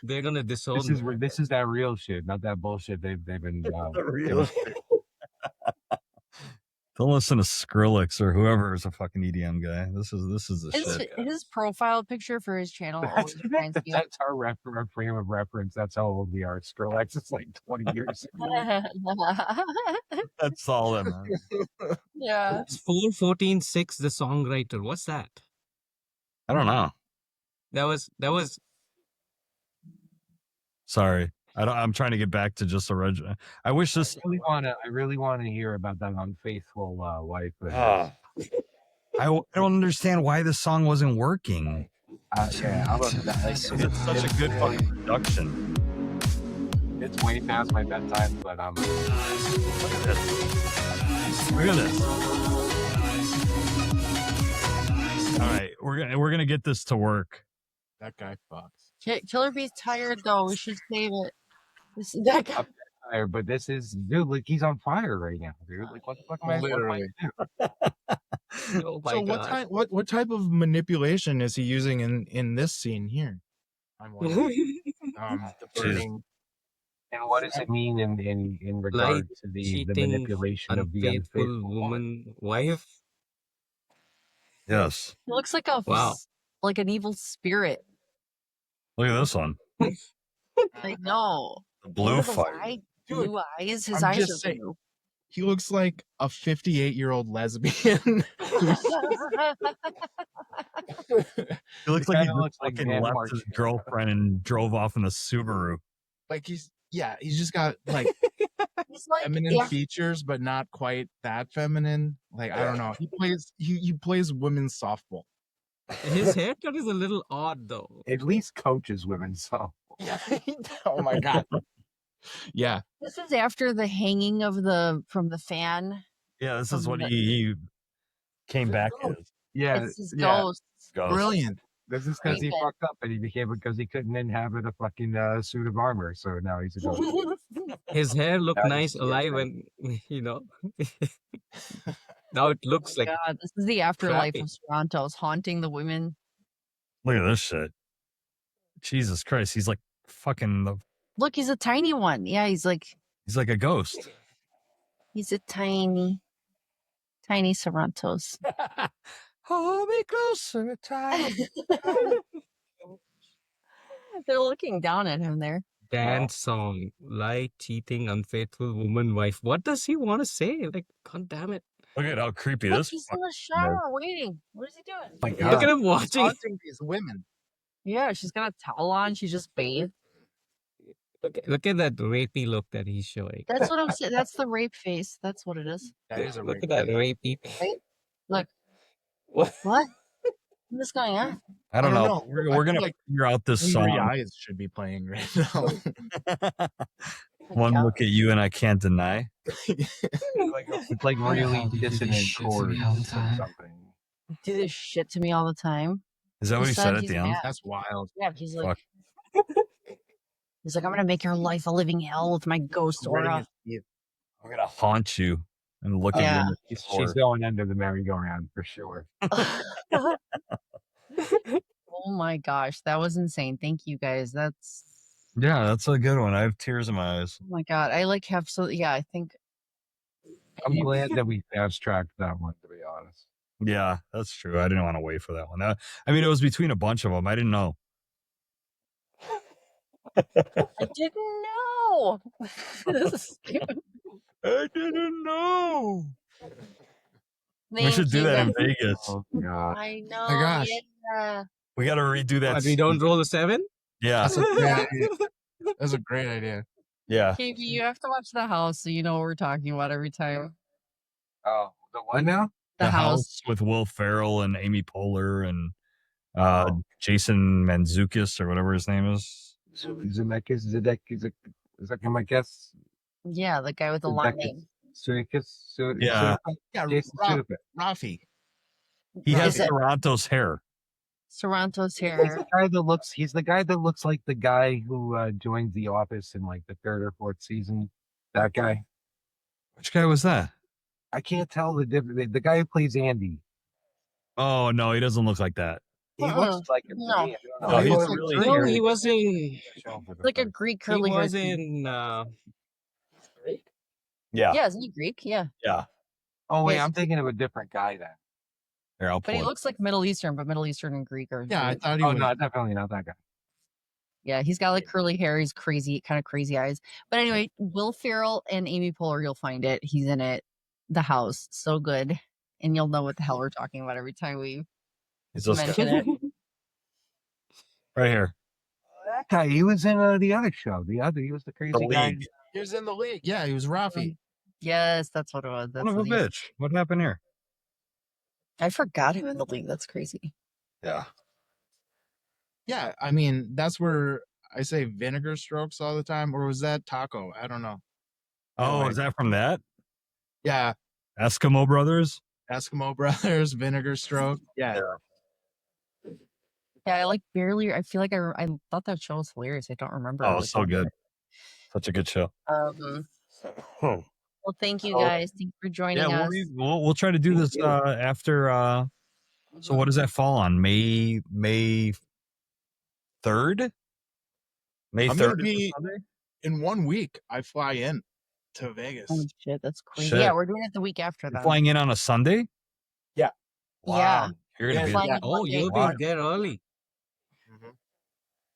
They're gonna disown. This is that real shit, not that bullshit they've been. Don't listen to Skrillex or whoever is a fucking EDM guy. This is the shit. His profile picture for his channel always reminds me of. That's our frame of reference. That's how old we are. Skrillex is like 20 years ago. That's solid, man. Yeah. It's 414.6, the songwriter. What's that? I don't know. That was Sorry. I'm trying to get back to just original. I wish this. I really want to hear about that unfaithful wife. I don't understand why this song wasn't working. Yeah, how about that? It's such a good fucking production. It's way past my bedtime, but Look at this. Look at this. All right, we're gonna get this to work. That guy fucks. Killer Bee's tired though. We should save it. That guy. fire, but this is dude. Like he's on fire right now, dude. Like what the fuck am I Literally. oh my So God. what type of manipulation is he using in this scene here? I'm wondering. The burning. And what does it mean in regard to the cheating, manipulation of the unfaithful woman, wife? Yes. He looks like a Wow. like an evil spirit. Look at this one. Like no. The blue Look at fire. eyes. Dude, Blue eyes. His I'm eyes just are saying. blue. He looks like a 58-year-old lesbian. He looks like he kinda looks like fucking Van left March. his girlfriend and drove off in a Subaru. Like he's just got like He's like feminine yeah, features, but not quite that feminine. Like I don't know. He plays women's softball. His haircut is a little odd though. At least coaches women, so Yeah. Oh my god. Yeah. this is after the hanging of from the fan. Yeah, this is From what the- he came back as. yeah, It's his yeah. ghost. Ghost. Brilliant. This is because he Raven. fucked up and he became because he couldn't inhabit a fucking suit of armor. So now he's a ghost. His hair looked That is nice weird, alive man. and now it looks like God, this is the afterlife crappy. of Toronto's haunting the women. Look at this shit. Jesus Christ, he's like fucking the Look, he's a tiny one. Yeah, he's like a ghost. he's a tiny Sorrentos. Hold me closer, tiny. They're looking down at him there. Dance song, lie, cheating, unfaithful woman, wife. What does he want to say? Like, god damn it! Look at how creepy Look, this. he's in the shower waiting. What is he doing? My Look God. at him He's watching. haunting these women. Yeah, she's got a towel on. She just bathed. Look at that rapey look that he's showing. That's what I'm saying. That's the rape face. That's what it is. That is a Look rape at that face. rapey. Right? Look. What? What? What's going on? I don't know. know. We're I gonna feel like figure out this Angry song. Eyes should be playing right now. One look at you and I can't deny. It's like really dissonant chords or something. Do this shit to me all the time. Is that what he said at the end? That's wild. Yeah, he's like, Fuck. he's like, I'm gonna make your life a living hell with my ghost aura. I'm gonna haunt you and look at Yeah. you. She's going under the merry-go-round for sure. Oh my gosh, that was insane. Thank you guys. That's Yeah, that's a good one. I have tears in my eyes. oh my god. I like have so yeah. I think I'm glad that we fast-tracked that one, to be honest. Yeah, that's true. I didn't want to wait for that one. I mean, it was between a bunch of them. I didn't know. I didn't know. This is stupid. I didn't know. We Thank should do you that in guys. Vegas. Oh, God. I know. my gosh. Yeah. We got to redo that. What, we don't roll a 7? Yeah. That's a great idea. That's a great idea. Yeah. KB, you have to watch The House so you know what we're talking about every time. Oh, the what now? The House. with Will Ferrell and Amy Poehler and Oh. Jason Mantzoukas or whatever his name is. Zemeckis, Yeah, the guy with the long name. Yeah. Yeah, Jason Sudeikis. Rafi. He has Is it- Toronto's hair. Sorrento's He's hair. the guy that looks. He's the guy that looks like the guy who joins The Office in like the 3rd or 4th season. That guy. Which guy was that? I can't tell the difference. The guy who plays Andy. Oh, no, he doesn't look like that. He Uh-uh. looks like him. No. To me. I don't No, know. he's looks really- like No, Andy. he was in. Like a Greek He curly hair. was in. Yeah. Yeah, isn't he Greek? Yeah. Yeah. Oh wait, Yes. I'm thinking of a different guy then. Here, I'll But pull he it. looks like Middle Eastern, but Middle Eastern and Greek are. Yeah, I thought he Oh was. no, definitely not that guy. Yeah, he's got like curly hair. He's crazy, kind of crazy eyes. But anyway, Will Ferrell and Amy Poehler, you'll find it. He's in it. The House, so good, and you'll know what the hell we're talking about every time we He's this mention guy. it. Right here. That guy, he was in the other show. He was the crazy The guy. League. He was in the league. Yeah, he was Rafi. Yes, that's what it was. That's Son of a the name. bitch. What happened here? I forgot him in the league. That's crazy. Yeah. Yeah, I mean, that's where I say vinegar strokes all the time. Or was that taco? I don't know. Oh, is that from that? Yeah, Eskimo Brothers? Eskimo Brothers, vinegar stroke. Yeah. Yeah, I like barely. I feel like I thought that show was hilarious. I don't remember. Oh, really so good. Such a good show. Well, thank you guys. Thanks for joining Yeah, us. we'll try to do this after. So what does that fall on? May 3rd? May I'm gonna 3rd. be in 1 week. I fly in to Vegas. Holy shit, that's crazy. Shit. Yeah, we're doing it the week after You're that. flying in on a Sunday? Yeah. Wow. Yeah. You're gonna be Flying in Oh, Monday. you'll Wow. be there early.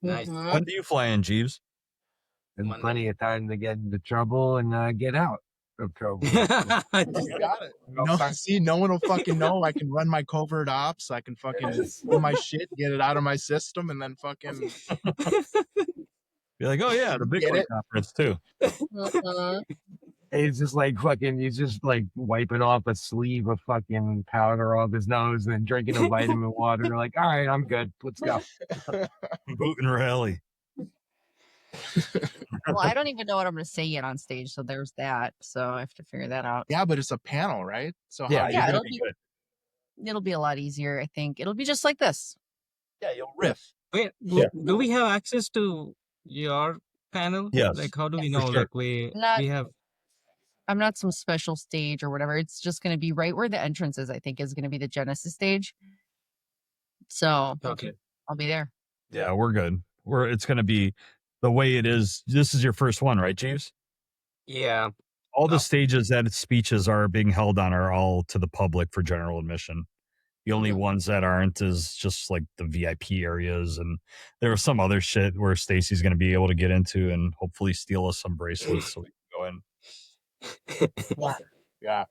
Nice. Mhm. When do you fly in, Jeeves? And Monday. plenty of time to get into trouble and get out of trouble. You got it. No, see, no one will fucking know. I can run my covert ops. I can fucking do my shit, get it out of my system, and then fucking. Be like, oh yeah, the Get Bitcoin it? conference too. Mhm. He's just like fucking, he's just like wiping off a sleeve of fucking powder off his nose and then drinking a vitamin water. Like, all right, I'm good. Let's go. Boot and rally. Well, I don't even know what I'm going to say yet on stage, so there's that. So I have to figure that out. Yeah, but it's a panel, right? So Yeah, how Yeah, you're it'll gonna be be, good. it'll be a lot easier, I think. It'll be just like this. yeah, you'll riff. Wait, do we have access to your panel? Yes. Like, how do we For know? sure. Like, we Not- have. I'm not some special stage or whatever. It's just going to be right where the entrance is, I think, is going to be the Genesis stage. So Okay. I'll be there. Yeah, we're good. It's gonna be the way it is. This is your first one, right, Jeeves? Yeah. All the stages that speeches are being held on are all to the public for general admission. The only ones that aren't is just like the VIP areas, and there was some other shit where Staci's going to be able to get into and hopefully steal us some bracelets so we can go in. Yeah.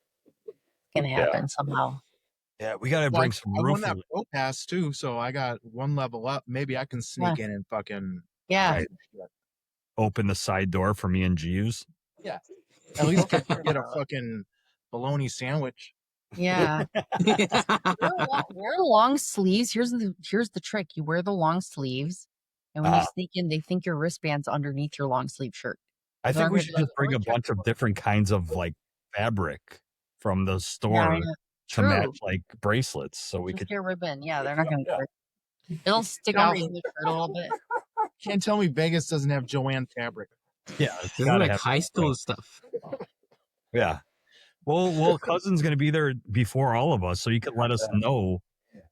Gonna happen somehow. Yeah, we gotta bring some I won roof. that pro pass too, so I got one level up. Maybe I can sneak in and fucking open the side door for me and Jeeves. Yeah. At least get a fucking bologna sandwich. Yeah. wear long sleeves. Here's the trick. You wear the long sleeves, and when you sneak in, they think your wristband's underneath your long sleeve shirt. I think we should just bring a bunch of different kinds of like fabric from the store to match like bracelets, so we could get ribbon. Yeah, they're not gonna. It'll stick out from the shirt a little bit. Can't tell me Vegas doesn't have Joanne fabric. Yeah, this is like high school stuff. Yeah. Well, Cousin's going to be there before all of us, so you can let us know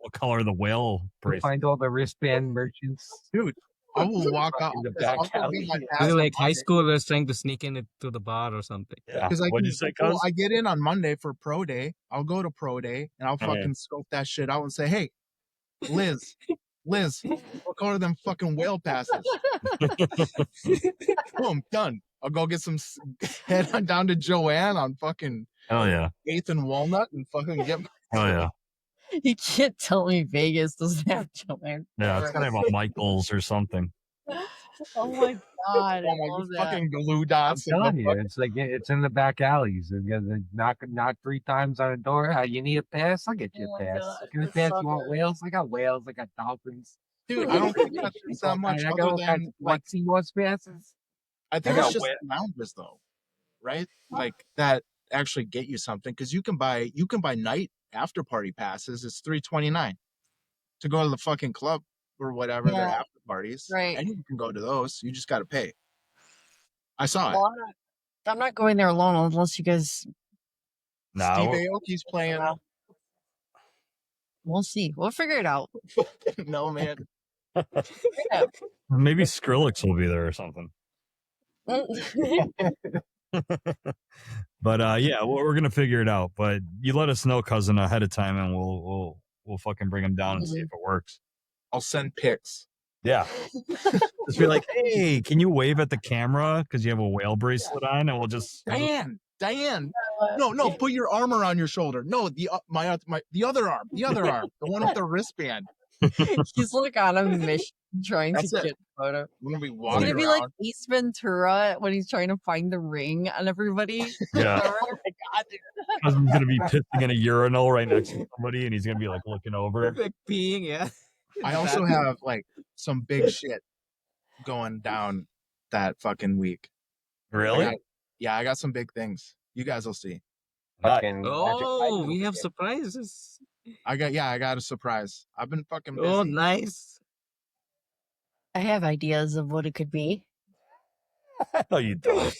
what color the whale bracelet. Find all the wristband merchants, dude. I will walk out in the back alley. This is like high schoolers trying to sneak in to the bar or something. Yeah. Because I get in on Monday for pro day. I'll go to pro day and I'll fucking scope that shit out and say, hey, Liz, what color are them fucking whale passes? Boom, done. I'll go get some, head on down to Joanne on fucking 8th and Walnut and fucking get. Oh yeah. You can't tell me Vegas doesn't have Joanne. Yeah, it's gotta have a Michaels or something. Oh my god! I love that. Fucking glue dots. I'm telling you, it's like it's in the back alleys. Knock 3 times on the door. You need a pass? I'll get you a pass. You need a pass? You want whales? I got whales. I got dolphins. Dude, I don't think that's that much. I got like seahorse passes. I think it's just lounges though, right? Like that actually get you something because you can buy night after party passes. It's $3.29 to go to the fucking club or whatever their after parties. Right. And you can go to those. You just got to pay. I saw it. I'm not going there alone unless you guys. Steve Aoki's playing. We'll see. We'll figure it out. No, man. Maybe Skrillex will be there or something. But we're gonna figure it out. But you let us know, Cousin, ahead of time, and we'll fucking bring him down and see if it works. I'll send pics. Yeah. Just be like, hey, can you wave at the camera because you have a whale bracelet on, and we'll just Diane. No, put your arm around your shoulder. No, the other arm, the one with the wristband. He's like on a mission trying to get a photo. I'm gonna be It's gonna be like Ace Ventura when he's trying to find the ring on everybody. Yeah. Oh my god, dude. Cousin's gonna be pissing in a urinal right next to somebody, and he's gonna be like looking over. Like peeing, yeah. I also have like some big shit going down that fucking week. Really? I got some big things. You guys will see. Oh, we have surprises. I got a surprise. I've been fucking busy. Oh, nice. I have ideas of what it could be. No, you don't.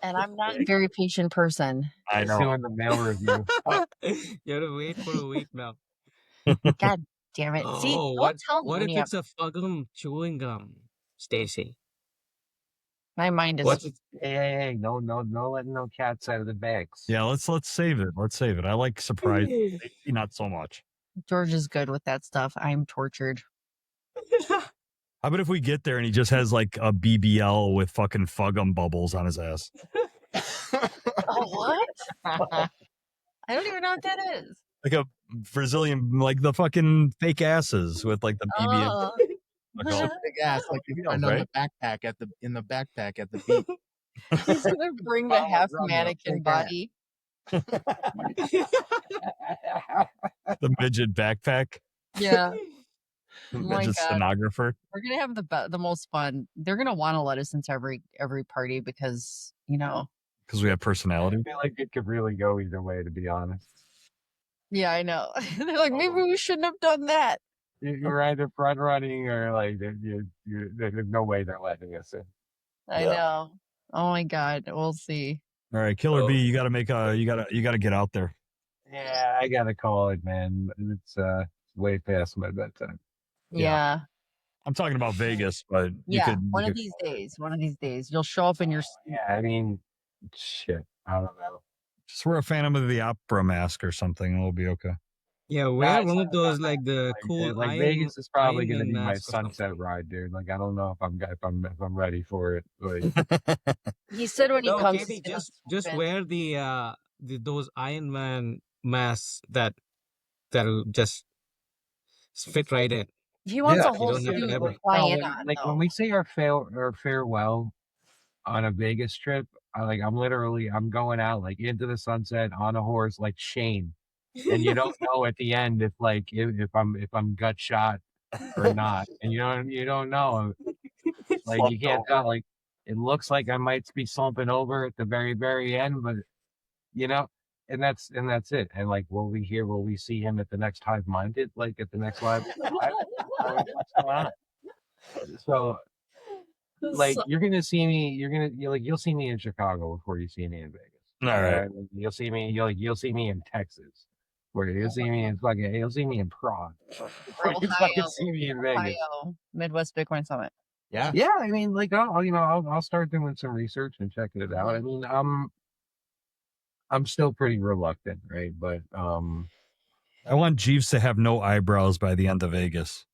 And I'm not a very patient person. I know. Doing the mail review. You have to wait for a week now. God damn it. See, don't tell me what when if you it's a fucking chewing gum, Staci? My mind is. Hey, no letting no cats out of the bags. Yeah, let's save it. Let's save it. I like surprise. Not so much. George is good with that stuff. I'm tortured. How about if we get there and he just has like a BBL with fucking fuggum bubbles on his ass? Oh, what? I don't even know what that is. Like a Brazilian, like the fucking fake asses with like the BBL. Big ass, like you find on the backpack in the backpack at the beach. He's gonna bring the half mannequin body. The midget backpack. Yeah. The Oh my midget God. stenographer. We're gonna have the most fun. They're gonna want to let us into every party because Because we have personality. I feel like it could really go either way, to be honest. Yeah, I know. They're like, maybe we shouldn't have done that. You're either front running or like there's no way they're letting us in. I know. Oh my God, we'll see. All right, Killer B, you gotta get out there. Yeah, I gotta call it, man. It's way past my bedtime. Yeah. I'm talking about Vegas, but one of these days, you'll show up in your. Yeah, I mean, shit. I don't know. Just wear a Phantom of the Opera mask or something, and we'll be okay. Yeah, wear one of those like the cool Like Vegas is probably Iron going to Man be my mask or something. sunset ride, dude. Like I don't know if I'm ready for it. Like, He said when he No, comes, KB, he's gonna just swoop in. wear those Iron Man masks that'll just fit right in. He wants yeah, a whole don't have suit to to have fly no, in when, on. like when we say our farewell on a Vegas trip, I'm going out like into the sunset on a horse like Shane, and you don't know at the end if I'm gut shot or not, and you don't know, like you can't tell. Like it looks like I might be slumping over at the very end, but you know, and that's it. And like, will we see him at the next Hive Minded, like at the next live? What's going on? So like you'll see me in Chicago before you see me in Vegas. All right. You'll see me in Texas. Where you'll see me in Prague. Before you fucking see me in Vegas. Ohio, Midwest Bitcoin Summit. Yeah. Yeah, I mean, like I'll start doing some research and checking it out. I mean, I'm still pretty reluctant, right? But I want Jeeves to have no eyebrows by the end of Vegas.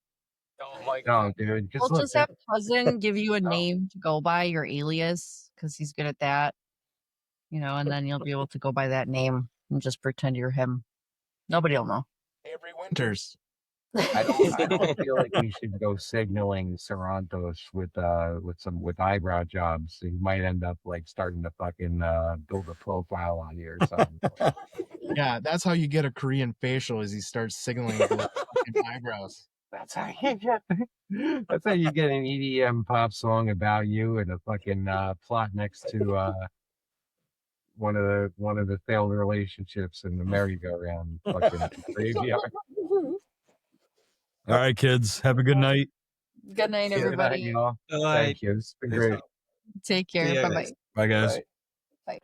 no, dude. We'll just have cousin give you a name to go by, your alias, because he's good at that. And then you'll be able to go by that name and just pretend you're him. Nobody will know. Avery Winters. I don't feel like we should go signaling Sarantos with eyebrow jobs. So you might end up like starting to fucking build a profile on you or something. Yeah, that's how you get a Korean facial. Is he starts signaling with fucking eyebrows. That's how you get an EDM pop song about you and a fucking plot next to one of the failed relationships in the merry-go-round fucking graveyard. All right, kids. Have a good night. Good night, everybody. Good night, y'all. Thank you. It's been great. Take care. Bye-bye. Bye, guys. Bye.